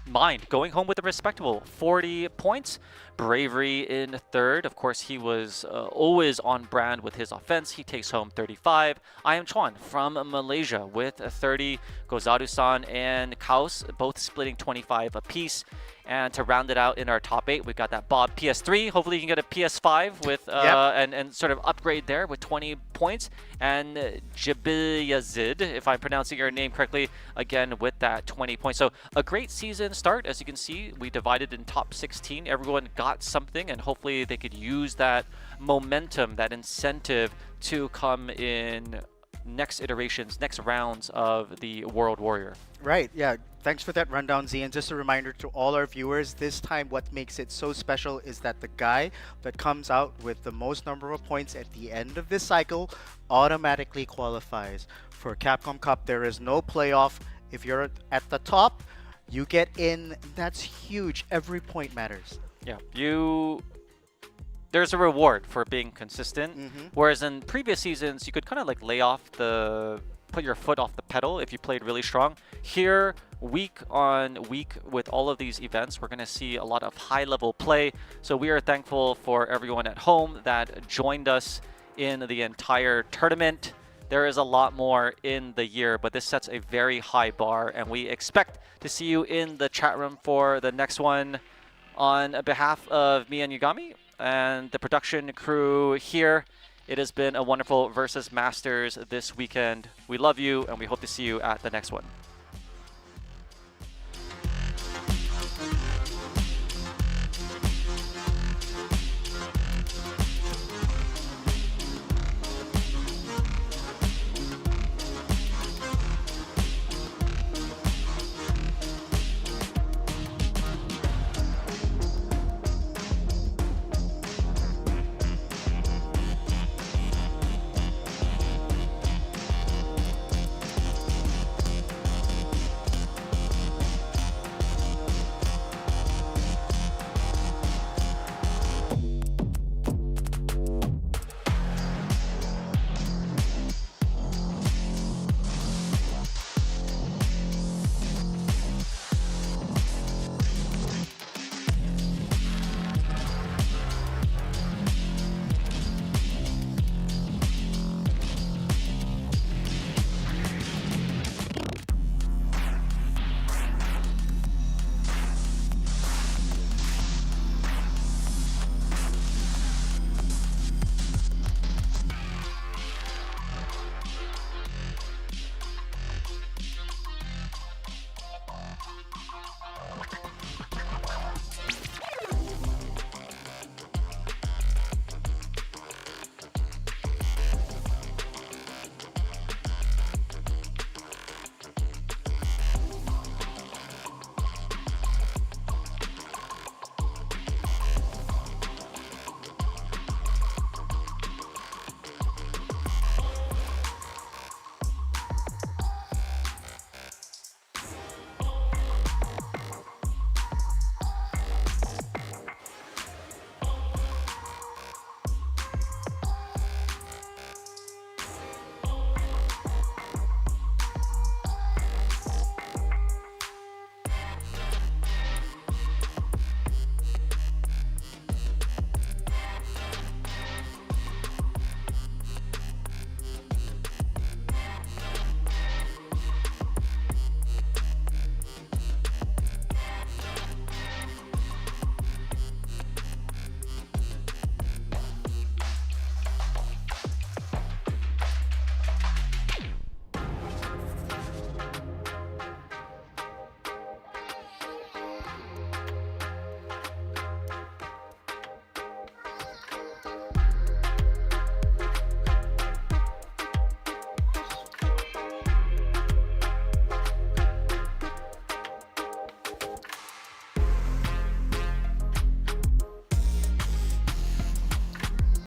Mind going home with a respectable 40 points. Bravery in third. Of course, he was always on brand with his offense. He takes home 35. I am Chuan from Malaysia with 30. Gozaru-san and Kaos both splitting 25 apiece. And to round it out in our top 8, we've got that Bob PS3. Hopefully you can get a PS5 with and sort of upgrade there with 20 points. And Jibiyazid, if I'm pronouncing your name correctly, again with that 20 points. So a great season start. As you can see, we divided in top 16. Everyone got something, and hopefully they could use that momentum, that incentive to come in next iterations, next rounds of the World Warrior. Right, yeah. Thanks for that rundown, Z. And just a reminder to all our viewers, this time what makes it so special is that the guy that comes out with the most number of points at the end of this cycle automatically qualifies for Capcom Cup. There is no playoff. If you're at the top, you get in. That's huge. Every point matters. Yeah, there's a reward for being consistent. Whereas in previous seasons, you could kind of like put your foot off the pedal if you played really strong. Here, week on week with all of these events, we're going to see a lot of high-level play. So we are thankful for everyone at home that joined us in the entire tournament. There is a lot more in the year, but this sets a very high bar, and we expect to see you in the chat room for the next one. On behalf of me and Yugami and the production crew here, it has been a wonderful Versus Masters this weekend. We love you, and we hope to see you at the next one.